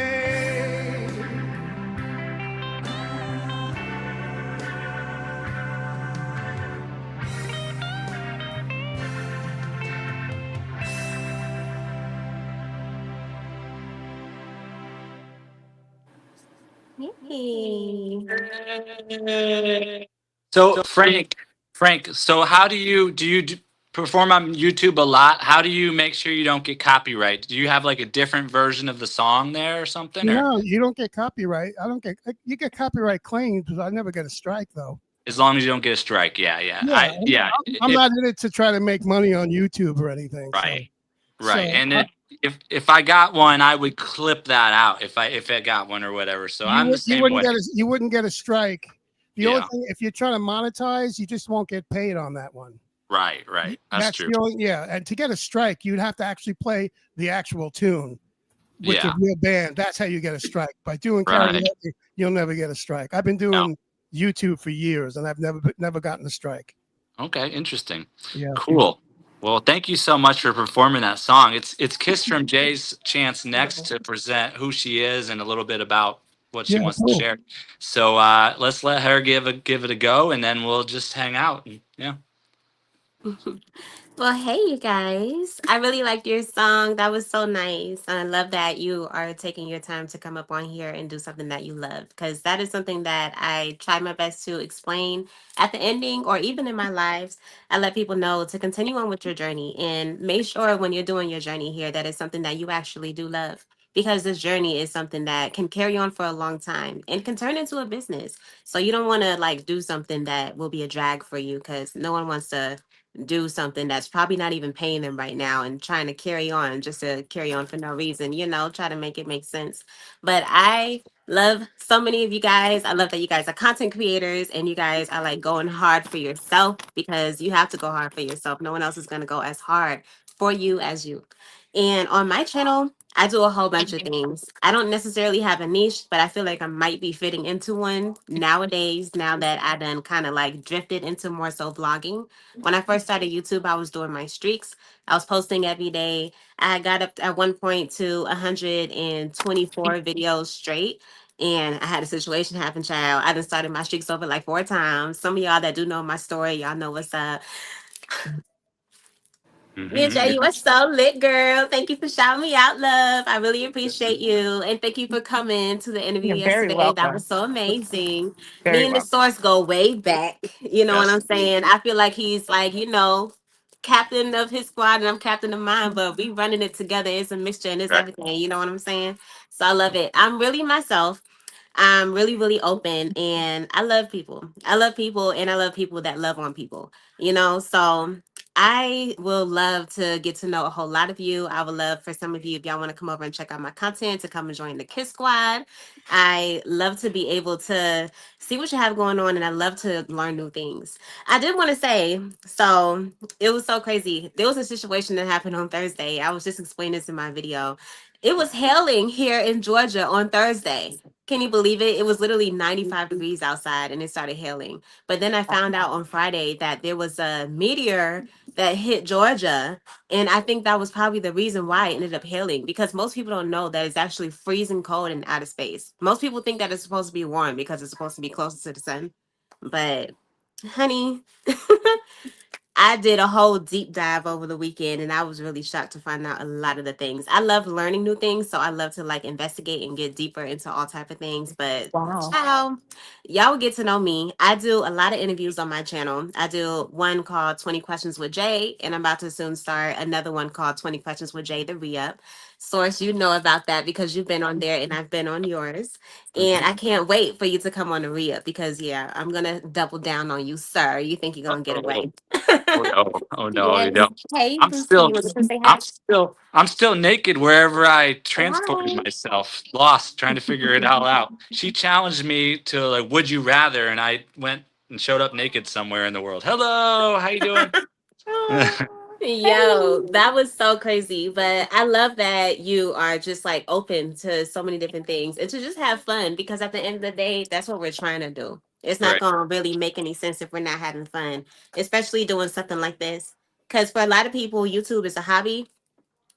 [SPEAKER 9] Yay.
[SPEAKER 1] So Frank, so how do you perform on YouTube a lot? How do you make sure you don't get copyright? Do you have like a different version of the song there or something, or
[SPEAKER 7] No, you don't get copyright. I don't get. You get copyright claims, but I never get a strike though.
[SPEAKER 1] as long as you don't get a strike? Yeah,
[SPEAKER 7] Yeah, I'm
[SPEAKER 1] If,
[SPEAKER 7] not in it to try to make money on YouTube or anything.
[SPEAKER 1] right,
[SPEAKER 7] So,
[SPEAKER 1] right. And if I got one, I would clip that out if I got one or whatever. So I'm the
[SPEAKER 7] you
[SPEAKER 1] same
[SPEAKER 7] wouldn't
[SPEAKER 1] way.
[SPEAKER 7] you wouldn't get a strike. The only
[SPEAKER 1] Yeah.
[SPEAKER 7] thing, if you're trying to monetize, you just won't get paid on that one.
[SPEAKER 1] Right. That's true.
[SPEAKER 7] The only, yeah. And to get a strike, you'd have to actually play the actual tune with
[SPEAKER 1] Yeah.
[SPEAKER 7] the real band. That's how you get a strike. By doing
[SPEAKER 1] Right.
[SPEAKER 7] karaoke, you'll never get a strike. I've been doing YouTube for years, and I've never gotten a strike.
[SPEAKER 1] Okay, interesting.
[SPEAKER 7] Yeah.
[SPEAKER 1] Cool. Well, thank you so much for performing that song. It's Kiss from Jay's chance next to present who she is and a little bit about what she
[SPEAKER 7] Yeah,
[SPEAKER 1] wants to
[SPEAKER 7] cool.
[SPEAKER 1] share. So let's let her give it a go, and then we'll just hang out. Yeah.
[SPEAKER 9] Well, hey, you guys. I really liked your song. That was so nice. And I love that you are taking your time to come up on here and do something that you love, because that is something that I try my best to explain at the ending or even in my lives. I let people know to continue on with your journey and make sure when you're doing your journey here that it's something that you actually do love. Because this journey is something that can carry on for a long time and can turn into a business. So you don't want to like do something that will be a drag for you, because no one wants to do something that's probably not even paying them right now and trying to carry on just to carry on for no reason, try to make it make sense. But I love so many of you guys. I love that you guys are content creators and you guys are like going hard for yourself, because you have to go hard for yourself. No one else is going to go as hard for you as you. And on my channel, I do a whole bunch of things. I don't necessarily have a niche, but I feel like I might be fitting into one nowadays, now that I done kind of like drifted into more so vlogging. When I first started YouTube, I was doing my streaks. I was posting every day. I got up at one point to 124 videos straight. And I had a situation happen, child. I done started my streaks over like 4 times. Some of y'all that do know my story, y'all know what's up. Yeah, Jay, you are so lit, girl. Thank you for shouting me out, love. I really appreciate you. And thank you for coming to the interview
[SPEAKER 6] You're very
[SPEAKER 9] yesterday. That
[SPEAKER 6] welcome.
[SPEAKER 9] was so amazing. Me
[SPEAKER 6] Very
[SPEAKER 9] and the
[SPEAKER 6] welcome.
[SPEAKER 9] source go way back. You know what
[SPEAKER 1] Yes.
[SPEAKER 9] I'm saying? I feel like he's like, captain of his squad and I'm captain of mine, but we running it together. It's a mixture and it's
[SPEAKER 1] Right.
[SPEAKER 9] everything. You know what I'm saying? So I love it. I'm really myself. I'm really, really open and I love people. I love people and I love people that love on people, So I will love to get to know a whole lot of you. I would love for some of you, if y'all want to come over and check out my content, to come and join the Kiss Squad. I love to be able to see what you have going on and I love to learn new things. I did want to say, so it was so crazy. There was a situation that happened on Thursday. I was just explaining this in my video. It was hailing here in Georgia on Thursday. Can you believe it? It was literally 95 degrees outside and it started hailing. But then I found out on Friday that there was a meteor that hit Georgia. And I think that was probably the reason why it ended up hailing, because most people don't know that it's actually freezing cold in outer space. Most people think that it's supposed to be warm because it's supposed to be closer to the sun. But, honey, I did a whole deep dive over the weekend and I was really shocked to find out a lot of the things. I love learning new things, so I love to like investigate and get deeper into all type of things. But
[SPEAKER 6] Wow.
[SPEAKER 9] y'all will get to know me. I do a lot of interviews on my channel. I do one called 20 Questions with Jay, and I'm about to soon start another one called 20 Questions with Jay, the re-up. Source, you know about that because you've been on there and I've been on yours. And I can't wait for you to come on the re-up because yeah, I'm gonna double down on you, sir. You think you're gonna get away.
[SPEAKER 1] Oh no! Oh no! You
[SPEAKER 9] Yes.
[SPEAKER 1] don't.
[SPEAKER 9] Hey,
[SPEAKER 1] I'm
[SPEAKER 9] Boosie, you
[SPEAKER 1] still,
[SPEAKER 9] want to say hi?
[SPEAKER 1] I'm still naked wherever I transported
[SPEAKER 9] Hi.
[SPEAKER 1] myself, lost, trying to figure it all out. She challenged me to like, would you rather, and I went and showed up naked somewhere in the world. Hello, how you doing?
[SPEAKER 9] Yo, that was so crazy. But I love that you are just like open to so many different things and to just have fun because at the end of the day, that's what we're trying to do. It's not
[SPEAKER 1] Right.
[SPEAKER 9] going to really make any sense if we're not having fun, especially doing something like this. Because for a lot of people, YouTube is a hobby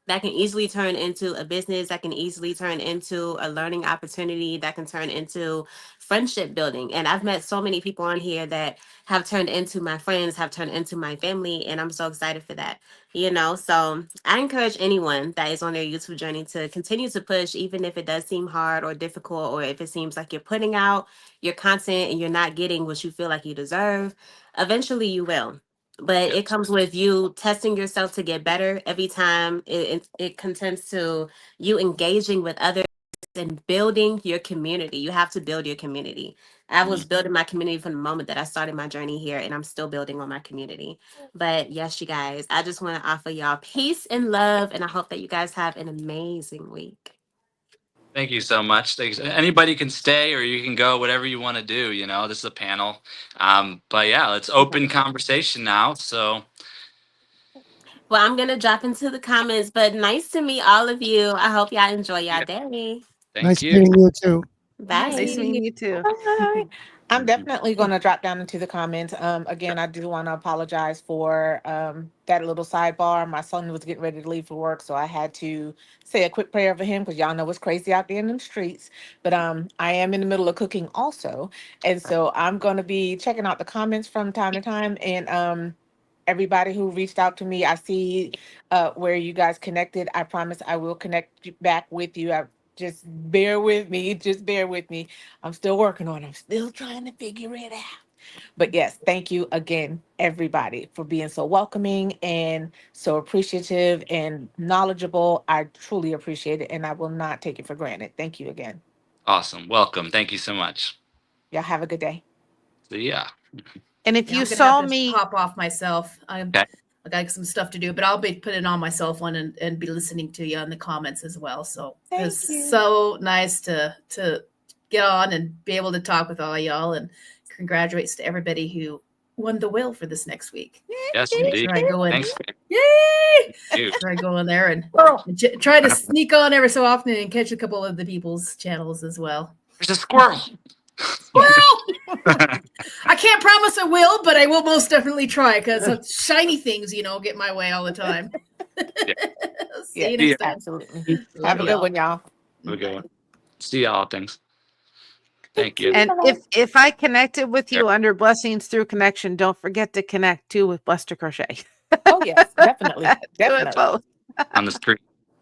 [SPEAKER 9] that can easily turn into a business, that can easily turn into a learning opportunity, that can turn into friendship building. And I've met so many people on here that have turned into my friends, have turned into my family, and I'm so excited for that. You know, so I encourage anyone that is on their YouTube journey to continue to push, even if it does seem hard or difficult, or if it seems like you're putting out your content and you're not getting what you feel like you deserve. Eventually, you will, but it comes with you testing yourself to get better every time. It contends to you engaging with others and building your community. You have to build your community. I was building my community from the moment that I started my journey here, and I'm still building on my community. But yes, you guys, I just want to offer y'all peace and love, and I hope that you guys have an amazing week.
[SPEAKER 1] Thank you so much. Thanks. Anybody can stay or you can go, whatever you want to do. You know, this is a panel. But yeah, it's open conversation now. So
[SPEAKER 9] Well, I'm gonna drop into the comments, but nice to meet all of you. I hope y'all enjoy
[SPEAKER 1] yeah,
[SPEAKER 9] your day.
[SPEAKER 1] thank
[SPEAKER 7] Nice
[SPEAKER 1] you.
[SPEAKER 7] meeting you too.
[SPEAKER 9] Bye.
[SPEAKER 5] Nice meeting you too.
[SPEAKER 6] Bye. I'm
[SPEAKER 1] Mhm.
[SPEAKER 6] definitely going to drop down into the comments. Again, I do want to apologize for that little sidebar. My son was getting ready to leave for work, so I had to say a quick prayer for him because y'all know it's crazy out there in the streets. But I am in the middle of cooking also, and so I'm going to be checking out the comments from time to time. And everybody who reached out to me, I see where you guys connected. I promise I will connect back with you. Just bear with me. Just bear with me. I'm still working on it. I'm still trying to figure it out. But yes, thank you again, everybody, for being so welcoming and so appreciative and knowledgeable. I truly appreciate it, and I will not take it for granted. Thank you again.
[SPEAKER 1] Awesome. Welcome. Thank you so much.
[SPEAKER 6] Y'all have a good day.
[SPEAKER 1] So yeah.
[SPEAKER 5] And if
[SPEAKER 2] Yeah,
[SPEAKER 5] you
[SPEAKER 2] I'm gonna have
[SPEAKER 5] saw
[SPEAKER 2] to
[SPEAKER 5] me,
[SPEAKER 2] hop off myself. I
[SPEAKER 1] Okay.
[SPEAKER 2] got some stuff to do, but I'll be putting on my cell phone and be listening to you in the comments as well. So
[SPEAKER 6] Thank
[SPEAKER 2] it's
[SPEAKER 6] you.
[SPEAKER 2] so nice to get on and be able to talk with all y'all. And congratulations to everybody who won the will for this next week.
[SPEAKER 1] Yes,
[SPEAKER 2] Make
[SPEAKER 1] indeed.
[SPEAKER 2] sure I go in.
[SPEAKER 1] Thanks.
[SPEAKER 2] Yay!
[SPEAKER 1] Dude.
[SPEAKER 2] Try to go in there and
[SPEAKER 1] Squirrel.
[SPEAKER 2] try to sneak on every so often and catch a couple of the people's channels as well.
[SPEAKER 1] There's a squirrel.
[SPEAKER 2] Squirrel! I can't promise I will, but I will most definitely try because shiny things, get my way all the time.
[SPEAKER 1] Yeah.
[SPEAKER 2] See you
[SPEAKER 6] Yeah,
[SPEAKER 2] next time.
[SPEAKER 6] absolutely.
[SPEAKER 2] Love
[SPEAKER 6] Have a good
[SPEAKER 2] y'all.
[SPEAKER 6] one, y'all.
[SPEAKER 1] Have a good one. See y'all. Thanks. Thank you.
[SPEAKER 5] and
[SPEAKER 6] Bye-bye.
[SPEAKER 5] if I connected with you under Blessings Through Connection, don't forget to connect too with Blessed to Crochet.
[SPEAKER 6] Oh yes, definitely,
[SPEAKER 5] Do it
[SPEAKER 6] definitely.
[SPEAKER 5] both.
[SPEAKER 1] On the screen.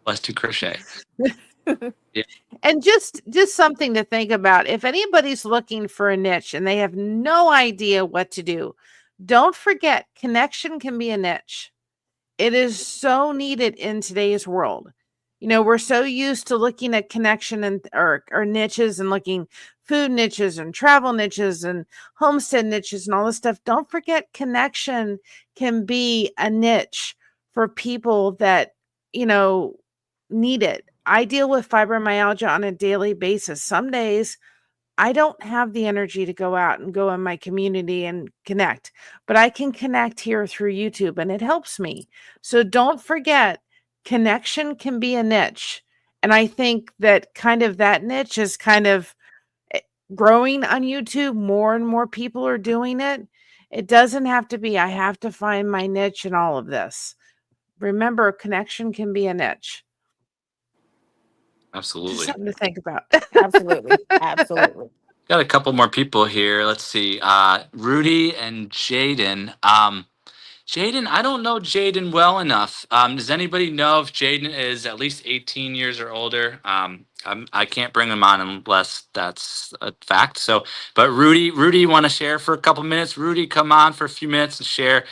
[SPEAKER 1] Let's do crochet. Yeah.
[SPEAKER 5] And just something to think about. If anybody's looking for a niche and they have no idea what to do, don't forget connection can be a niche. It is so needed in today's world. We're so used to looking at connection and or niches and looking food niches and travel niches and homestead niches and all this stuff. Don't forget connection can be a niche for people that, need it. I deal with fibromyalgia on a daily basis. Some days I don't have the energy to go out and go in my community and connect, but I can connect here through YouTube and it helps me. So don't forget, connection can be a niche And I think that kind of that niche is kind of growing on YouTube. More and more people are doing it. It doesn't have to be, I have to find my niche in all of this. Remember, connection can be a niche.
[SPEAKER 1] Absolutely.
[SPEAKER 5] Just something to think about.
[SPEAKER 6] Absolutely. Absolutely.
[SPEAKER 1] Got a couple more people here. Let's see. Rudy and Jaden. Jaden, I don't know Jaden well enough. Does anybody know if Jaden is at least 18 years or older? I can't bring him on unless that's a fact. So, but Rudy, you want to share for a couple minutes? Rudy, come on for a few minutes and share.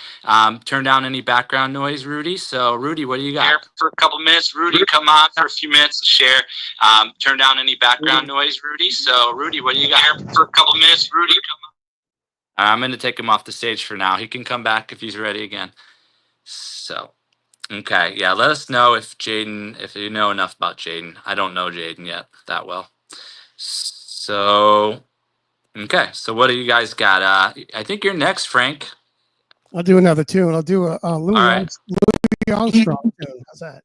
[SPEAKER 1] Turn down any background noise, Rudy. So, Rudy, what do you got? Share for a couple minutes. Rudy, come on for a few minutes and share. Turn down any background noise, Rudy. So, Rudy, what do you got? Share for a couple minutes. Rudy, come on. I'm going to take him off the stage for now. He can come back if he's ready again. So, okay. Yeah, let us know if you know enough about Jaden. I don't know Jaden yet that well. So, okay. So what do you guys got? I think you're next, Frank.
[SPEAKER 7] I'll do another tune. I'll do a Louis,
[SPEAKER 1] right.
[SPEAKER 7] Louis Armstrong tune. How's that?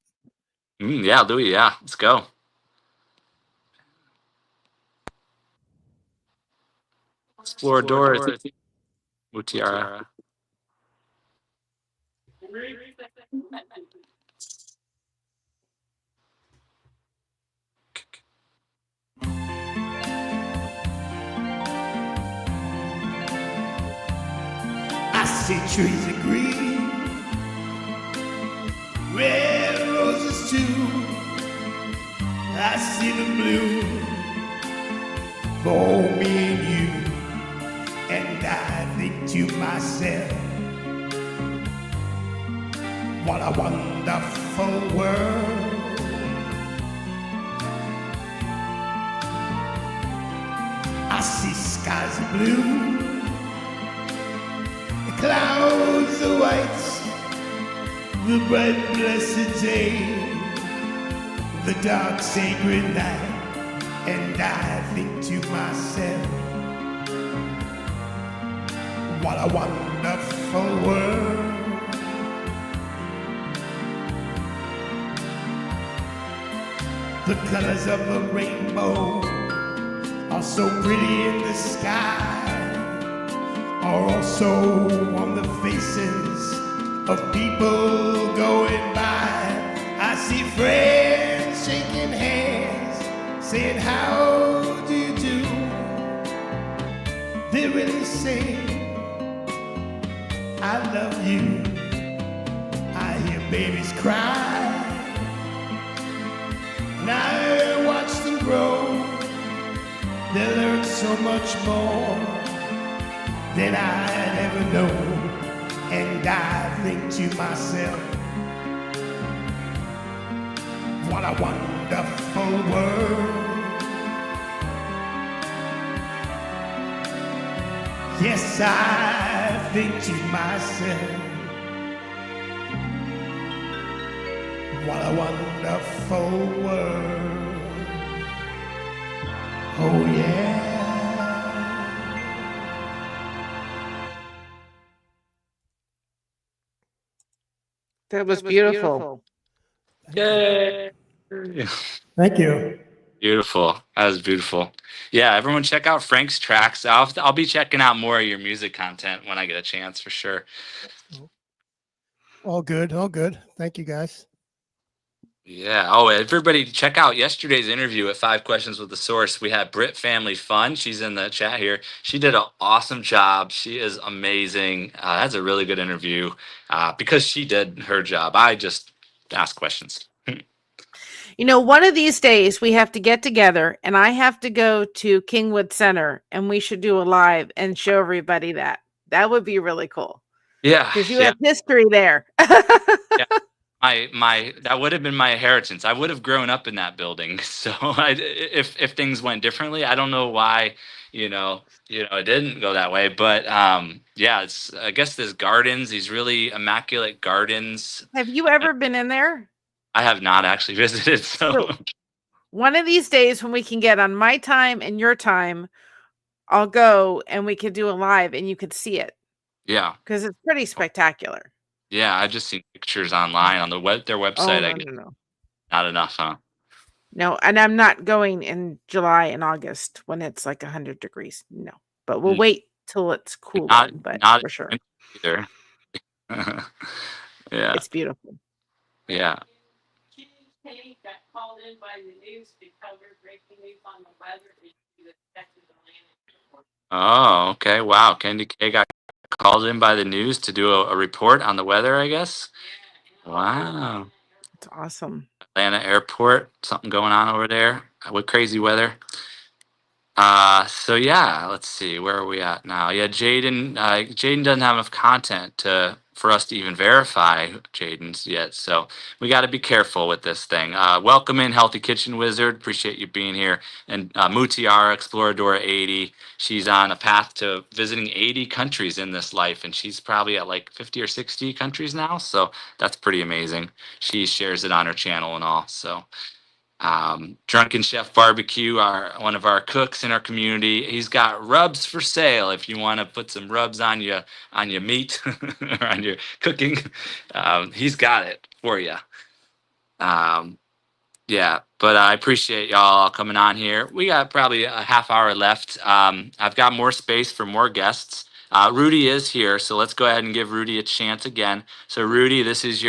[SPEAKER 1] Yeah, Louis. Yeah, let's go. Explorador. Mutiara.
[SPEAKER 8] I see trees of green, red roses too. I see them blue for me and you. And I think to myself, what a wonderful world. I see skies of blue, the clouds are white, the bright blessed day, the dark sacred night. And I think to myself, what a wonderful world. The colors of the rainbow are so pretty in the sky, are also on the faces of people going by. I see friends shaking hands, saying, how do you do? They really say, I love you. I hear babies cry, and I watch them grow. They learn so much more than I'd ever know. And I think to myself, what a wonderful world. Yes, I think to myself, what a wonderful world. Oh yeah.
[SPEAKER 5] That was beautiful.
[SPEAKER 1] Yay!
[SPEAKER 7] Thank you.
[SPEAKER 1] Beautiful. That was beautiful. Yeah, everyone check out Frank's tracks. I'll be checking out more of your music content when I get a chance for sure.
[SPEAKER 7] All good. All good. Thank you, guys.
[SPEAKER 1] Yeah. Oh, everybody check out yesterday's interview at 5 Questions with the Source. We had Brit Family Fun. She's in the chat here. She did an awesome job. She is amazing. That's a really good interview because she did her job. I just ask questions.
[SPEAKER 5] You know, one of these days we have to get together and I have to go to Kingwood Center and we should do a live and show everybody that. That would be really cool.
[SPEAKER 1] Yeah.
[SPEAKER 5] Because you have history there.
[SPEAKER 1] Yeah. My that would have been my inheritance. I would have grown up in that building. So if things went differently, I don't know why, it didn't go that way. But yeah, I guess there's gardens, these really immaculate gardens.
[SPEAKER 5] Have you ever been in there?
[SPEAKER 1] I have not actually visited. So
[SPEAKER 5] one of these days when we can get on my time and your time, I'll go and we could do a live and you could see it.
[SPEAKER 1] Yeah.
[SPEAKER 5] Because it's pretty spectacular.
[SPEAKER 1] Yeah, I've just seen pictures online on their website.
[SPEAKER 5] No.
[SPEAKER 1] Not enough, huh?
[SPEAKER 5] No, and I'm not going in July and August when it's like 100 degrees. No, but we'll wait till it's cooler. But
[SPEAKER 1] not
[SPEAKER 5] for sure,
[SPEAKER 1] either. Yeah,
[SPEAKER 5] it's beautiful.
[SPEAKER 1] yeah. Oh, okay. Wow. Candy K got called in by the news to do a report on the weather, I guess. Wow.
[SPEAKER 5] It's awesome.
[SPEAKER 1] Atlanta airport, something going on over there with crazy weather. So yeah, let's see, where are we at now? Yeah, Jaden doesn't have enough content for us to even verify Jaden's yet, so we got to be careful with this thing. Welcome in, Healthy Kitchen Wizard. Appreciate you being here. And Mutiara Exploradora 80. She's on a path to visiting 80 countries in this life, and she's probably at like 50 or 60 countries now. So that's pretty amazing. She shares it on her channel and all. So. Drunken Chef Barbecue, one of our cooks in our community. He's got rubs for sale if you want to put some rubs on your meat or on your cooking. He's got it for you. Yeah, but I appreciate y'all coming on here. We got probably a half hour left. I've got more space for more guests. Rudy is here, so let's go ahead and give Rudy a chance again. So Rudy, this is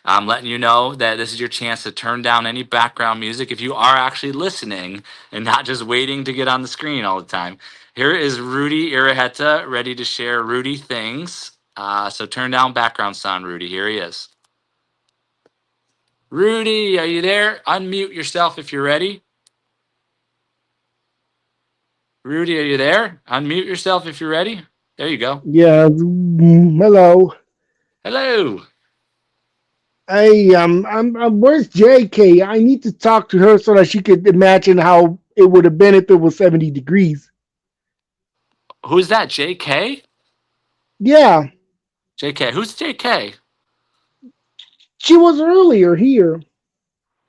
[SPEAKER 1] I'm letting you know that this is your chance to turn down any background music if you are actually listening and not just waiting to get on the screen all the time. Here is Rudy Iraheta ready to share Rudy things. So turn down background sound, Rudy. Here he is. Rudy, are you there? Unmute yourself if you're ready. Rudy, are you there? Unmute yourself if you're ready. There you go.
[SPEAKER 4] Yeah. Hello.
[SPEAKER 1] Hello.
[SPEAKER 4] Hey, where's JK? I need to talk to her so that she could imagine how it would have been if it was 70 degrees.
[SPEAKER 1] Who's that? JK?
[SPEAKER 4] Yeah.
[SPEAKER 1] JK. Who's JK?
[SPEAKER 4] She was earlier here.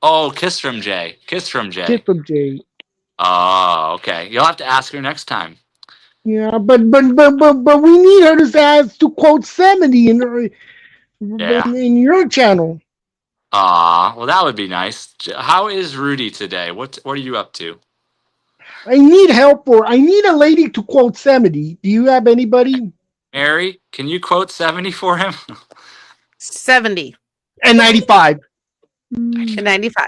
[SPEAKER 1] Oh, Kiss from Jay. Kiss from Jay.
[SPEAKER 4] Kiss from Jay.
[SPEAKER 1] Oh, okay. You'll have to ask her next time.
[SPEAKER 4] Yeah, but we need her to quote 70 in your channel.
[SPEAKER 1] Well, that would be nice. How is Rudy today? What are you up to?
[SPEAKER 4] I need a lady to quote 70. Do you have anybody?
[SPEAKER 1] Mary, can you quote 70 for him?
[SPEAKER 5] 70.
[SPEAKER 4] And 95.
[SPEAKER 5] And 95.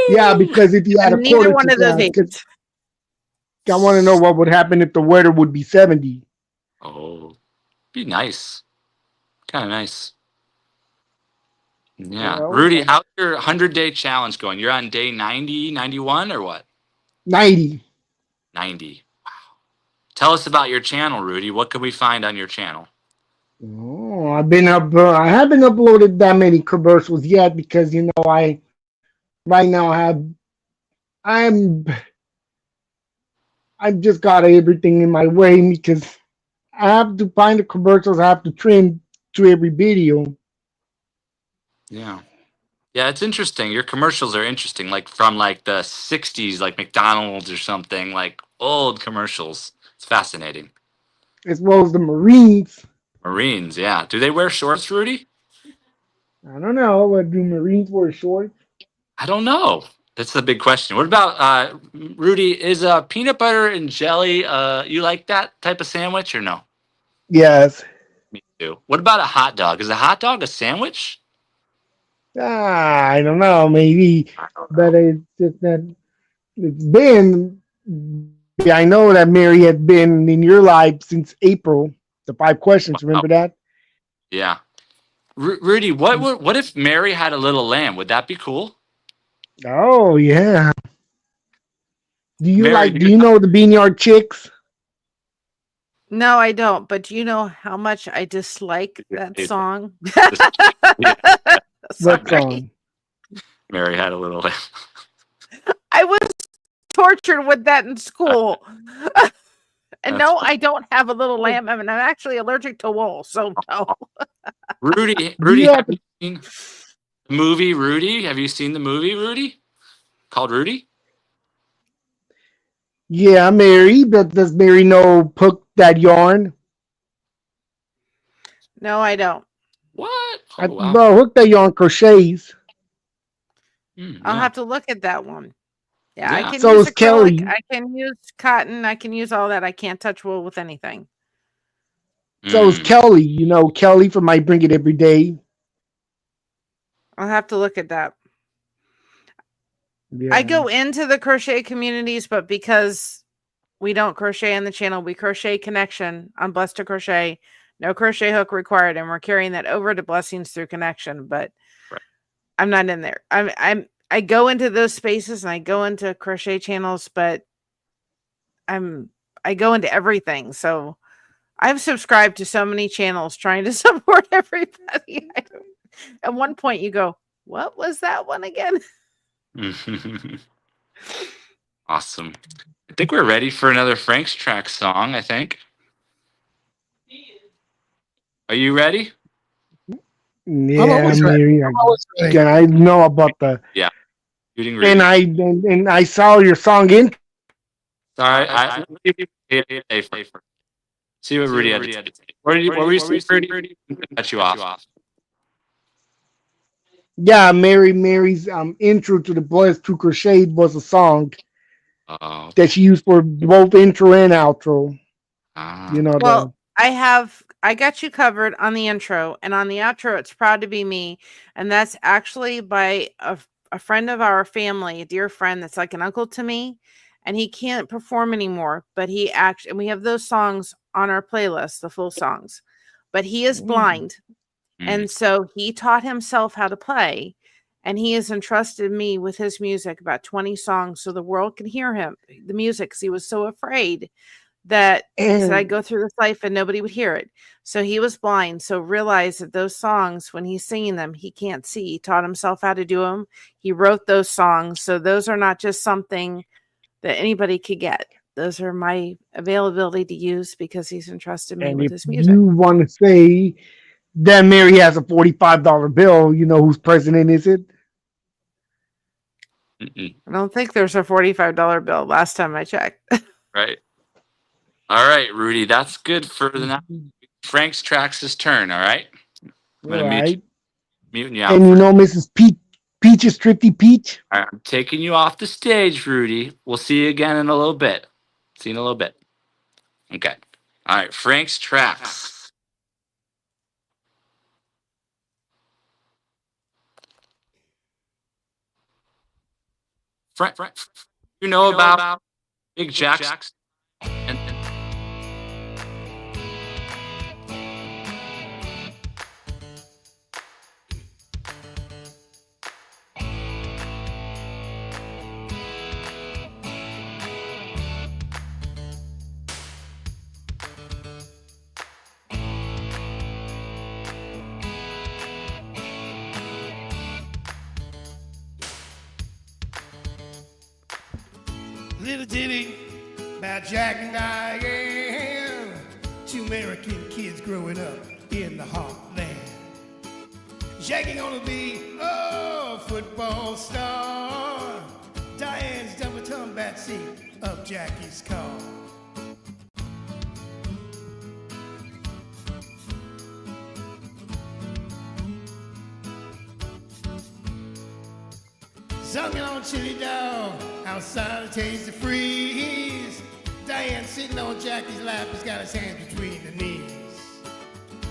[SPEAKER 4] Yeah, because if you had a
[SPEAKER 5] neither one of those eight.
[SPEAKER 4] I want to know what would happen if the weather would be 70.
[SPEAKER 1] Oh, be nice. Kind of nice. Yeah.
[SPEAKER 4] Well,
[SPEAKER 1] Rudy, how's your 100-day challenge going? You're on day 90, 91 or what?
[SPEAKER 4] 90.
[SPEAKER 1] 90. Wow. Tell us about your channel, Rudy. What can we find on your channel?
[SPEAKER 4] Oh, I haven't uploaded that many commercials yet because I I've just got everything in my way because I have to find the commercials. I have to trim to every video.
[SPEAKER 1] Yeah. Yeah, it's interesting. Your commercials are interesting, like from like the 60s, like McDonald's or something, like old commercials. It's fascinating.
[SPEAKER 4] As well as the Marines.
[SPEAKER 1] Marines, yeah. Do they wear shorts, Rudy?
[SPEAKER 4] I don't know. What do Marines wear shorts?
[SPEAKER 1] I don't know. That's the big question. What about Rudy? Is peanut butter and jelly? You like that type of sandwich or no?
[SPEAKER 4] Yes.
[SPEAKER 1] Me too. What about a hot dog? Is a hot dog a sandwich?
[SPEAKER 4] I don't know. Maybe, but it's just that it's been. I know that Mary had been in your life since April. The 5 questions. Remember that?
[SPEAKER 1] Yeah. Rudy, what if Mary had a little lamb? Would that be cool?
[SPEAKER 4] Oh yeah. Do you
[SPEAKER 1] Mary,
[SPEAKER 4] do you know the Beanyard Chicks?
[SPEAKER 5] No, I don't. But do you know how much I dislike that song?
[SPEAKER 4] What song?
[SPEAKER 1] Mary had a little lamb.
[SPEAKER 5] I was tortured with that in school. And no, I don't have a little lamb. I mean, I'm actually allergic to wool, so no.
[SPEAKER 1] Rudy, have you seen the movie Rudy? Have you seen the movie Rudy? Called Rudy?
[SPEAKER 4] Yeah, Mary. But does Mary know Hook That Yarn?
[SPEAKER 5] No, I don't.
[SPEAKER 1] What?
[SPEAKER 4] Well, Hook That Yarn crochets.
[SPEAKER 5] I'll
[SPEAKER 1] Yeah.
[SPEAKER 5] have to look at that one. Yeah, I
[SPEAKER 1] Yeah.
[SPEAKER 5] can
[SPEAKER 4] So
[SPEAKER 5] use
[SPEAKER 4] is
[SPEAKER 5] acrylic,
[SPEAKER 4] Kelly.
[SPEAKER 5] I can use cotton, I can use all that. I can't touch wool with anything.
[SPEAKER 4] So is
[SPEAKER 1] Mm.
[SPEAKER 4] Kelly. You know, Kelly from I Bring It Every Day.
[SPEAKER 5] I'll have to look at that.
[SPEAKER 4] Yeah.
[SPEAKER 5] I go into the crochet communities, but because we don't crochet on the channel, we crochet connection on Blessed to Crochet. No crochet hook required, and we're carrying that over to Blessings Through Connection. But
[SPEAKER 1] Right.
[SPEAKER 5] I'm not in there. I go into those spaces and I go into crochet channels, but I go into everything. So I've subscribed to so many channels trying to support everybody. At one point, you go, "What was that one again?"
[SPEAKER 1] Awesome. I think we're ready for another Frank's Track song, I think. Are you ready?
[SPEAKER 7] I'm
[SPEAKER 4] Yeah,
[SPEAKER 7] always ready.
[SPEAKER 4] Mary.
[SPEAKER 7] I'm always ready.
[SPEAKER 4] Yeah, I know about the
[SPEAKER 1] Yeah. Shooting
[SPEAKER 4] and
[SPEAKER 1] Rudy.
[SPEAKER 4] and I saw your song in.
[SPEAKER 1] Sorry, I see what Rudy had to say. What were you saying, Rudy? Cut you off.
[SPEAKER 4] Yeah, Mary's intro to the Blessed to Crochet was a song
[SPEAKER 1] Oh.
[SPEAKER 4] that she used for both intro and outro. You know
[SPEAKER 5] Well, I got you covered on the intro, and on the outro, it's Proud to Be Me, and that's actually by a friend of our family, a dear friend that's like an uncle to me, and he can't perform anymore, but and we have those songs on our playlist, the full songs, but he is blind, and so he taught himself how to play, and he has entrusted me with his music, about 20 songs, so the world can hear him, the music, because he was so afraid that he said I'd go through this life and nobody would hear it. So he was blind. So realized that those songs, when he's singing them, he can't see. He taught himself how to do them. He wrote those songs. So those are not just something that anybody could get. Those are my availability to use because he's entrusted me
[SPEAKER 4] And
[SPEAKER 5] with
[SPEAKER 4] if
[SPEAKER 5] his music.
[SPEAKER 4] you want to say that Mary has a $45 bill, you know whose president is it?
[SPEAKER 5] I don't think there's a $45 bill last time I checked.
[SPEAKER 1] Right. All right, Rudy, that's good for the now. Frank's Tracks' turn, all right? I'm going to mute you out.
[SPEAKER 4] And you know Mrs. Peach's Thrifty Peach?
[SPEAKER 1] All right, I'm taking you off the stage, Rudy. We'll see you again in a little bit. See you in a little bit. Okay. All right, Frank's Tracks. Frank, you know about Big Jack's and
[SPEAKER 8] Little ditty about Jack and Diane, two American kids growing up in the heartland. Jackie gonna be a football star. Diane's double tongue backseat of Jackie's car. Sunging on chili dog, outside the taste of freeze. Diane sitting on Jackie's lap, he's got his hands between the knees.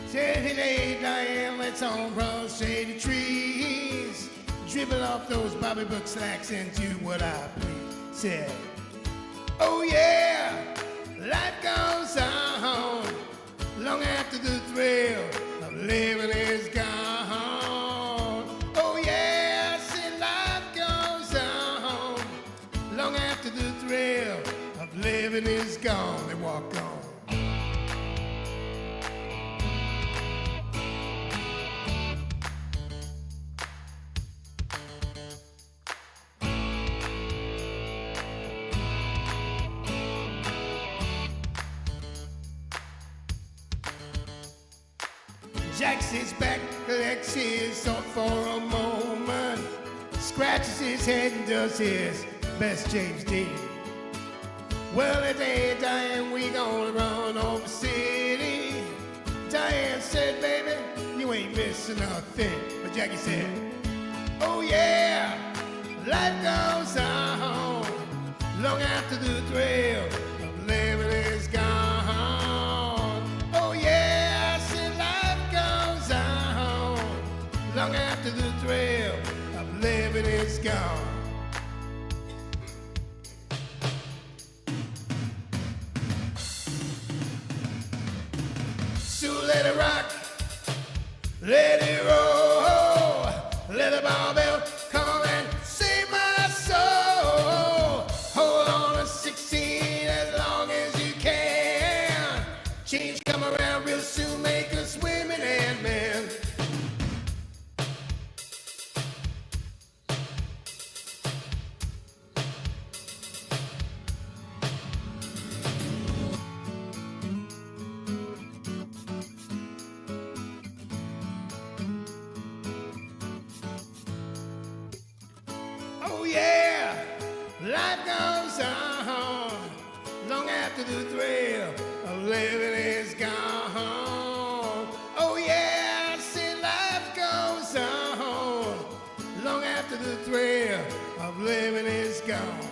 [SPEAKER 8] Said, hey, Diane, let's all run shady trees. Dribble off those Bobby Book slacks into what I please. Said, oh yeah, life goes on long after the thrill of living is gone. Oh yeah, I said life goes on long after the thrill of living is gone. They walk on. Jack sits back, collects his thought for a moment, scratches his head and does his best James Dean. Well, today, Diane, we gonna run over the city. Diane said, baby, you ain't missing nothing. But Jackie said, oh yeah, life goes on long after the thrill of living is gone. Oh yeah, I said life goes on long after the thrill of living is gone. So let it rock, let it roll, let the barbell come and save my soul. Hold on to 16 as long as you can. Change come around real soon, make us women and men. Oh yeah, life goes on long after the thrill of living is gone. Oh yeah, I say life goes on long after the thrill of living is gone.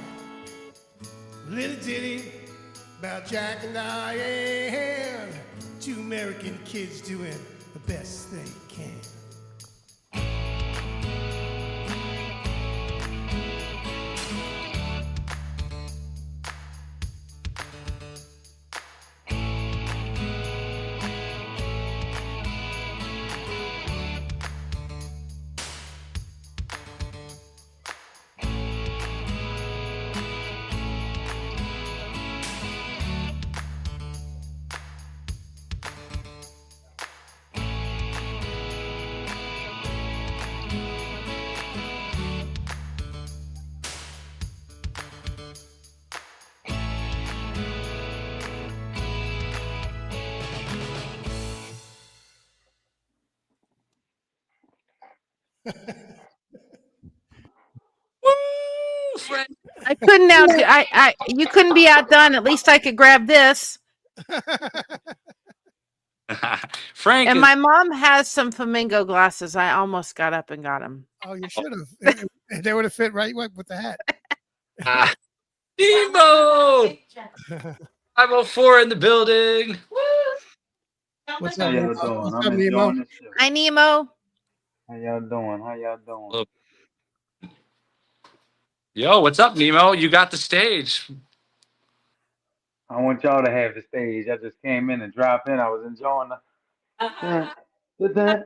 [SPEAKER 8] Little ditty about Jack and Diane, two American kids doing the best they can.
[SPEAKER 1] Woo, Frank.
[SPEAKER 5] I couldn't outdo. You couldn't be outdone. At least I could grab this.
[SPEAKER 1] Frank
[SPEAKER 5] And
[SPEAKER 1] is
[SPEAKER 5] my mom has some flamingo glasses. I almost got up and got them.
[SPEAKER 7] Oh, you should have. They would have fit right with the hat.
[SPEAKER 1] Nemo 504 in the building.
[SPEAKER 7] What's
[SPEAKER 10] How
[SPEAKER 7] up,
[SPEAKER 10] y'all
[SPEAKER 7] Nemo?
[SPEAKER 10] doing?
[SPEAKER 7] What's
[SPEAKER 10] I'm
[SPEAKER 7] up, Nemo?
[SPEAKER 10] enjoying this show.
[SPEAKER 5] Hi, Nemo.
[SPEAKER 10] How y'all doing? How y'all doing?
[SPEAKER 1] Yo, what's up, Nemo? You got the stage.
[SPEAKER 10] I want y'all to have the stage. I just came in and dropped in. I was enjoying the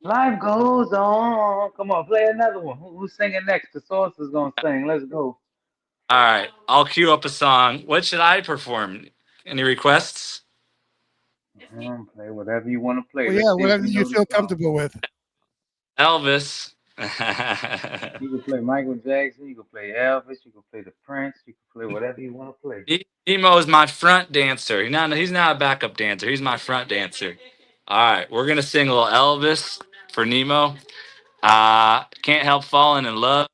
[SPEAKER 10] life goes on. Come on, play another one. Who's singing next? The Source is gonna sing. Let's go.
[SPEAKER 1] All right, I'll cue up a song. What should I perform? Any requests?
[SPEAKER 10] Play whatever you want to play.
[SPEAKER 7] Well,
[SPEAKER 10] Let's
[SPEAKER 7] yeah,
[SPEAKER 10] see if
[SPEAKER 7] whatever
[SPEAKER 10] we
[SPEAKER 7] you
[SPEAKER 10] know the
[SPEAKER 7] feel
[SPEAKER 10] song.
[SPEAKER 7] comfortable with.
[SPEAKER 1] Elvis.
[SPEAKER 10] You can play Michael Jackson. You can play Elvis. You can play the Prince. You can play whatever you want to play.
[SPEAKER 1] Nemo is my front dancer. He's not a backup dancer. He's my front dancer. All right, we're gonna sing a little Elvis for Nemo. Can't help falling in love.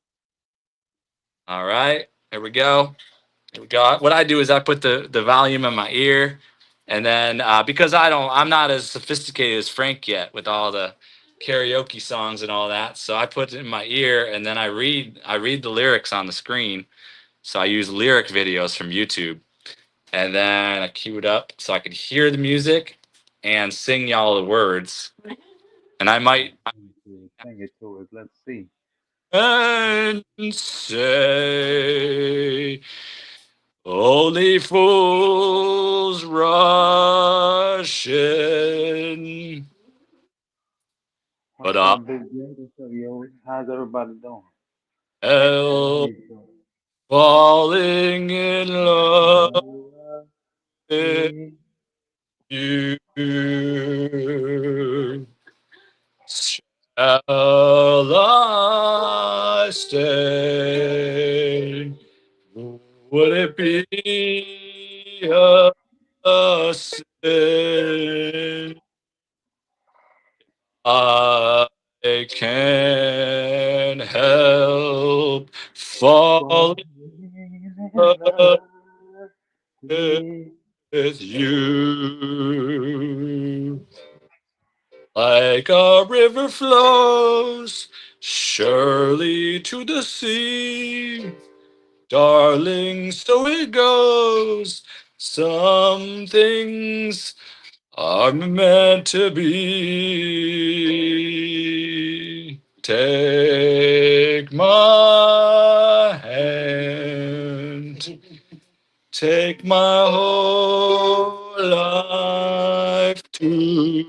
[SPEAKER 1] All right, here we go. Here we go. What I do is I put the volume in my ear, and then because I'm not as sophisticated as Frank yet with all the karaoke songs and all that, so I put it in my ear, and then I read the lyrics on the screen. So I use lyric videos from YouTube, and then I cue it up so I could hear the music and sing y'all the words. And I might
[SPEAKER 10] Sing it to us. Let's see.
[SPEAKER 1] and say, only fools rush in. But
[SPEAKER 10] What's up, Big J? What's up, yo? How's everybody doing?
[SPEAKER 1] hell falling in love with you. Shall I stay? Would it be a sin? I can't help falling in love with you. Like a river flows surely to the sea. Darling, so it goes. Some things are meant to be. Take my hand. Take my whole life too.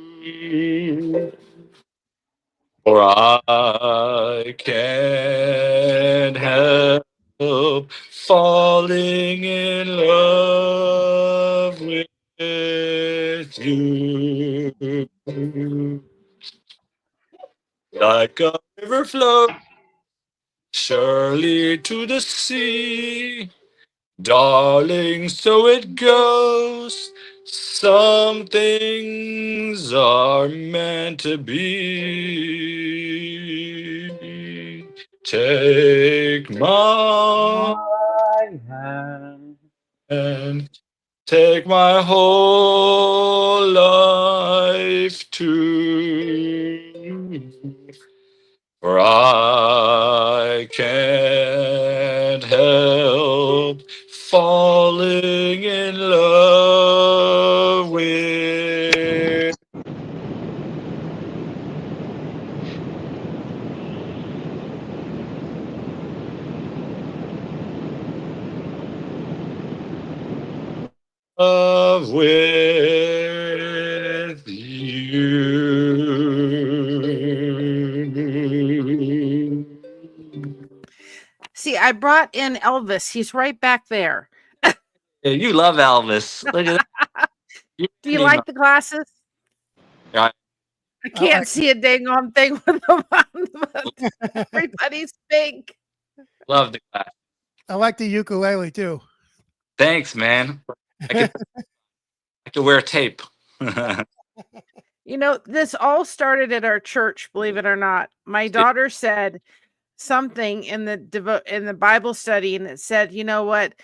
[SPEAKER 1] For I can't help falling in love with you. Like a river flows surely to the sea. Darling, so it goes. Some things are meant to be. Take my
[SPEAKER 10] My hand.
[SPEAKER 1] hand, take my whole life too. For I can't help falling in love with love with you.
[SPEAKER 5] See, I brought in Elvis. He's right back there.
[SPEAKER 1] Yeah, you love Elvis. Look at that.
[SPEAKER 5] Do you like the glasses?
[SPEAKER 1] Yeah,
[SPEAKER 5] I can't see a dang on thing with them on, but everybody's pink.
[SPEAKER 1] love the class.
[SPEAKER 7] I like the ukulele too.
[SPEAKER 1] Thanks, man. I could wear tape.
[SPEAKER 5] You know, this all started at our church, believe it or not. My daughter said something in the Bible study, and it said, you know what,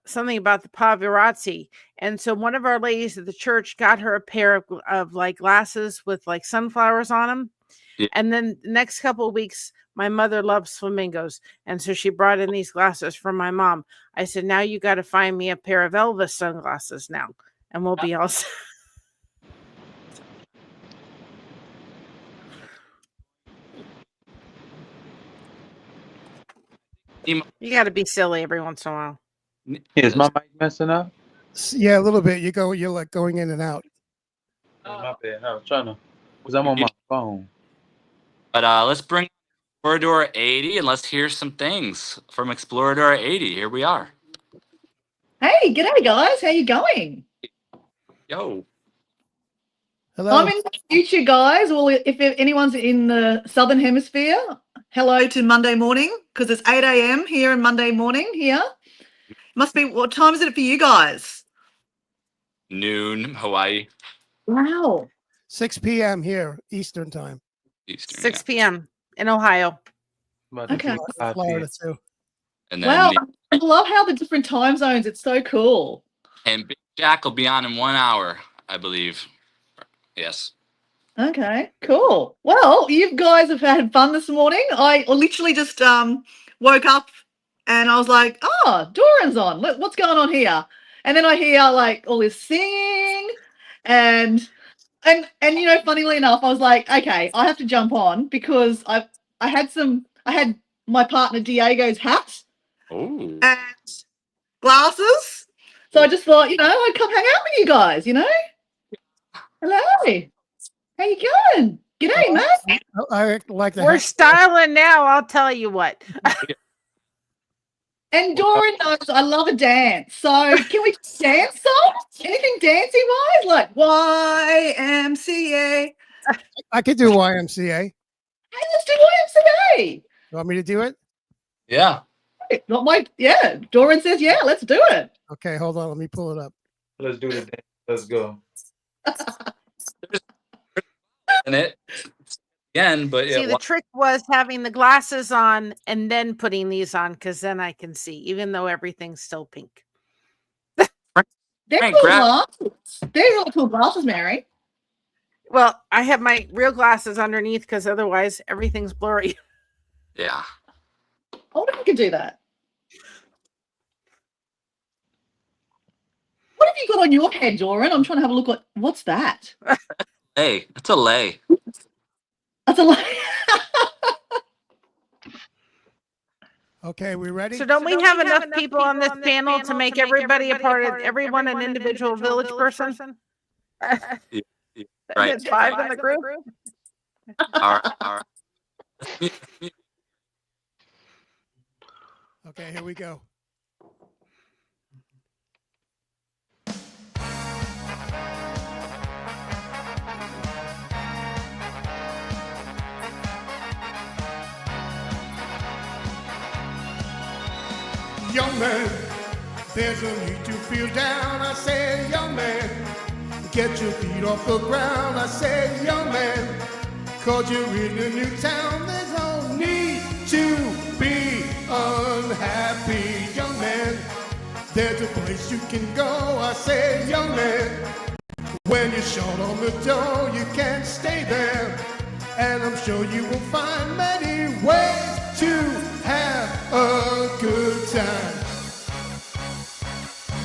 [SPEAKER 5] something about the paparazzi. And so one of our ladies at the church got her a pair of like glasses with like sunflowers on them.
[SPEAKER 1] Yeah.
[SPEAKER 5] And then the next couple of weeks, my mother loves flamingos, and so she brought in these glasses for my mom. I said, now you got to find me a pair of Elvis sunglasses now, and we'll be all set. You got to be silly every once in a while.
[SPEAKER 10] Is my mic messing up?
[SPEAKER 7] Yeah, a little bit. You're like going in and out.
[SPEAKER 10] My bad. I was trying to, because I'm on my phone.
[SPEAKER 1] But let's bring Explorador 80 and let's hear some things from Explorador 80. Here we are.
[SPEAKER 11] Hey, g'day guys. How you going?
[SPEAKER 1] Yo.
[SPEAKER 7] Hello.
[SPEAKER 11] I'm in the future, guys. Well, if anyone's in the Southern Hemisphere, hello to Monday morning, because it's 8 a.m. here in Monday morning here. Must be, what time is it for you guys?
[SPEAKER 1] Noon, Hawaii.
[SPEAKER 11] Wow.
[SPEAKER 7] 6 p.m. here, Eastern time.
[SPEAKER 1] Eastern,
[SPEAKER 5] 6 p.m. in Ohio.
[SPEAKER 11] Okay.
[SPEAKER 7] Florida too.
[SPEAKER 1] And then
[SPEAKER 11] Wow. I love how the different time zones, it's so cool.
[SPEAKER 1] and Big Jack will be on in 1 hour, I believe. Yes.
[SPEAKER 11] Okay, cool. Well, you guys have had fun this morning. I literally just woke up and I was like, oh, Doran's on. What's going on here? And then I hear like all this singing and you know, funnily enough, I was like, okay, I have to jump on because I had my partner Diego's hat
[SPEAKER 1] and
[SPEAKER 11] glasses. So I just thought, you know, I'd come hang out with you guys, you know? Hello. How you going? G'day, mate.
[SPEAKER 7] I like the
[SPEAKER 5] We're styling now, I'll tell you what.
[SPEAKER 11] And Doran knows I love a dance. So can we dance songs? Anything dancey wise? Like YMCA.
[SPEAKER 7] I could do YMCA.
[SPEAKER 11] Hey, let's do YMCA.
[SPEAKER 7] You want me to do it?
[SPEAKER 1] Yeah.
[SPEAKER 11] Not my, yeah. Doran says, yeah, let's do it.
[SPEAKER 7] Okay, hold on. Let me pull it up.
[SPEAKER 10] Let's do the dance. Let's go.
[SPEAKER 1] And it again, but
[SPEAKER 5] See, the trick was having the glasses on and then putting these on, because then I can see, even though everything's still pink.
[SPEAKER 11] They're cool glasses. They're really cool glasses, Mary.
[SPEAKER 5] Well, I have my real glasses underneath because otherwise everything's blurry.
[SPEAKER 1] Yeah.
[SPEAKER 11] I wonder if you can do that. What have you got on your head, Doran? I'm trying to have a look at what's that?
[SPEAKER 1] Hey, it's a lay.
[SPEAKER 11] That's a
[SPEAKER 7] Okay, we ready?
[SPEAKER 5] So don't we have enough people on this panel to make everybody a part of everyone an individual village person?
[SPEAKER 1] Yeah, right.
[SPEAKER 5] That's 5 in the group.
[SPEAKER 1] All right.
[SPEAKER 7] Okay, here we go.
[SPEAKER 8] Young man, there's no need to feel down. I said, young man, get your feet off the ground. I said, young man, cause you're in a new town. There's no need to be unhappy. Young man, there's a place you can go. I said, young man, when you're short on the door, you can't stay there. And I'm sure you will find many ways to have a good time.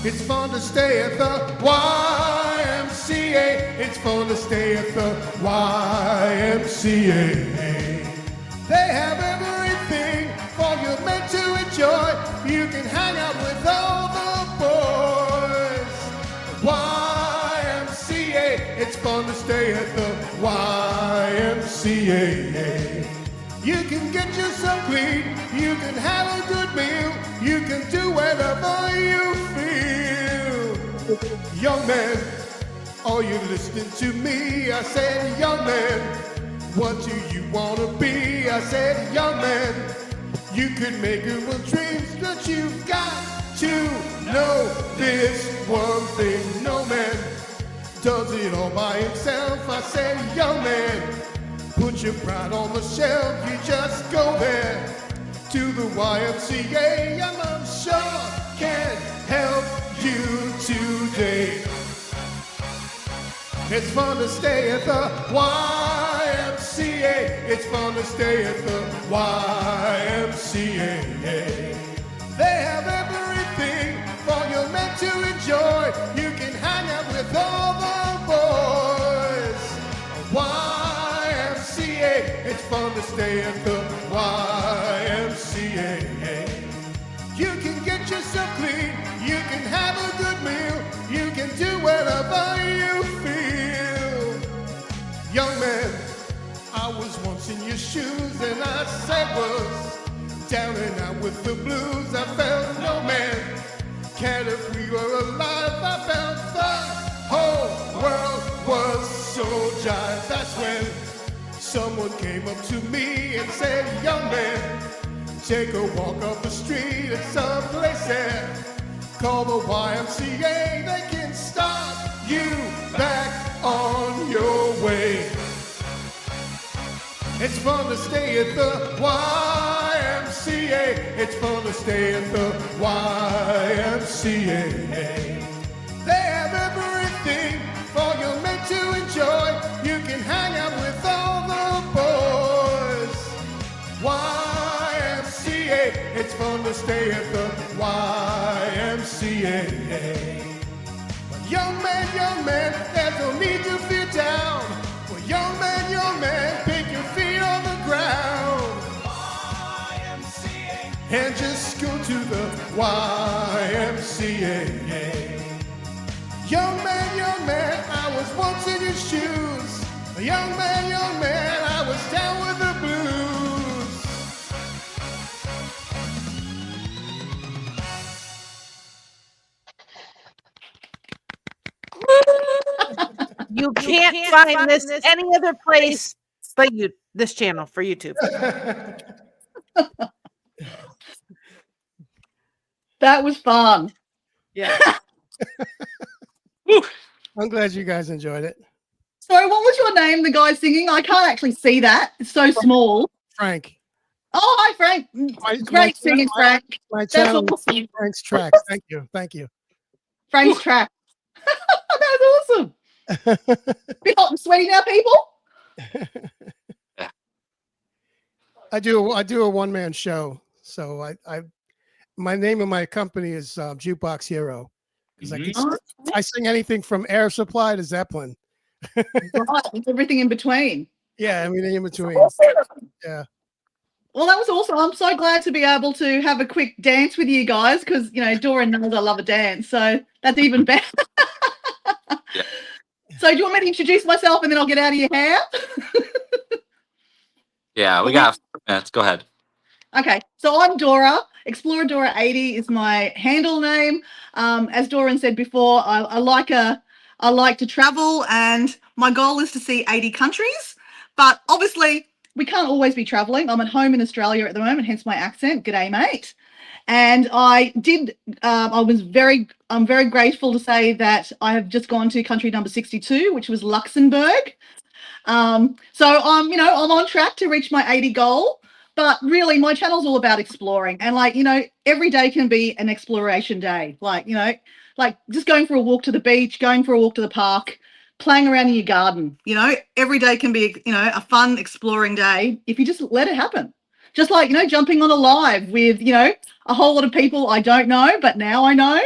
[SPEAKER 8] It's fun to stay at the YMCA. It's fun to stay at the YMCA. They have everything for you meant to enjoy. You can hang out with all the boys. YMCA. It's fun to stay at the YMCA. You can get yourself clean, you can have a good meal, you can do whatever you feel. Young man, are you listening to me? I said, young man, what do you want to be? I said, young man, you could make it with dreams, but you've got to know this one thing. No man does it all by himself. I said, young man, put your pride on the shelf, you just go there to the YMCA, and I'm sure can help you today. It's fun to stay at the YMCA. It's fun to stay at the YMCA. They have everything for you meant to enjoy. You can hang out with all the boys. YMCA. It's fun to stay at the YMCA. You can get yourself clean, you can have a good meal, you can do whatever you feel. Young man, I was once in your shoes and I said was down and out with the blues. I felt no man cared if we were alive. I felt the whole world was so jive. That's when someone came up to me and said, young man, take a walk up the street at some place there called the YMCA. They can start you back on your way. It's fun to stay at the YMCA. It's fun to stay at the YMCA. They have everything for you meant to enjoy. You can hang out with all the boys. YMCA. It's fun to stay at the YMCA. But young man, there's no need to feel down. Well, young man, pick your feet on the ground. YMCA. And just go to the YMCA. Young man, I was once in your shoes. Young man, I was down with the blues.
[SPEAKER 5] You can't find this any other place but this channel for YouTube.
[SPEAKER 11] That was fun.
[SPEAKER 5] Yeah.
[SPEAKER 7] I'm glad you guys enjoyed it.
[SPEAKER 11] Sorry, what was your name, the guy singing? I can't actually see that. It's so small.
[SPEAKER 7] Frank.
[SPEAKER 11] Oh, hi, Frank. Great singing, Frank.
[SPEAKER 7] My
[SPEAKER 11] That's
[SPEAKER 7] channel,
[SPEAKER 11] awesome.
[SPEAKER 7] Frank's Track. Thank you.
[SPEAKER 11] Frank's track. That's awesome. Bit hot and sweaty now, people.
[SPEAKER 7] I do a one-man show. So my name of my company is Jukebox Hero, because I sing anything from Air Supply to Zeppelin.
[SPEAKER 11] Right, everything in between.
[SPEAKER 7] Yeah, I mean in between. Yeah.
[SPEAKER 11] Well, that was awesome. I'm so glad to be able to have a quick dance with you guys because, Dora knows I love a dance. So that's even better.
[SPEAKER 1] Yeah.
[SPEAKER 11] So do you want me to introduce myself and then I'll get out of your hair?
[SPEAKER 1] Yeah, we got 4 minutes. Go ahead.
[SPEAKER 11] Okay, so I'm Dora. Explorer Dora 80 is my handle name. As Doran said before, I like to travel, and my goal is to see 80 countries. But obviously, we can't always be traveling. I'm at home in Australia at the moment, hence my accent. G'day, mate. And I'm very grateful to say that I have just gone to country number 62, which was Luxembourg. So I'm on track to reach my 80 goal. But really, my channel's all about exploring, and every day can be an exploration day. Like just going for a walk to the beach, going for a walk to the park, playing around in your garden. Every day can be a fun exploring day if you just let it happen. Just like jumping on a live with a whole lot of people I don't know, but now I know.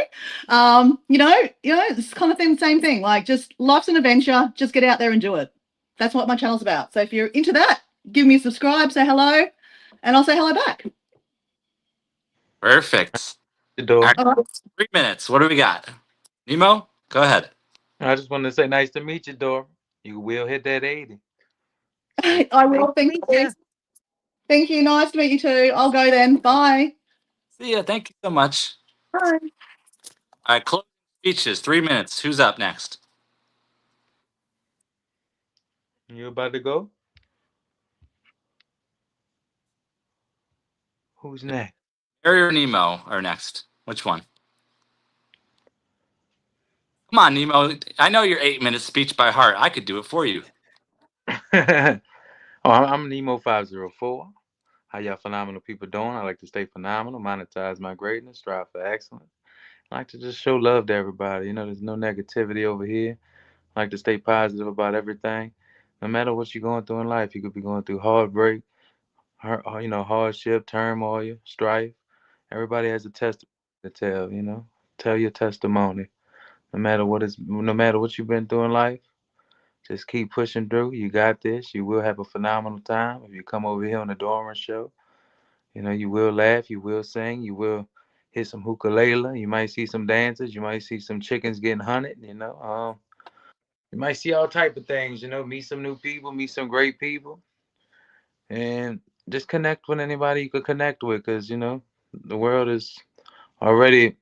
[SPEAKER 11] It's kind of the same thing. Like, just life's an adventure. Just get out there and do it. That's what my channel's about. So if you're into that, give me a subscribe, say hello, and I'll say hello back.
[SPEAKER 1] Perfect.
[SPEAKER 10] All
[SPEAKER 1] right, 3 minutes. What do we got? Nemo, go ahead.
[SPEAKER 10] I just wanted to say nice to meet you, Dora. You will hit that 80.
[SPEAKER 11] I will. Thank you. Thank you. Nice to meet you too. I'll go then. Bye.
[SPEAKER 1] See ya. Thank you so much.
[SPEAKER 11] Bye.
[SPEAKER 1] All right, closing speeches. 3 minutes. Who's up next?
[SPEAKER 10] You about to go? Who's next?
[SPEAKER 1] Harry or Nemo are next. Which one? Come on, Nemo. I know your 8-minute speech by heart. I could do it for you.
[SPEAKER 10] I'm Nemo 504. How y'all phenomenal people doing? I like to stay phenomenal, monetize my greatness, strive for excellence. I like to just show love to everybody. There's no negativity over here. I like to stay positive about everything. No matter what you're going through in life, you could be going through heartbreak, hardship, turmoil, strife. Everybody has a testimony to tell. Tell your testimony. No matter what you've been through in life, just keep pushing through. You got this. You will have a phenomenal time if you come over here on the Dorman Show. You will laugh. You will sing. You will hit some ukulele. You might see some dances. You might see some chickens getting hunted. You might see all type of things. Meet some new people. Meet some great people, and just connect with anybody you could connect with. Because the world is already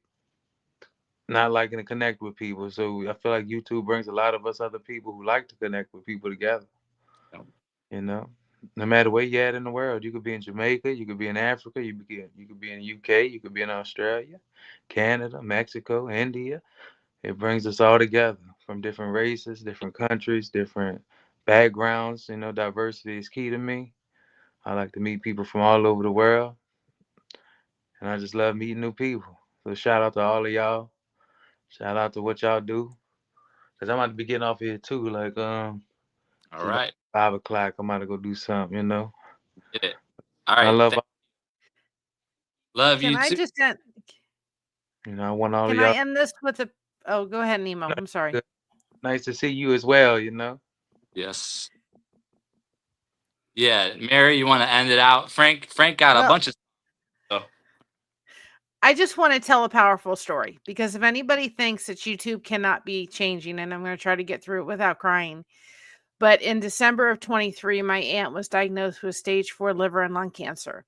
[SPEAKER 10] not liking to connect with people. So I feel like YouTube brings a lot of us other people who like to connect with people together. No matter where you're at in the world, you could be in Jamaica, you could be in Africa, you could be in the UK, you could be in Australia, Canada, Mexico, India. It brings us all together from different races, different countries, different backgrounds. Diversity is key to me. I like to meet people from all over the world, and I just love meeting new people. So shout out to all of y'all. Shout out to what y'all do. Cause I'm about to be getting off here too. Like
[SPEAKER 1] All right.
[SPEAKER 10] 5 o'clock. I'm about to go do something.
[SPEAKER 1] Did it. All right.
[SPEAKER 10] I love
[SPEAKER 1] you
[SPEAKER 5] I
[SPEAKER 1] too.
[SPEAKER 5] just end?
[SPEAKER 10] I want all
[SPEAKER 5] Can
[SPEAKER 10] of y'all.
[SPEAKER 5] I end this with a? Oh, go ahead, Nemo. I'm sorry.
[SPEAKER 10] Nice to see you as well.
[SPEAKER 1] Yes. Yeah, Mary, you want to end it out? Frank got a bunch of stuff.
[SPEAKER 5] I just want to tell a powerful story, because if anybody thinks that YouTube cannot be changing, and I'm going to try to get through it without crying, but in December of 23, my aunt was diagnosed with stage 4 liver and lung cancer.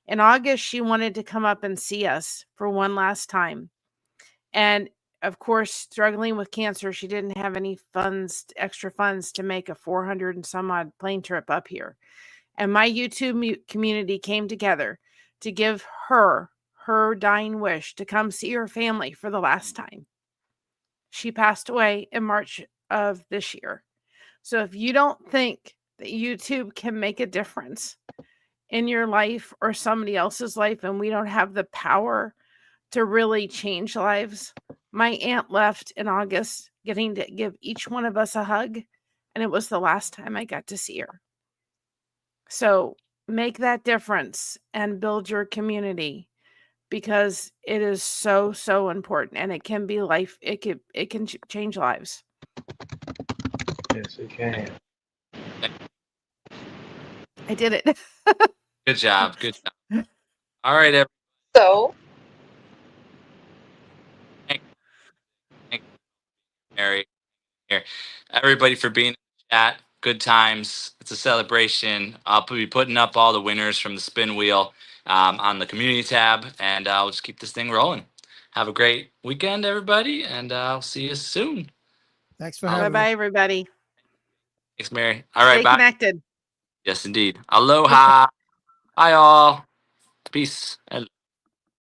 [SPEAKER 5] In August, she wanted to come up and see us for one last time. And of course, struggling with cancer, she didn't have any extra funds to make a 400 and some odd plane trip up here. And my YouTube community came together to give her dying wish to come see her family for the last time. She passed away in March of this year. So if you don't think that YouTube can make a difference in your life or somebody else's life, and we don't have the power to really change lives, my aunt left in August getting to give each one of us a hug, and it was the last time I got to see her. So make that difference and build your community, because it is so, so important, and it can be life. It can change lives.
[SPEAKER 10] Yes, it can.
[SPEAKER 5] I did it.
[SPEAKER 1] Good job. Good job. All right, everybody.
[SPEAKER 12] So,
[SPEAKER 1] Thank you, Mary. Here, everybody, for being in the chat. Good times. It's a celebration. I'll be putting up all the winners from the spin wheel on the community tab, and I'll just keep this thing rolling. Have a great weekend, everybody, and I'll see you soon.
[SPEAKER 7] Thanks for
[SPEAKER 5] Bye
[SPEAKER 7] having
[SPEAKER 5] bye,
[SPEAKER 7] me.
[SPEAKER 5] everybody.
[SPEAKER 1] Thanks, Mary. All right,
[SPEAKER 5] Stay
[SPEAKER 1] bye.
[SPEAKER 5] connected.
[SPEAKER 1] Yes, indeed. Aloha. Bye, all. Peace.